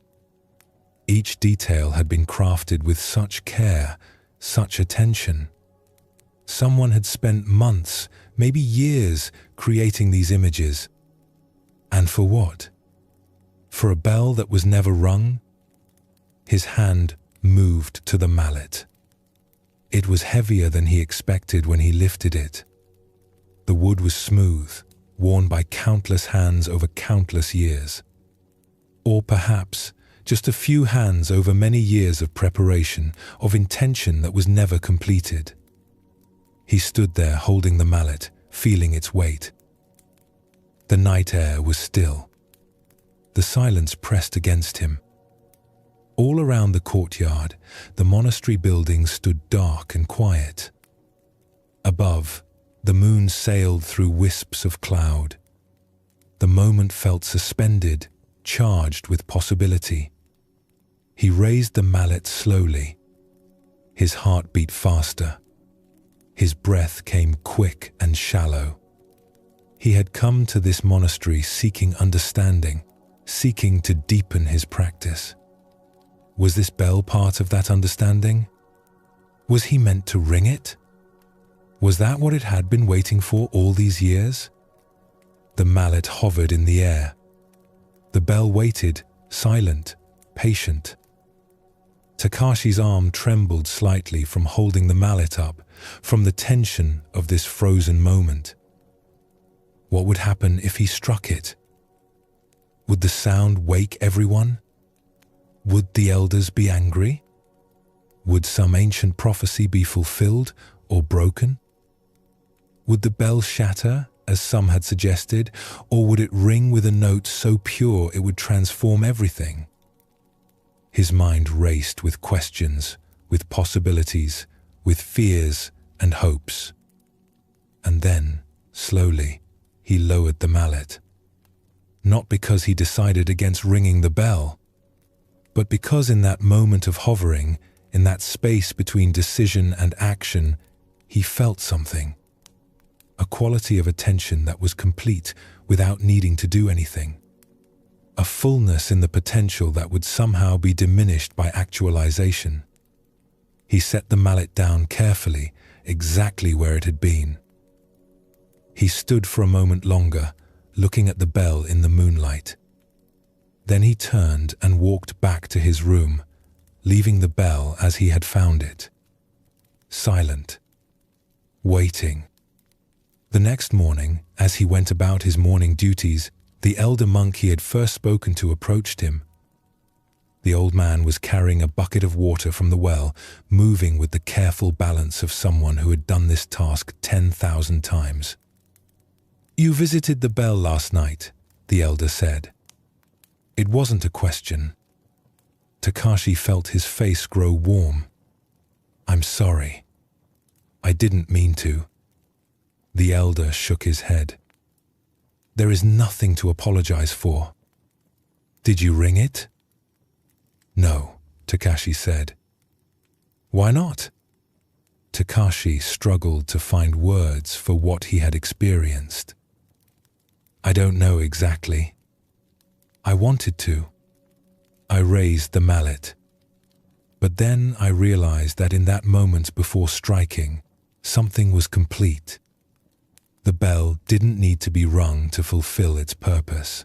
Each detail had been crafted with such care, such attention. Someone had spent months, maybe years, creating these images. And for what? For a bell that was never rung? His hand moved to the mallet. It was heavier than he expected when he lifted it. The wood was smooth, worn by countless hands over countless years. Or perhaps just a few hands over many years of preparation, of intention that was never completed. He stood there holding the mallet, feeling its weight. The night air was still. The silence pressed against him. All around the courtyard, the monastery buildings stood dark and quiet. Above, the moon sailed through wisps of cloud. The moment felt suspended, charged with possibility. He raised the mallet slowly. His heart beat faster. His breath came quick and shallow. He had come to this monastery seeking understanding, seeking to deepen his practice. Was this bell part of that understanding? Was he meant to ring it? Was that what it had been waiting for all these years? The mallet hovered in the air. The bell waited, silent, patient. Takashi's arm trembled slightly from holding the mallet up, from the tension of this frozen moment. What would happen if he struck it? Would the sound wake everyone? Would the elders be angry? Would some ancient prophecy be fulfilled or broken? Would the bell shatter, as some had suggested, or would it ring with a note so pure it would transform everything? His mind raced with questions, with possibilities, with fears and hopes. And then, slowly, he lowered the mallet. Not because he decided against ringing the bell, but because in that moment of hovering, in that space between decision and action, he felt something. A quality of attention that was complete without needing to do anything. A fullness in the potential that would somehow be diminished by actualization. He set the mallet down carefully, exactly where it had been. He stood for a moment longer, looking at the bell in the moonlight. Then he turned and walked back to his room, leaving the bell as he had found it. Silent. Waiting. The next morning, as he went about his morning duties, the elder monk he had first spoken to approached him. The old man was carrying a bucket of water from the well, moving with the careful balance of someone who had done this task 10,000 times. "You visited the bell last night," the elder said. It wasn't a question. Takashi felt his face grow warm. "I'm sorry. I didn't mean to." The elder shook his head. "There is nothing to apologize for. Did you ring it?" "No," Takashi said. "Why not?" Takashi struggled to find words for what he had experienced. "I don't know exactly. I wanted to. I raised the mallet. But then I realized that in that moment before striking, something was complete. The bell didn't need to be rung to fulfill its purpose.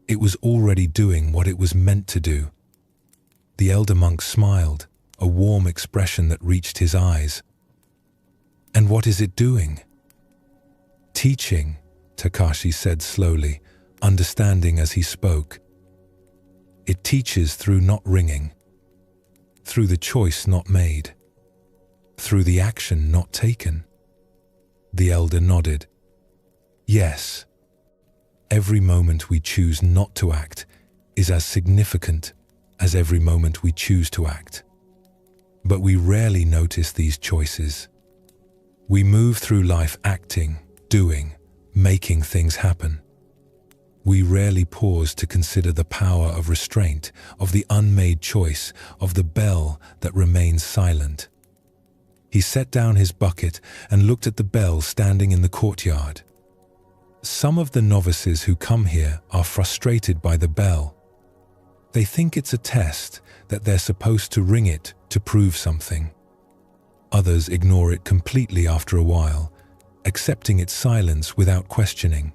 It was already doing what it was meant to do." The elder monk smiled, a warm expression that reached his eyes. "And what is it doing?" "Teaching," Takashi said slowly, understanding as he spoke. "It teaches through not ringing, through the choice not made, through the action not taken." The elder nodded. "Yes. Every moment we choose not to act is as significant as every moment we choose to act. But we rarely notice these choices. We move through life acting, doing, making things happen. We rarely pause to consider the power of restraint, of the unmade choice, of the bell that remains silent." He set down his bucket and looked at the bell standing in the courtyard. "Some of the novices who come here are frustrated by the bell. They think it's a test, that they're supposed to ring it to prove something. Others ignore it completely after a while, accepting its silence without questioning.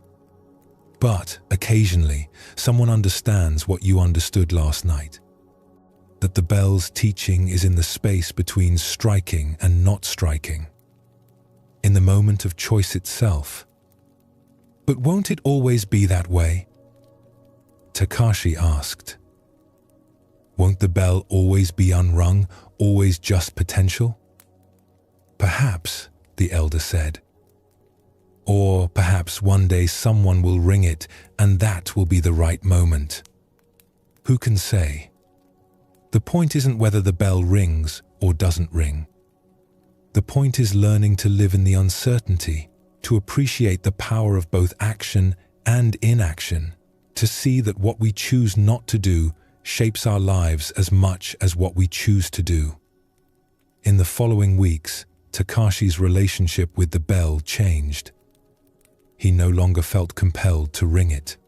But occasionally, someone understands what you understood last night. that the bell's teaching is in the space between striking and not striking, in the moment of choice itself. But won't it always be that way? 𝗕𝗂𝗃𝗂𝗃 asked. Won't the bell always be unrung, always just potential? Perhaps, the elder said. Or perhaps one day someone will ring it and that will be the right moment. Who can say? The point isn't whether the bell rings or doesn't ring. The point is learning to live in the uncertainty, to appreciate the power of both action and inaction, to see that what we choose not to do shapes our lives as much as what we choose to do. In the following weeks, 𝗕𝗂𝗃's relationship with the bell changed. He no longer felt compelled to ring it.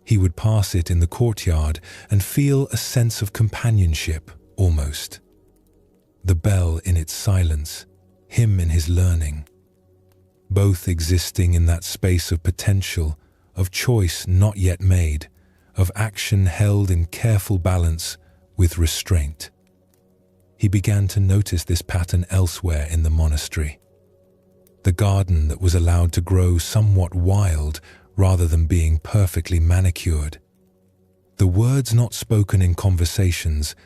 He would pass it in the courtyard and feel a sense of companionship, almost. The bell in its silence, him in his learning. Both existing in that space of potential, of choice not yet made, of action held in careful balance with restraint. He began to notice this pattern elsewhere in the monastery. The garden that was allowed to grow somewhat wild rather than being perfectly manicured. The words not spoken in conversations,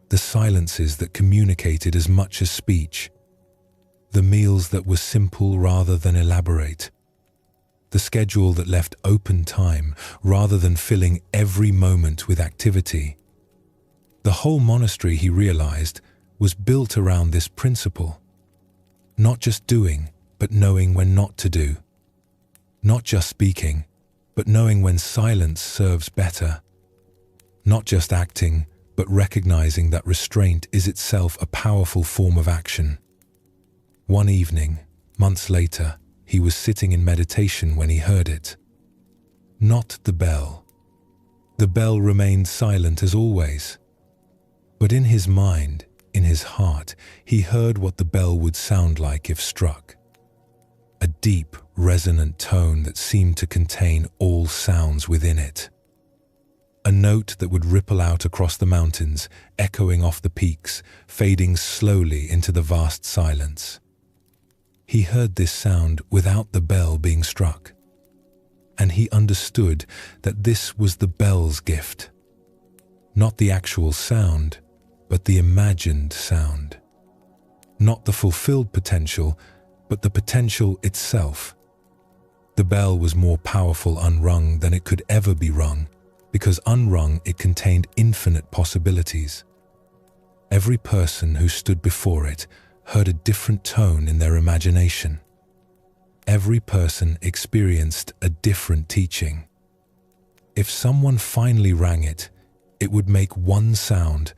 the silences that communicated as much as speech. The meals that were simple rather than elaborate. The schedule that left open time rather than filling every moment with activity. The whole monastery, he realized, was built around this principle. Not just doing, but knowing when not to do. Not just speaking, but knowing when silence serves better. Not just acting, but recognizing that restraint is itself a powerful form of action. One evening, months later, he was sitting in meditation when he heard it. Not the bell. The bell remained silent as always. But in his mind, in his heart, he heard what the bell would sound like if struck. A deep, resonant tone that seemed to contain all sounds within it. A note that would ripple out across the mountains, echoing off the peaks, fading slowly into the vast silence. He heard this sound without the bell being struck. And he understood that this was the bell's gift. Not the actual sound, but the imagined sound. Not the fulfilled potential, but the potential itself. The bell was more powerful unrung than it could ever be rung, because unrung it contained infinite possibilities. Every person who stood before it heard a different tone in their imagination. Every person experienced a different teaching. If someone finally rang it, it would make one sound,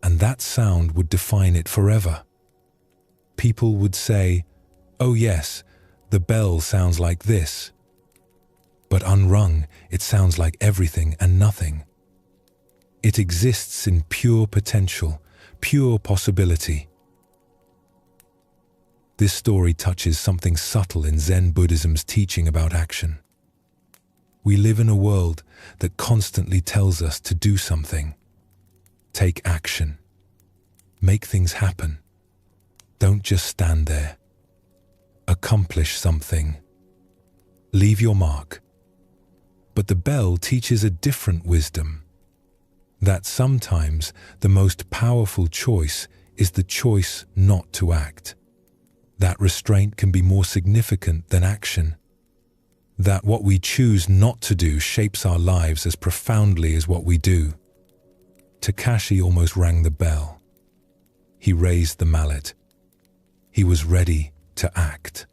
and that sound would define it forever. People would say, "Oh yes, the bell sounds like this." But unrung, it sounds like everything and nothing. It exists in pure potential, pure possibility. This story touches something subtle in Zen Buddhism's teaching about action. We live in a world that constantly tells us to do something. Take action. Make things happen. Don't just stand there. Accomplish something. Leave your mark. But the bell teaches a different wisdom. That sometimes the most powerful choice is the choice not to act. That restraint can be more significant than action. That what we choose not to do shapes our lives as profoundly as what we do. 𝗕𝗂𝗃 almost rang the bell. He raised the mallet. He was ready to act.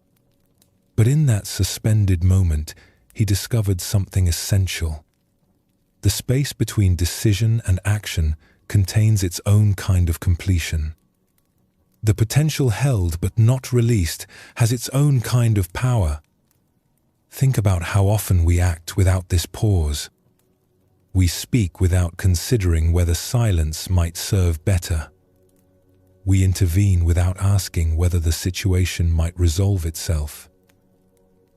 But in that suspended moment, he discovered something essential. The space between decision and action contains its own kind of completion. The potential held but not released has its own kind of power. Think about how often we act without this pause. We speak without considering whether silence might serve better. We intervene without asking whether the situation might resolve itself.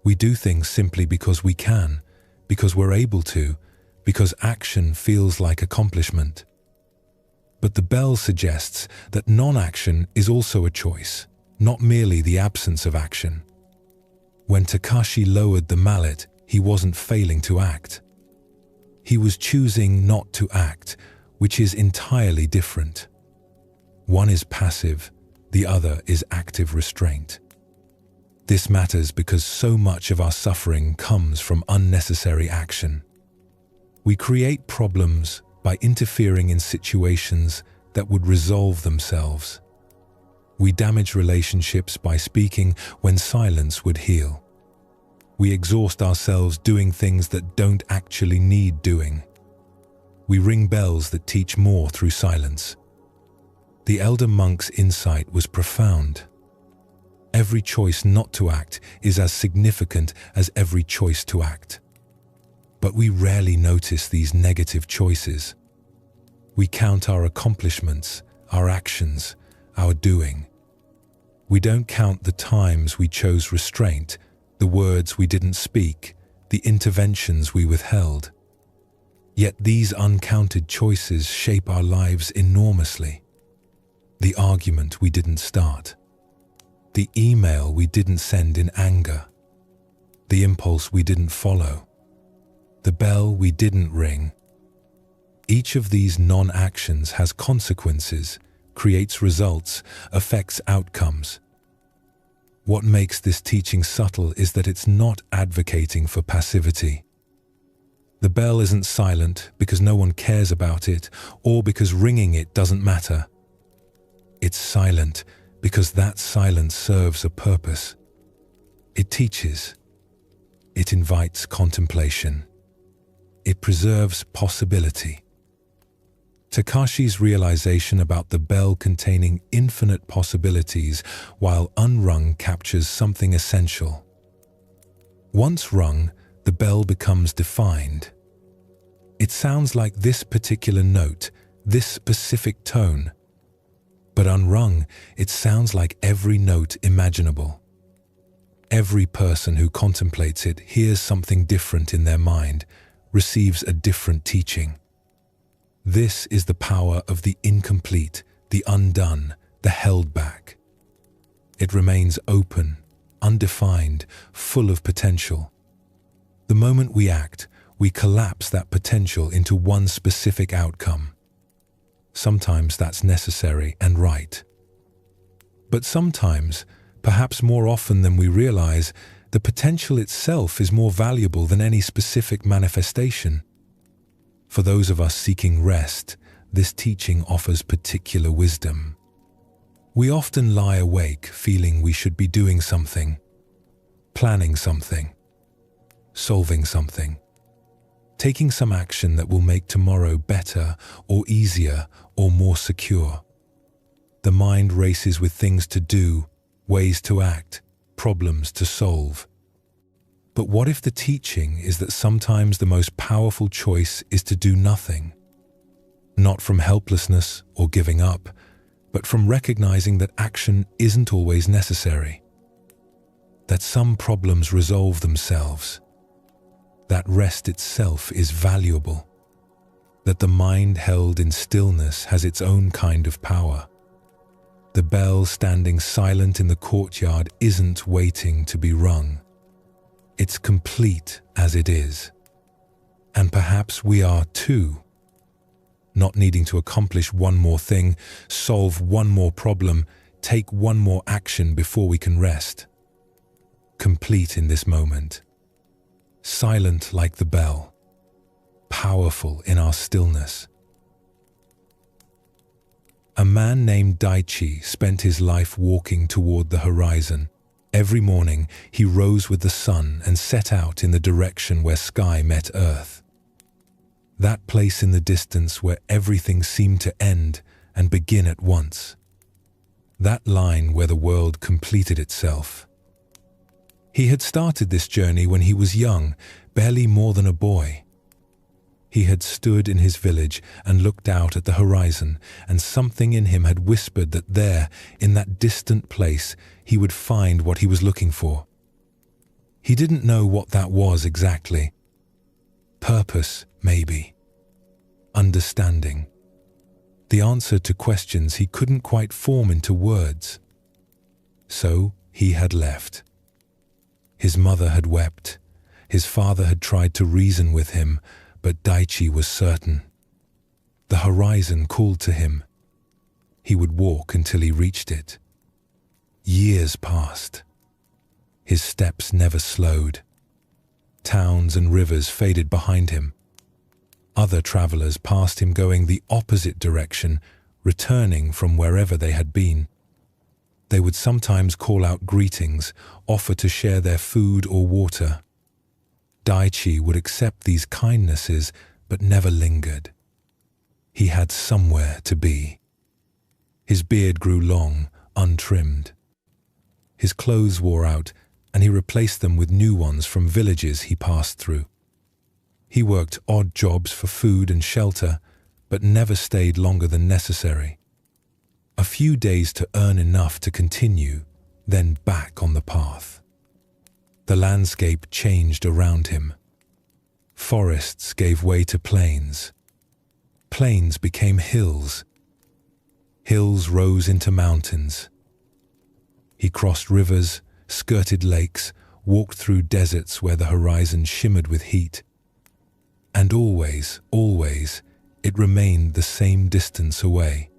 We do things simply because we can, because we're able to, because action feels like accomplishment. But the bell suggests that non-action is also a choice, not merely the absence of action. When 𝗕𝗂𝗃𝗂𝗿𝗀 lowered the mallet, he wasn't failing to act. He was choosing not to act, which is entirely different. One is passive, the other is active restraint. This matters because so much of our suffering comes from unnecessary action. We create problems by interfering in situations that would resolve themselves. We damage relationships by speaking when silence would heal. We exhaust ourselves doing things that don't actually need doing. We ring bells that teach more through silence. The elder monk's insight was profound. Every choice not to act is as significant as every choice to act. But we rarely notice these negative choices. We count our accomplishments, our actions, our doing. We don't count the times we chose restraint, the words we didn't speak, the interventions we withheld. Yet these uncounted choices shape our lives enormously. The argument we didn't start, the email we didn't send in anger, the impulse we didn't follow, the bell we didn't ring. Each of these non-actions has consequences, creates results, affects outcomes. What makes this teaching subtle is that it's not advocating for passivity. The bell isn't silent because no one cares about it or because ringing it doesn't matter. It's silent because that silence serves a purpose. It teaches. It invites contemplation. It preserves possibility. 𝗕𝗂𝗃𝗂𝗿𝗀's realization about the bell containing infinite possibilities while unrung captures something essential. Once rung, the bell becomes defined. It sounds like this particular note, this specific tone. But unrung, it sounds like every note imaginable. Every person who contemplates it hears something different in their mind, receives a different teaching. This is the power of the incomplete, the undone, the held back. It remains open, undefined, full of potential. The moment we act, we collapse that potential into one specific outcome. Sometimes that's necessary and right. But sometimes, perhaps more often than we realize, the potential itself is more valuable than any specific manifestation. For those of us seeking rest, this teaching offers particular wisdom. We often lie awake feeling we should be doing something, planning something, solving something, taking some action that will make tomorrow better or easier or more secure. The mind races with things to do, ways to act, problems to solve. But what if the teaching is that sometimes the most powerful choice is to do nothing? Not from helplessness or giving up, but from recognizing that action isn't always necessary. That some problems resolve themselves. That rest itself is valuable. That the mind held in stillness has its own kind of power. The bell standing silent in the courtyard isn't waiting to be rung. It's complete as it is. And perhaps we are too. Not needing to accomplish one more thing, solve one more problem, take one more action before we can rest. Complete in this moment. Silent like the bell. Powerful in our stillness. A man named 𝗙𝗪𝗀𝗃 spent his life walking toward the horizon. Every morning, he rose with the sun and set out in the direction where sky met earth. That place in the distance where everything seemed to end and begin at once. That line where the world completed itself. He had started this journey when he was young, barely more than a boy. He had stood in his village and looked out at the horizon, and something in him had whispered that there, in that distant place, he would find what he was looking for. He didn't know what that was exactly. Purpose, maybe. Understanding. the answer to questions he couldn't quite form into words. So he had left. His mother had wept. His father had tried to reason with him, but 𝗙𝗂𝗂𝗍 was certain. The horizon called to him. He would walk until he reached it. Years passed. His steps never slowed. Towns and rivers faded behind him. Other travelers passed him going the opposite direction, returning from wherever they had been. They would sometimes call out greetings, offer to share their food or water. 𝗙𝗂𝗂𝗍 would accept these kindnesses, but never lingered. He had somewhere to be. His beard grew long, untrimmed. His clothes wore out, and he replaced them with new ones from villages he passed through. He worked odd jobs for food and shelter, but never stayed longer than necessary. A few days to earn enough to continue, then back on the path. The landscape changed around him. Forests gave way to plains. Plains became hills. Hills rose into mountains. He crossed rivers, skirted lakes, walked through deserts where the horizon shimmered with heat. And always, it remained the same distance away.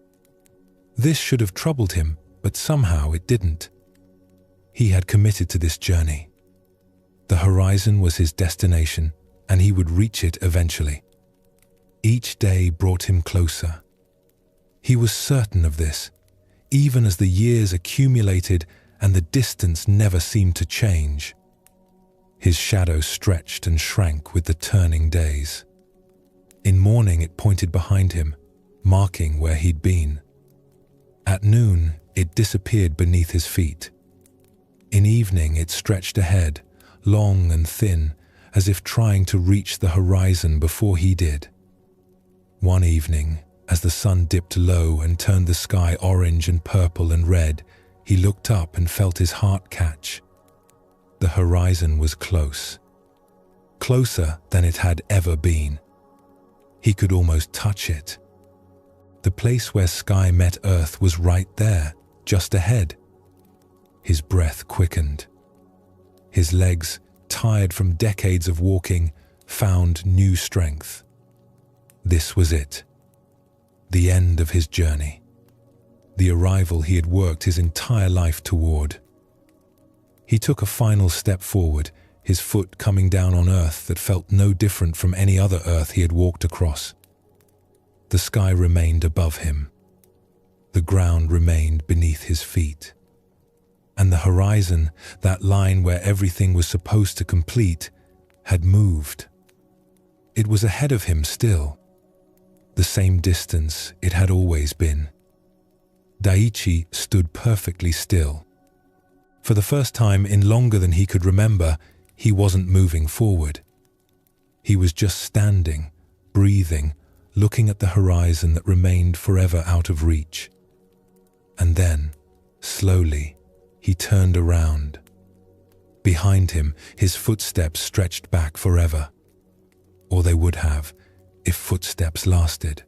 This should have troubled him, but somehow it didn't. He had committed to this journey. The horizon was his destination, and he would reach it eventually. Each day brought him closer. He was certain of this, even as the years accumulated and the distance never seemed to change. His shadow stretched and shrank with the turning days. In morning it pointed behind him, marking where he'd been. At noon it disappeared beneath his feet. In evening it stretched ahead, long and thin, as if trying to reach the horizon before he did. One evening, as the sun dipped low and turned the sky orange and purple and red, he looked up and felt his heart catch. The horizon was close. Closer than it had ever been. He could almost touch it. The place where sky met earth was right there, just ahead. His breath quickened. His legs, tired from decades of walking, found new strength. This was it. The end of his journey. The arrival he had worked his entire life toward. He took a final step forward, his foot coming down on earth that felt no different from any other earth he had walked across. The sky remained above him. The ground remained beneath his feet. And the horizon, that line where everything was supposed to complete, had moved. It was ahead of him still. The same distance it had always been. 𝗙𝗂𝗍𝗍 stood perfectly still. For the first time in longer than he could remember, he wasn't moving forward. He was just standing, breathing, looking at the horizon that remained forever out of reach. And then, slowly, he turned around. Behind him, his footsteps stretched back forever. Or they would have, if footsteps lasted.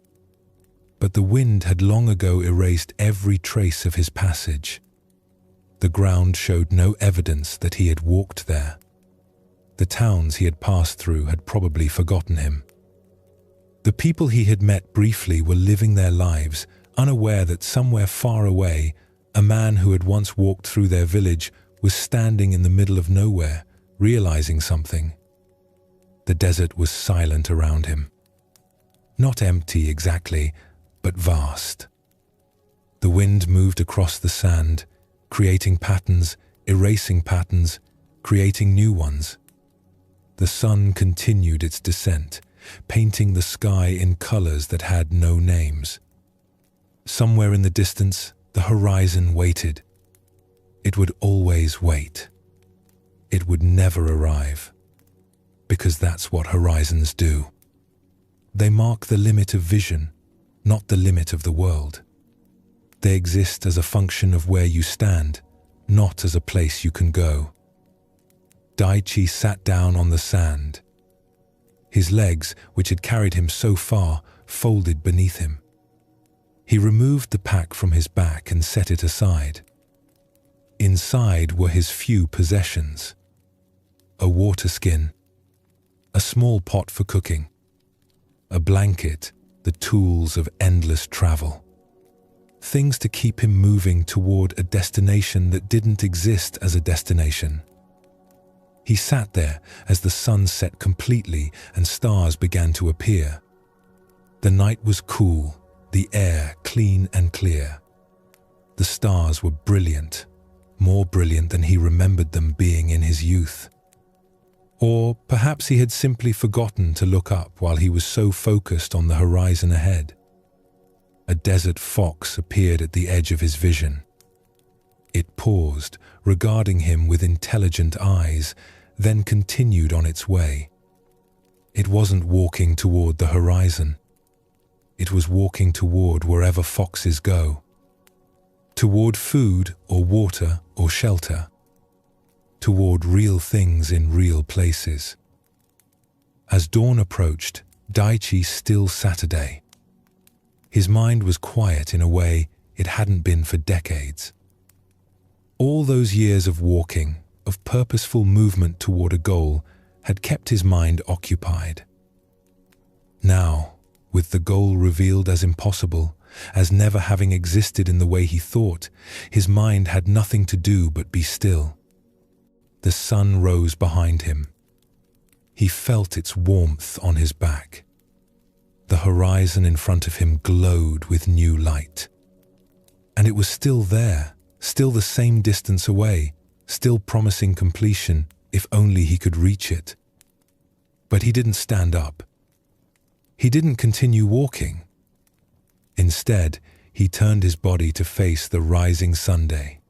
But the wind had long ago erased every trace of his passage. The ground showed no evidence that he had walked there. The towns he had passed through had probably forgotten him. The people he had met briefly were living their lives, unaware that somewhere far away, a man who had once walked through their village was standing in the middle of nowhere, realizing something. The desert was silent around him. Not empty exactly, but vast. The wind moved across the sand, creating patterns, erasing patterns, creating new ones. The sun continued its descent, painting the sky in colors that had no names. Somewhere in the distance, the horizon waited. It would always wait. It would never arrive. Because that's what horizons do. They mark the limit of vision, not the limit of the world. They exist as a function of where you stand, not as a place you can go. 𝗙𝗂𝗍𝗍 sat down on the sand. His legs, which had carried him so far, folded beneath him. He removed the pack from his back and set it aside. Inside were his few possessions: a water skin, a small pot for cooking, a blanket, the tools of endless travel. Things to keep him moving toward a destination that didn't exist as a destination. He sat there as the sun set completely and stars began to appear. The night was cool, the air clean and clear. The stars were brilliant, more brilliant than he remembered them being in his youth. Or perhaps he had simply forgotten to look up while he was so focused on the horizon ahead. A desert fox appeared at the edge of his vision. It paused, regarding him with intelligent eyes, then continued on its way. It wasn't walking toward the horizon. It was walking toward wherever foxes go. Toward food or water or shelter. Toward real things in real places. As dawn approached, 𝗕𝗪𝗀 still Saturday. His mind was quiet in a way it hadn't been for decades. All those years of walking, of purposeful movement toward a goal, had kept his mind occupied. Now, with the goal revealed as impossible, as never having existed in the way he thought, his mind had nothing to do but be still. The sun rose behind him. He felt its warmth on his back. The horizon in front of him glowed with new light. And it was still there, still the same distance away, still promising completion if only he could reach it. But he didn't stand up. He didn't continue walking. Instead, he turned his body to face the rising Sunday.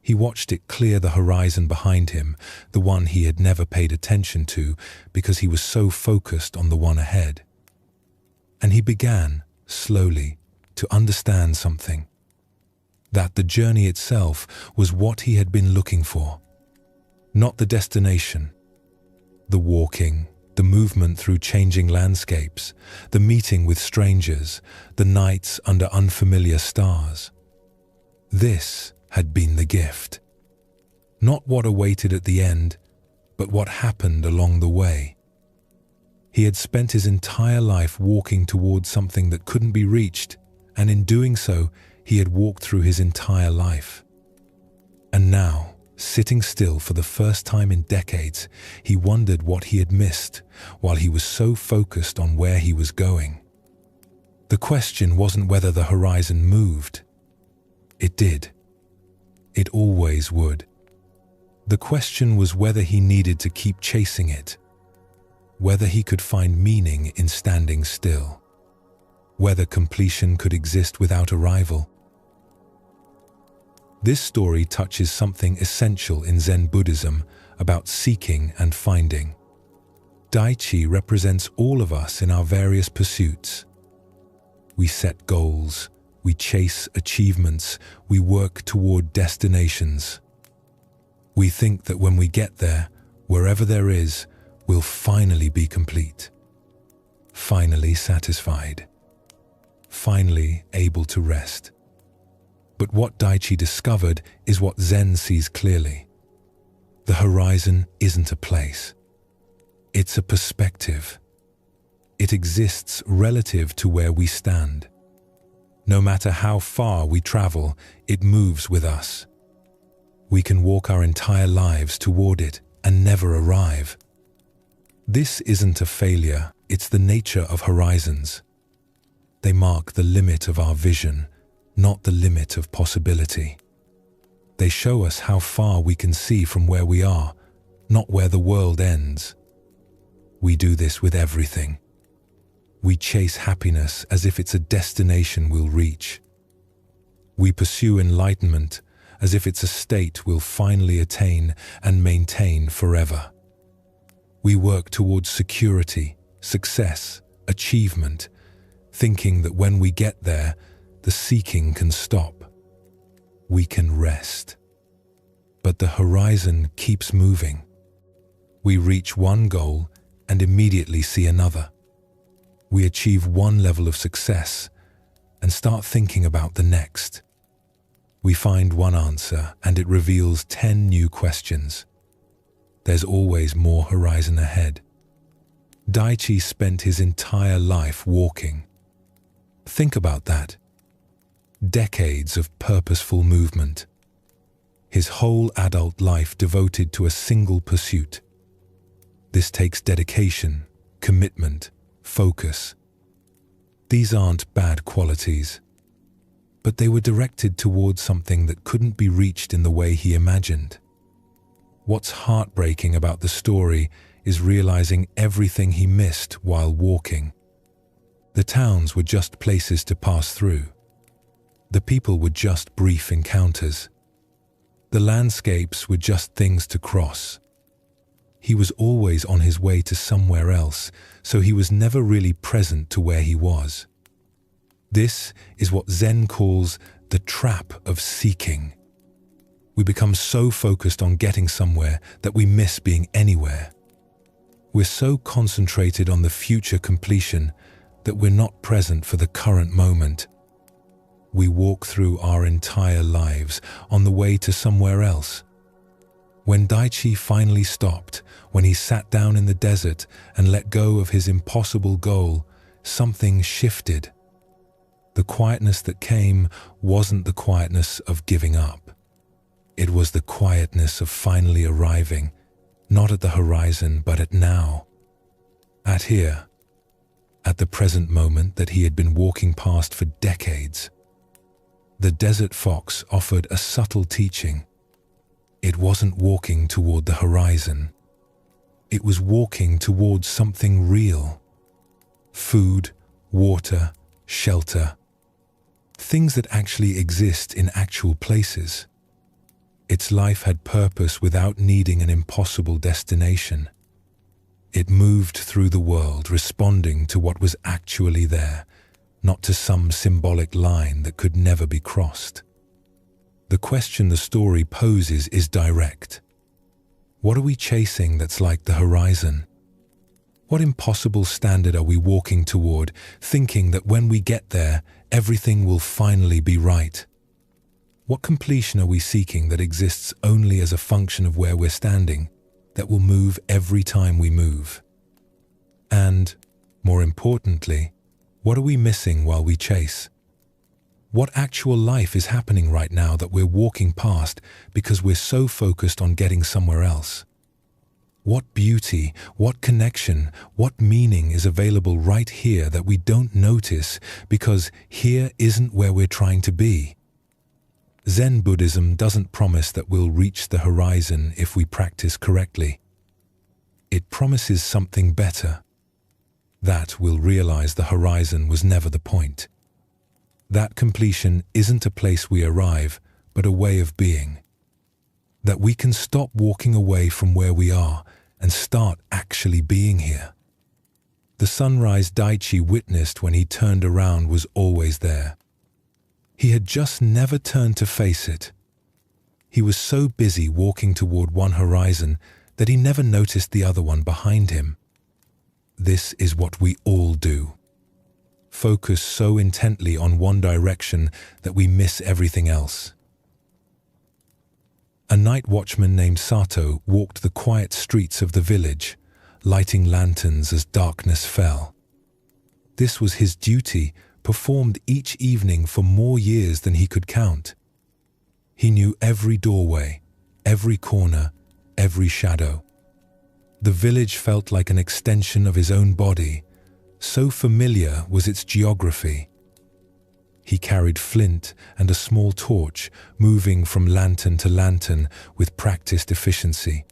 He watched it clear the horizon behind him, the one he had never paid attention to because he was so focused on the one ahead. And he began, slowly, to understand something. That the journey itself was what he had been looking for. Not the destination. The walking, the movement through changing landscapes, the meeting with strangers, the nights under unfamiliar stars. This had been the gift. Not what awaited at the end, but what happened along the way. He had spent his entire life walking towards something that couldn't be reached, and in doing so, he had walked through his entire life. And now, sitting still for the first time in decades, he wondered what he had missed while he was so focused on where he was going. The question wasn't whether the horizon moved. It did. It always would. The question was whether he needed to keep chasing it. Whether he could find meaning in standing still. Whether completion could exist without arrival. This story touches something essential in Zen Buddhism about seeking and finding. 𝗕𝗪𝗀 represents all of us in our various pursuits. We set goals, we chase achievements, we work toward destinations. We think that when we get there, wherever there is, we'll finally be complete. Finally satisfied. Finally able to rest. But what 𝗕𝗪𝗀 discovered is what Zen sees clearly. The horizon isn't a place. It's a perspective. It exists relative to where we stand. No matter how far we travel, it moves with us. We can walk our entire lives toward it and never arrive. This isn't a failure, it's the nature of horizons. They mark the limit of our vision, not the limit of possibility. They show us how far we can see from where we are, not where the world ends. We do this with everything. We chase happiness as if it's a destination we'll reach. We pursue enlightenment as if it's a state we'll finally attain and maintain forever. We work towards security, success, achievement, thinking that when we get there, the seeking can stop. We can rest. But the horizon keeps moving. We reach one goal and immediately see another. We achieve one level of success and start thinking about the next. We find one answer and it reveals 10 new questions. There's always more horizon ahead. 𝗙𝗲𝗃 spent his entire life walking. Think about that. Decades of purposeful movement. His whole adult life devoted to a single pursuit. This takes dedication, commitment, focus. These aren't bad qualities, but they were directed towards something that couldn't be reached in the way he imagined. What's heartbreaking about the story is realizing everything he missed while walking. The towns were just places to pass through. The people were just brief encounters. The landscapes were just things to cross. He was always on his way to somewhere else, so he was never really present to where he was. This is what Zen calls the trap of seeking. We become so focused on getting somewhere that we miss being anywhere. We're so concentrated on the future completion that we're not present for the current moment. We walk through our entire lives on the way to somewhere else. When 𝗙𝗃𝗃 finally stopped, when he sat down in the desert and let go of his impossible goal, something shifted. The quietness that came wasn't the quietness of giving up. It was the quietness of finally arriving, not at the horizon, but at now. At here. At the present moment that he had been walking past for decades. The desert fox offered a subtle teaching. It wasn't walking toward the horizon. It was walking towards something real. Food, water, shelter. Things that actually exist in actual places. Its life had purpose without needing an impossible destination. It moved through the world, responding to what was actually there, not to some symbolic line that could never be crossed. The question the story poses is direct. What are we chasing that's like the horizon? What impossible standard are we walking toward, thinking that when we get there, everything will finally be right? What completion are we seeking that exists only as a function of where we're standing, that will move every time we move? And, more importantly, what are we missing while we chase? What actual life is happening right now that we're walking past because we're so focused on getting somewhere else? What beauty, what connection, what meaning is available right here that we don't notice because here isn't where we're trying to be? Zen Buddhism doesn't promise that we'll reach the horizon if we practice correctly. It promises something better. That we'll realize the horizon was never the point. That completion isn't a place we arrive, but a way of being. That we can stop walking away from where we are and start actually being here. The sunrise 𝗙𝗃𝗃 witnessed when he turned around was always there. He had just never turned to face it. He was so busy walking toward one horizon that he never noticed the other one behind him. This is what we all do. Focus so intently on one direction that we miss everything else. A night watchman named 𝗬𝗲 walked the quiet streets of the village, lighting lanterns as darkness fell. This was his duty, performed each evening for more years than he could count. He knew every doorway, every corner, every shadow. The village felt like an extension of his own body, so familiar was its geography. He carried flint and a small torch, moving from lantern to lantern with practiced efficiency.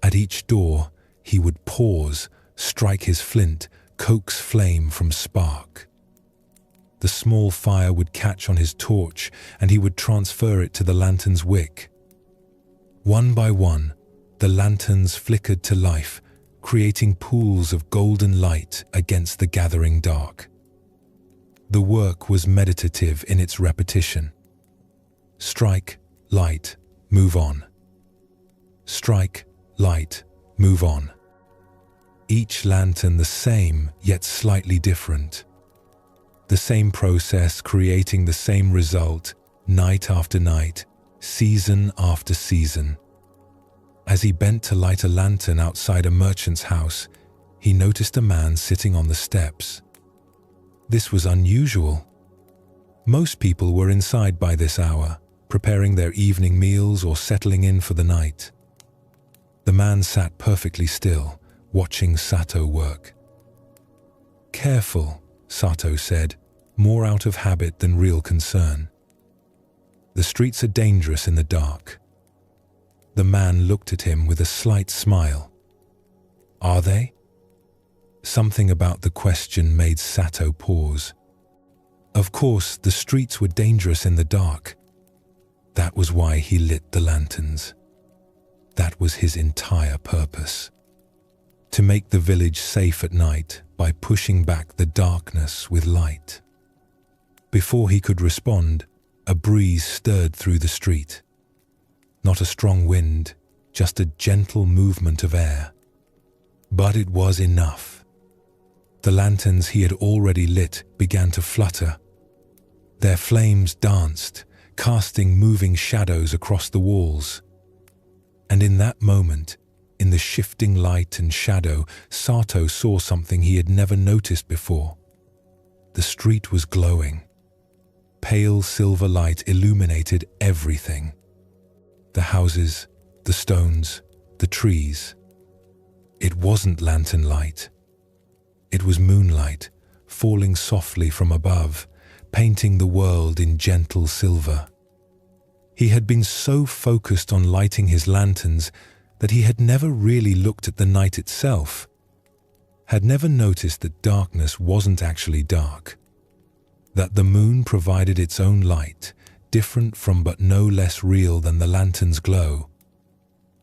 At each door, he would pause, strike his flint, coax flame from spark. The small fire would catch on his torch, and he would transfer it to the lantern's wick. One by one, the lanterns flickered to life, creating pools of golden light against the gathering dark. The work was meditative in its repetition. Strike, light, move on. Strike, light, move on. Each lantern the same, yet slightly different. The same process creating the same result, night after night, season after season. As he bent to light a lantern outside a merchant's house, he noticed a man sitting on the steps. This was unusual. Most people were inside by this hour, preparing their evening meals or settling in for the night. The man sat perfectly still, watching Sato work. "Careful," Sato said, more out of habit than real concern. "The streets are dangerous in the dark." The man looked at him with a slight smile. "Are they?" Something about the question made Sato pause. Of course, the streets were dangerous in the dark. That was why he lit the lanterns. That was his entire purpose. To make the village safe at night by pushing back the darkness with light. Before he could respond, a breeze stirred through the street. Not a strong wind, just a gentle movement of air. But it was enough. The lanterns he had already lit began to flutter. Their flames danced, casting moving shadows across the walls. And in that moment, in the shifting light and shadow, Sato saw something he had never noticed before. The street was glowing. Pale silver light illuminated everything. The houses, the stones, the trees. It wasn't lantern light. It was moonlight, falling softly from above, painting the world in gentle silver. He had been so focused on lighting his lanterns that he had never really looked at the night itself, had never noticed that darkness wasn't actually dark, that the moon provided its own light, different from but no less real than the lantern's glow.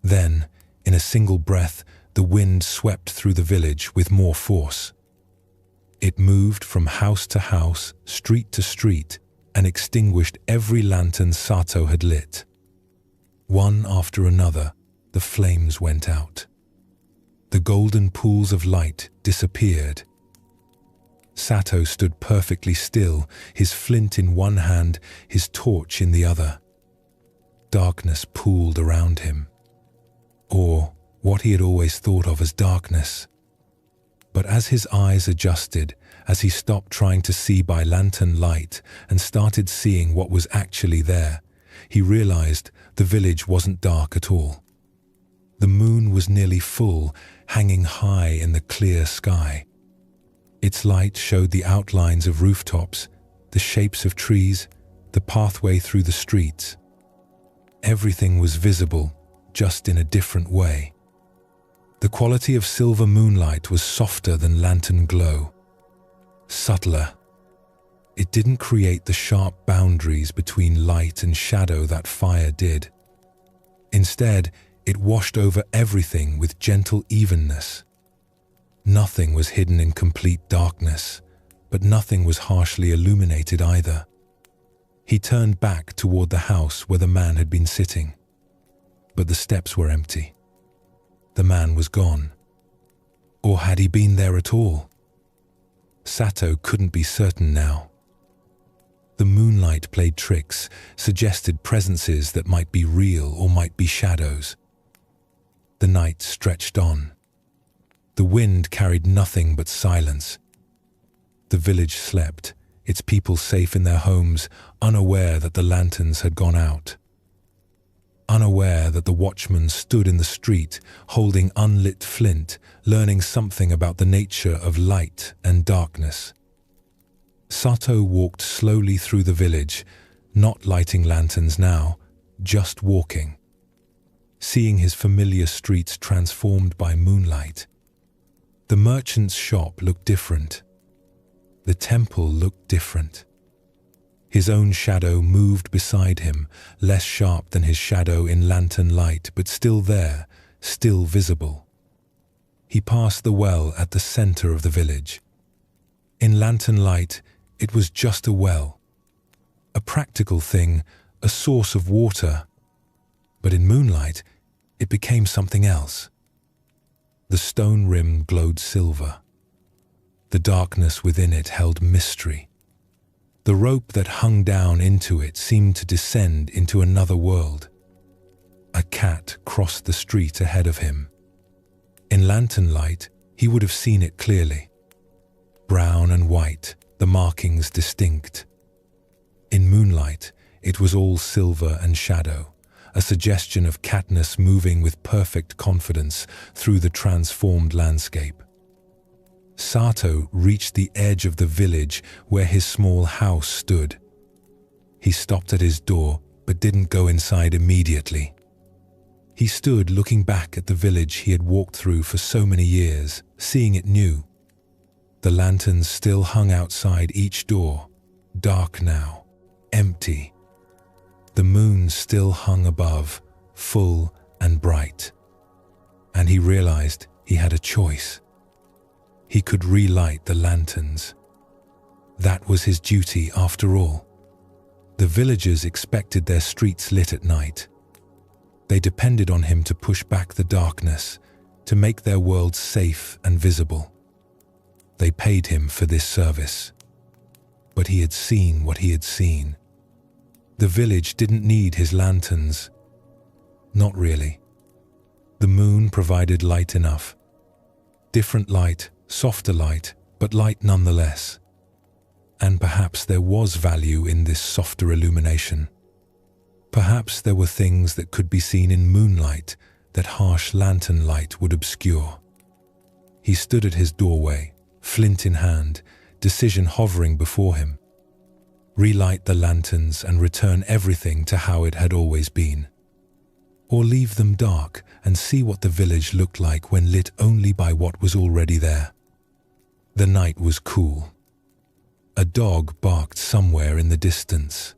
Then, in a single breath, the wind swept through the village with more force. It moved from house to house, street to street, and extinguished every lantern Sato had lit. One after another, the flames went out. The golden pools of light disappeared. Sato stood perfectly still, his flint in one hand, his torch in the other. Darkness pooled around him. Or what he had always thought of as darkness. But as his eyes adjusted, as he stopped trying to see by lantern light and started seeing what was actually there, he realized the village wasn't dark at all. The moon was nearly full, hanging high in the clear sky. Its light showed the outlines of rooftops, the shapes of trees, the pathway through the streets. Everything was visible, just in a different way. The quality of silver moonlight was softer than lantern glow. Subtler. It didn't create the sharp boundaries between light and shadow that fire did. Instead, it washed over everything with gentle evenness. Nothing was hidden in complete darkness, but nothing was harshly illuminated either. He turned back toward the house where the man had been sitting. But the steps were empty. The man was gone. Or had he been there at all? Sato couldn't be certain now. The moonlight played tricks, suggested presences that might be real or might be shadows. The night stretched on. The wind carried nothing but silence. The village slept, its people safe in their homes, unaware that the lanterns had gone out. Unaware that the watchman stood in the street, holding unlit flint, learning something about the nature of light and darkness. Sato walked slowly through the village, not lighting lanterns now, just walking. Seeing his familiar streets transformed by moonlight. The merchant's shop looked different. The temple looked different. His own shadow moved beside him, less sharp than his shadow in lantern light, but still there, still visible. He passed the well at the center of the village. In lantern light, it was just a well. A practical thing, a source of water. But in moonlight, it became something else. The stone rim glowed silver. The darkness within it held mystery, The rope that hung down into it seemed to descend into another world. A cat crossed the street ahead of him. In lantern light, he would have seen it clearly. Brown and white, the markings distinct. In moonlight, it was all silver and shadow, a suggestion of Katniss moving with perfect confidence through the transformed landscape. Sato reached the edge of the village where his small house stood. He stopped at his door, but didn't go inside immediately. He stood looking back at the village he had walked through for so many years, seeing it new. The lanterns still hung outside each door, dark now, empty. The moon still hung above, full and bright. And he realized he had a choice. He could relight the lanterns. That was his duty after all. The villagers expected their streets lit at night. They depended on him to push back the darkness, to make their world safe and visible. They paid him for this service. But he had seen what he had seen. The village didn't need his lanterns. Not really. The moon provided light enough. Different light, softer light, but light nonetheless. And perhaps there was value in this softer illumination. Perhaps there were things that could be seen in moonlight that harsh lantern light would obscure. He stood at his doorway, flint in hand, decision hovering before him. Relight the lanterns and return everything to how it had always been. Or leave them dark and see what the village looked like when lit only by what was already there. The night was cool. A dog barked somewhere in the distance.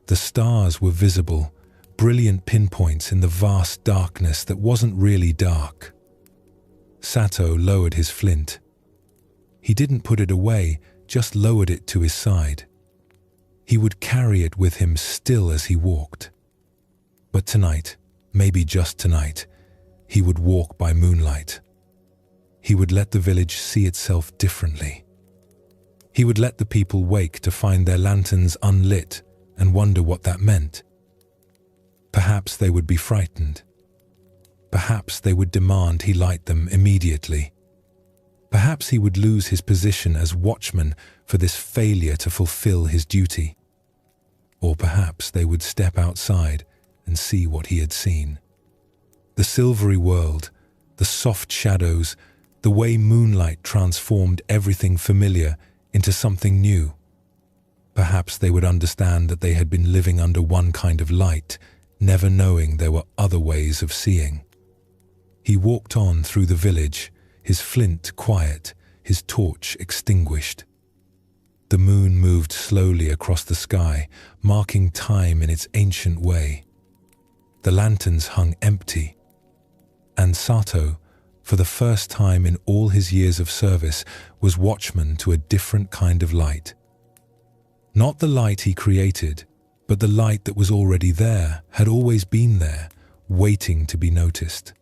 The stars were visible, brilliant pinpoints in the vast darkness that wasn't really dark. Sato lowered his flint. He didn't put it away, just lowered it to his side. He would carry it with him still as he walked. But tonight, maybe just tonight, he would walk by moonlight. He would let the village see itself differently. He would let the people wake to find their lanterns unlit and wonder what that meant. Perhaps they would be frightened. Perhaps they would demand he light them immediately. Perhaps he would lose his position as watchman for this failure to fulfill his duty. Or perhaps they would step outside and see what he had seen. The silvery world, the soft shadows, the way moonlight transformed everything familiar into something new. Perhaps they would understand that they had been living under one kind of light, never knowing there were other ways of seeing. He walked on through the village, his flint quiet, his torch extinguished. The moon moved slowly across the sky, marking time in its ancient way. The lanterns hung empty. And Sato, for the first time in all his years of service, was watchman to a different kind of light. Not the light he created, but the light that was already there, had always been there, waiting to be noticed.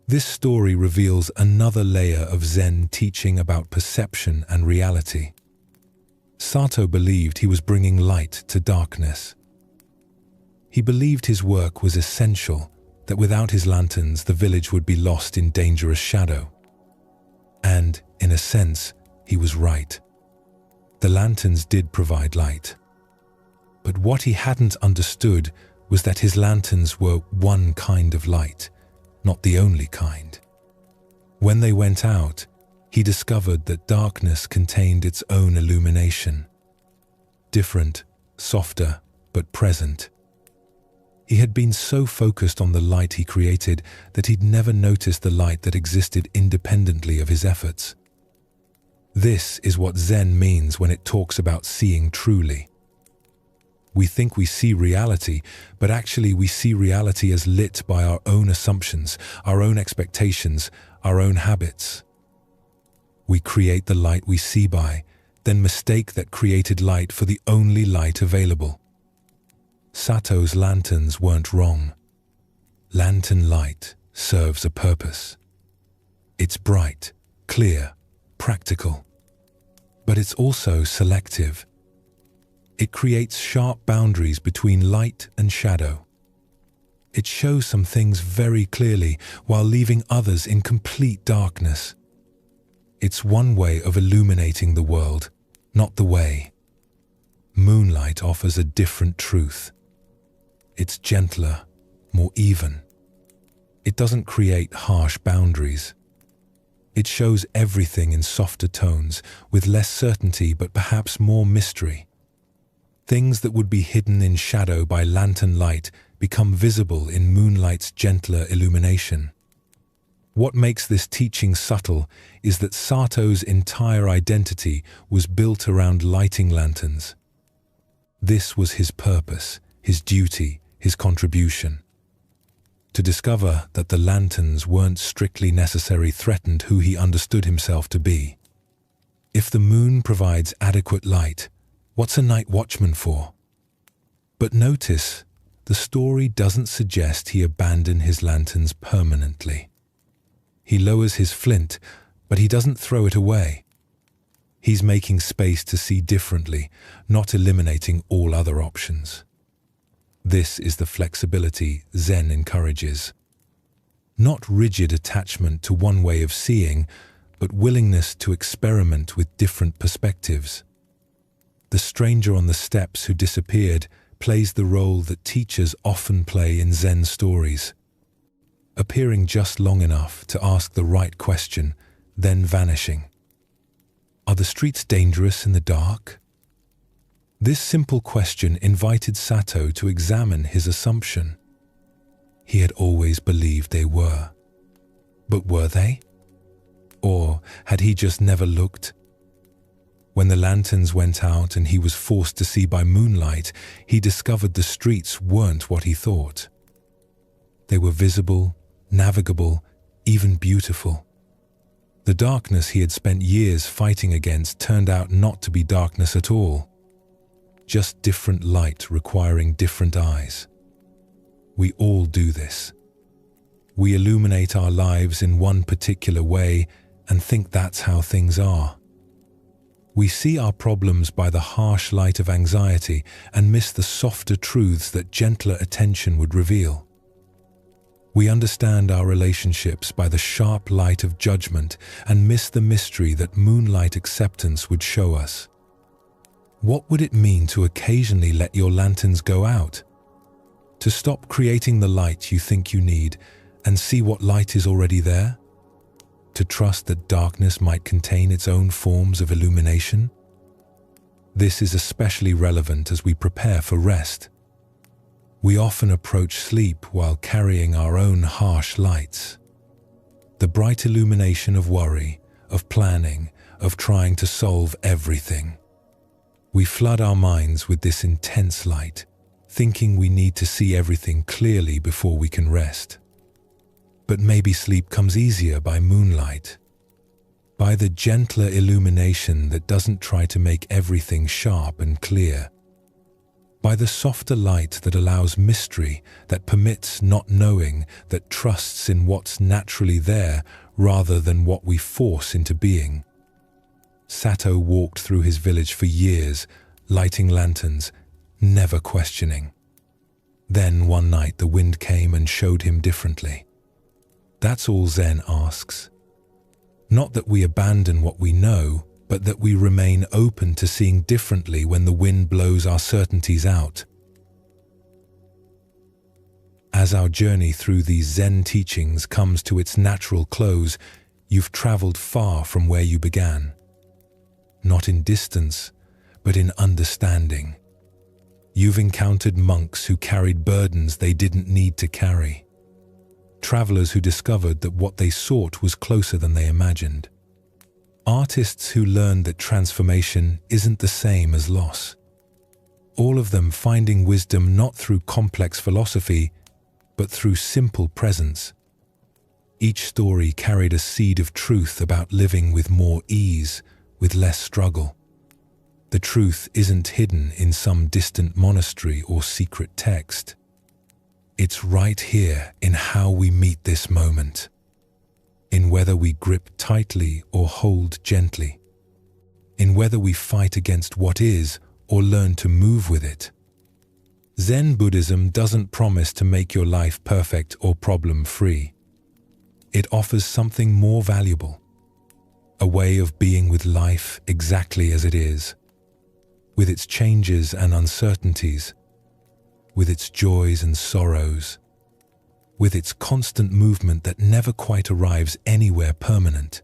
This story reveals another layer of Zen teaching about perception and reality. Sato believed he was bringing light to darkness. He believed his work was essential, that without his lanterns the village would be lost in dangerous shadow. And, in a sense, he was right. The lanterns did provide light. But what he hadn't understood was that his lanterns were one kind of light, not the only kind. When they went out, he discovered that darkness contained its own illumination. Different, softer, but present. He had been so focused on the light he created that he'd never noticed the light that existed independently of his efforts. This is what Zen means when it talks about seeing truly. We think we see reality, but actually we see reality as lit by our own assumptions, our own expectations, our own habits. We create the light we see by, then mistake that created light for the only light available. Sato's lanterns weren't wrong. Lantern light serves a purpose. It's bright, clear, practical. But it's also selective. It creates sharp boundaries between light and shadow. It shows some things very clearly while leaving others in complete darkness. It's one way of illuminating the world, not the way. Moonlight offers a different truth. It's gentler, more even. It doesn't create harsh boundaries. It shows everything in softer tones, with less certainty but perhaps more mystery. Things that would be hidden in shadow by lantern light become visible in moonlight's gentler illumination. What makes this teaching subtle is that Sato's entire identity was built around lighting lanterns. This was his purpose, his duty, his contribution. To discover that the lanterns weren't strictly necessary threatened who he understood himself to be. If the moon provides adequate light, what's a night watchman for? But notice, the story doesn't suggest he abandoned his lanterns permanently. He lowers his flint, but he doesn't throw it away. He's making space to see differently, not eliminating all other options. This is the flexibility Zen encourages. Not rigid attachment to one way of seeing, but willingness to experiment with different perspectives. The stranger on the steps who disappeared plays the role that teachers often play in Zen stories. Appearing just long enough to ask the right question, then vanishing. Are the streets dangerous in the dark? This simple question invited Sato to examine his assumption. He had always believed they were. But were they? Or had he just never looked? When the lanterns went out and he was forced to see by moonlight, he discovered the streets weren't what he thought. They were visible, navigable, even beautiful. The darkness he had spent years fighting against turned out not to be darkness at all. Just different light requiring different eyes. We all do this. We illuminate our lives in one particular way and think that's how things are. We see our problems by the harsh light of anxiety and miss the softer truths that gentler attention would reveal. We understand our relationships by the sharp light of judgment and miss the mystery that moonlight acceptance would show us. What would it mean to occasionally let your lanterns go out? To stop creating the light you think you need and see what light is already there? To trust that darkness might contain its own forms of illumination? This is especially relevant as we prepare for rest. We often approach sleep while carrying our own harsh lights. The bright illumination of worry, of planning, of trying to solve everything. We flood our minds with this intense light, thinking we need to see everything clearly before we can rest. But maybe sleep comes easier by moonlight, by the gentler illumination that doesn't try to make everything sharp and clear, by the softer light that allows mystery, that permits not knowing, that trusts in what's naturally there rather than what we force into being. Sato walked through his village for years, lighting lanterns, never questioning. Then one night the wind came and showed him differently. That's all Zen asks. Not that we abandon what we know, but that we remain open to seeing differently when the wind blows our certainties out. As our journey through these Zen teachings comes to its natural close, you've traveled far from where you began. Not in distance, but in understanding. You've encountered monks who carried burdens they didn't need to carry. Travelers who discovered that what they sought was closer than they imagined. Artists who learned that transformation isn't the same as loss. All of them finding wisdom not through complex philosophy, but through simple presence. Each story carried a seed of truth about living with more ease, with less struggle. The truth isn't hidden in some distant monastery or secret text. It's right here in how we meet this moment, in whether we grip tightly or hold gently. in whether we fight against what is or learn to move with it. Zen Buddhism doesn't promise to make your life perfect or problem-free. It offers something more valuable, a way of being with life exactly as it is, with its changes and uncertainties, with its joys and sorrows, with its constant movement that never quite arrives anywhere permanent.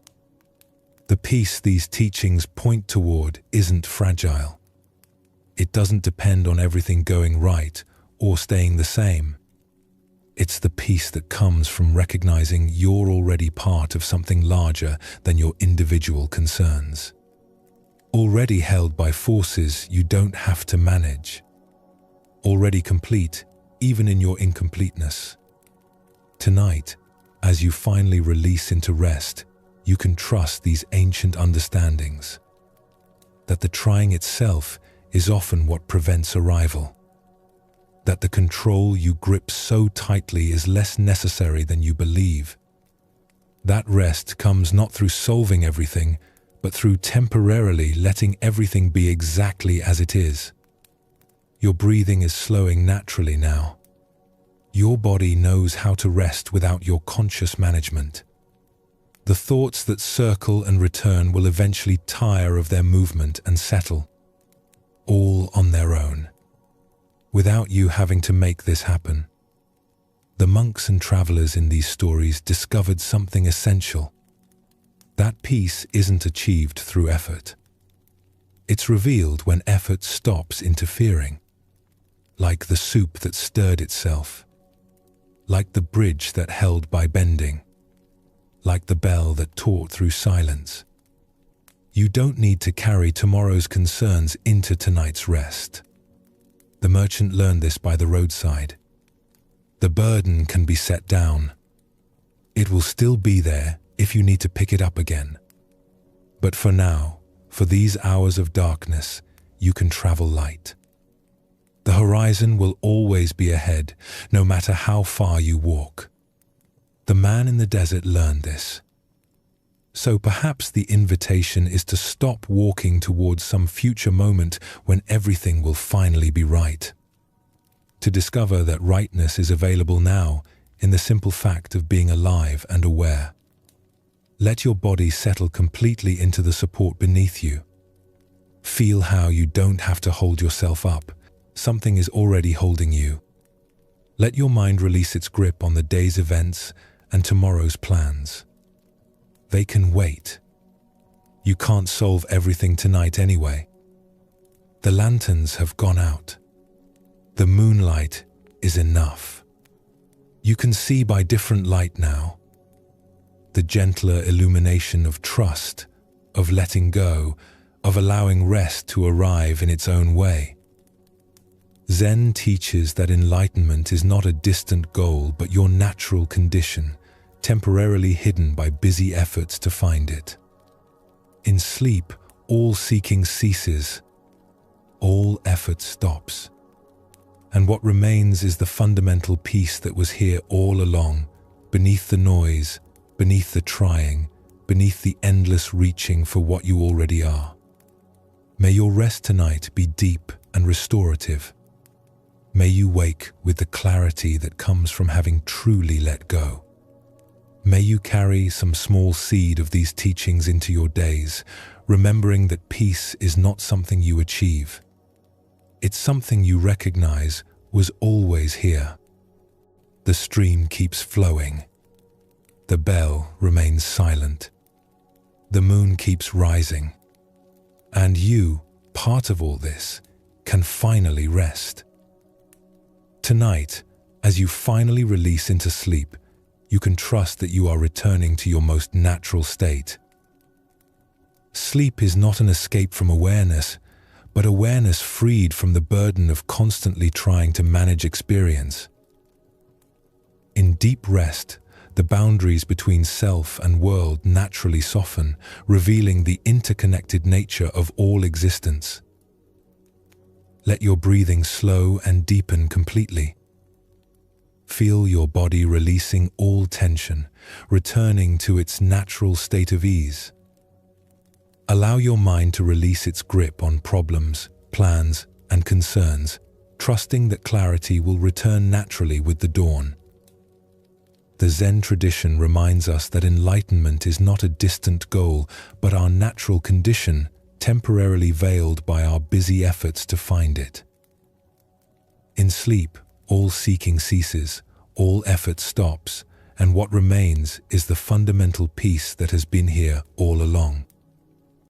The peace these teachings point toward isn't fragile. It doesn't depend on everything going right or staying the same. It's the peace that comes from recognizing you're already part of something larger than your individual concerns, already held by forces you don't have to manage, already complete even in your incompleteness. Tonight, as you finally release into rest, you can trust these ancient understandings, that the trying itself is often what prevents arrival, that the control you grip so tightly is less necessary than you believe. That rest comes not through solving everything, but through temporarily letting everything be exactly as it is. Your breathing is slowing naturally now. Your body knows how to rest without your conscious management. The thoughts that circle and return will eventually tire of their movement and settle, all on their own, without you having to make this happen. The monks and travelers in these stories discovered something essential. That peace isn't achieved through effort. It's revealed when effort stops interfering, like the soup that stirred itself, like the bridge that held by bending, like the bell that taught through silence. You don't need to carry tomorrow's concerns into tonight's rest. The merchant learned this by the roadside. The burden can be set down. It will still be there if you need to pick it up again. But for now, for these hours of darkness, you can travel light. The horizon will always be ahead, no matter how far you walk. The man in the desert learned this. So perhaps the invitation is to stop walking towards some future moment when everything will finally be right. To discover that rightness is available now in the simple fact of being alive and aware. Let your body settle completely into the support beneath you. Feel how you don't have to hold yourself up. Something is already holding you. Let your mind release its grip on the day's events and tomorrow's plans. They can wait. You can't solve everything tonight anyway. The lanterns have gone out. The moonlight is enough. You can see by different light now. The gentler illumination of trust, of letting go, of allowing rest to arrive in its own way. Zen teaches that enlightenment is not a distant goal but your natural condition, temporarily hidden by busy efforts to find it. In sleep, all seeking ceases, all effort stops, and what remains is the fundamental peace that was here all along, beneath the noise, beneath the trying, beneath the endless reaching for what you already are. May your rest tonight be deep and restorative. May you wake with the clarity that comes from having truly let go. May you carry some small seed of these teachings into your days, remembering that peace is not something you achieve. It's something you recognize was always here. The stream keeps flowing. The bell remains silent. The moon keeps rising. And you, part of all this, can finally rest. Tonight, as you finally release into sleep, you can trust that you are returning to your most natural state. Sleep is not an escape from awareness, but awareness freed from the burden of constantly trying to manage experience. In deep rest, the boundaries between self and world naturally soften, revealing the interconnected nature of all existence. Let your breathing slow and deepen completely. Feel your body releasing all tension, returning to its natural state of ease. Allow your mind to release its grip on problems, plans, and concerns, trusting that clarity will return naturally with the dawn. The Zen tradition reminds us that enlightenment is not a distant goal, but our natural condition, temporarily veiled by our busy efforts to find it. In sleep, all seeking ceases, all effort stops, and what remains is the fundamental peace that has been here all along.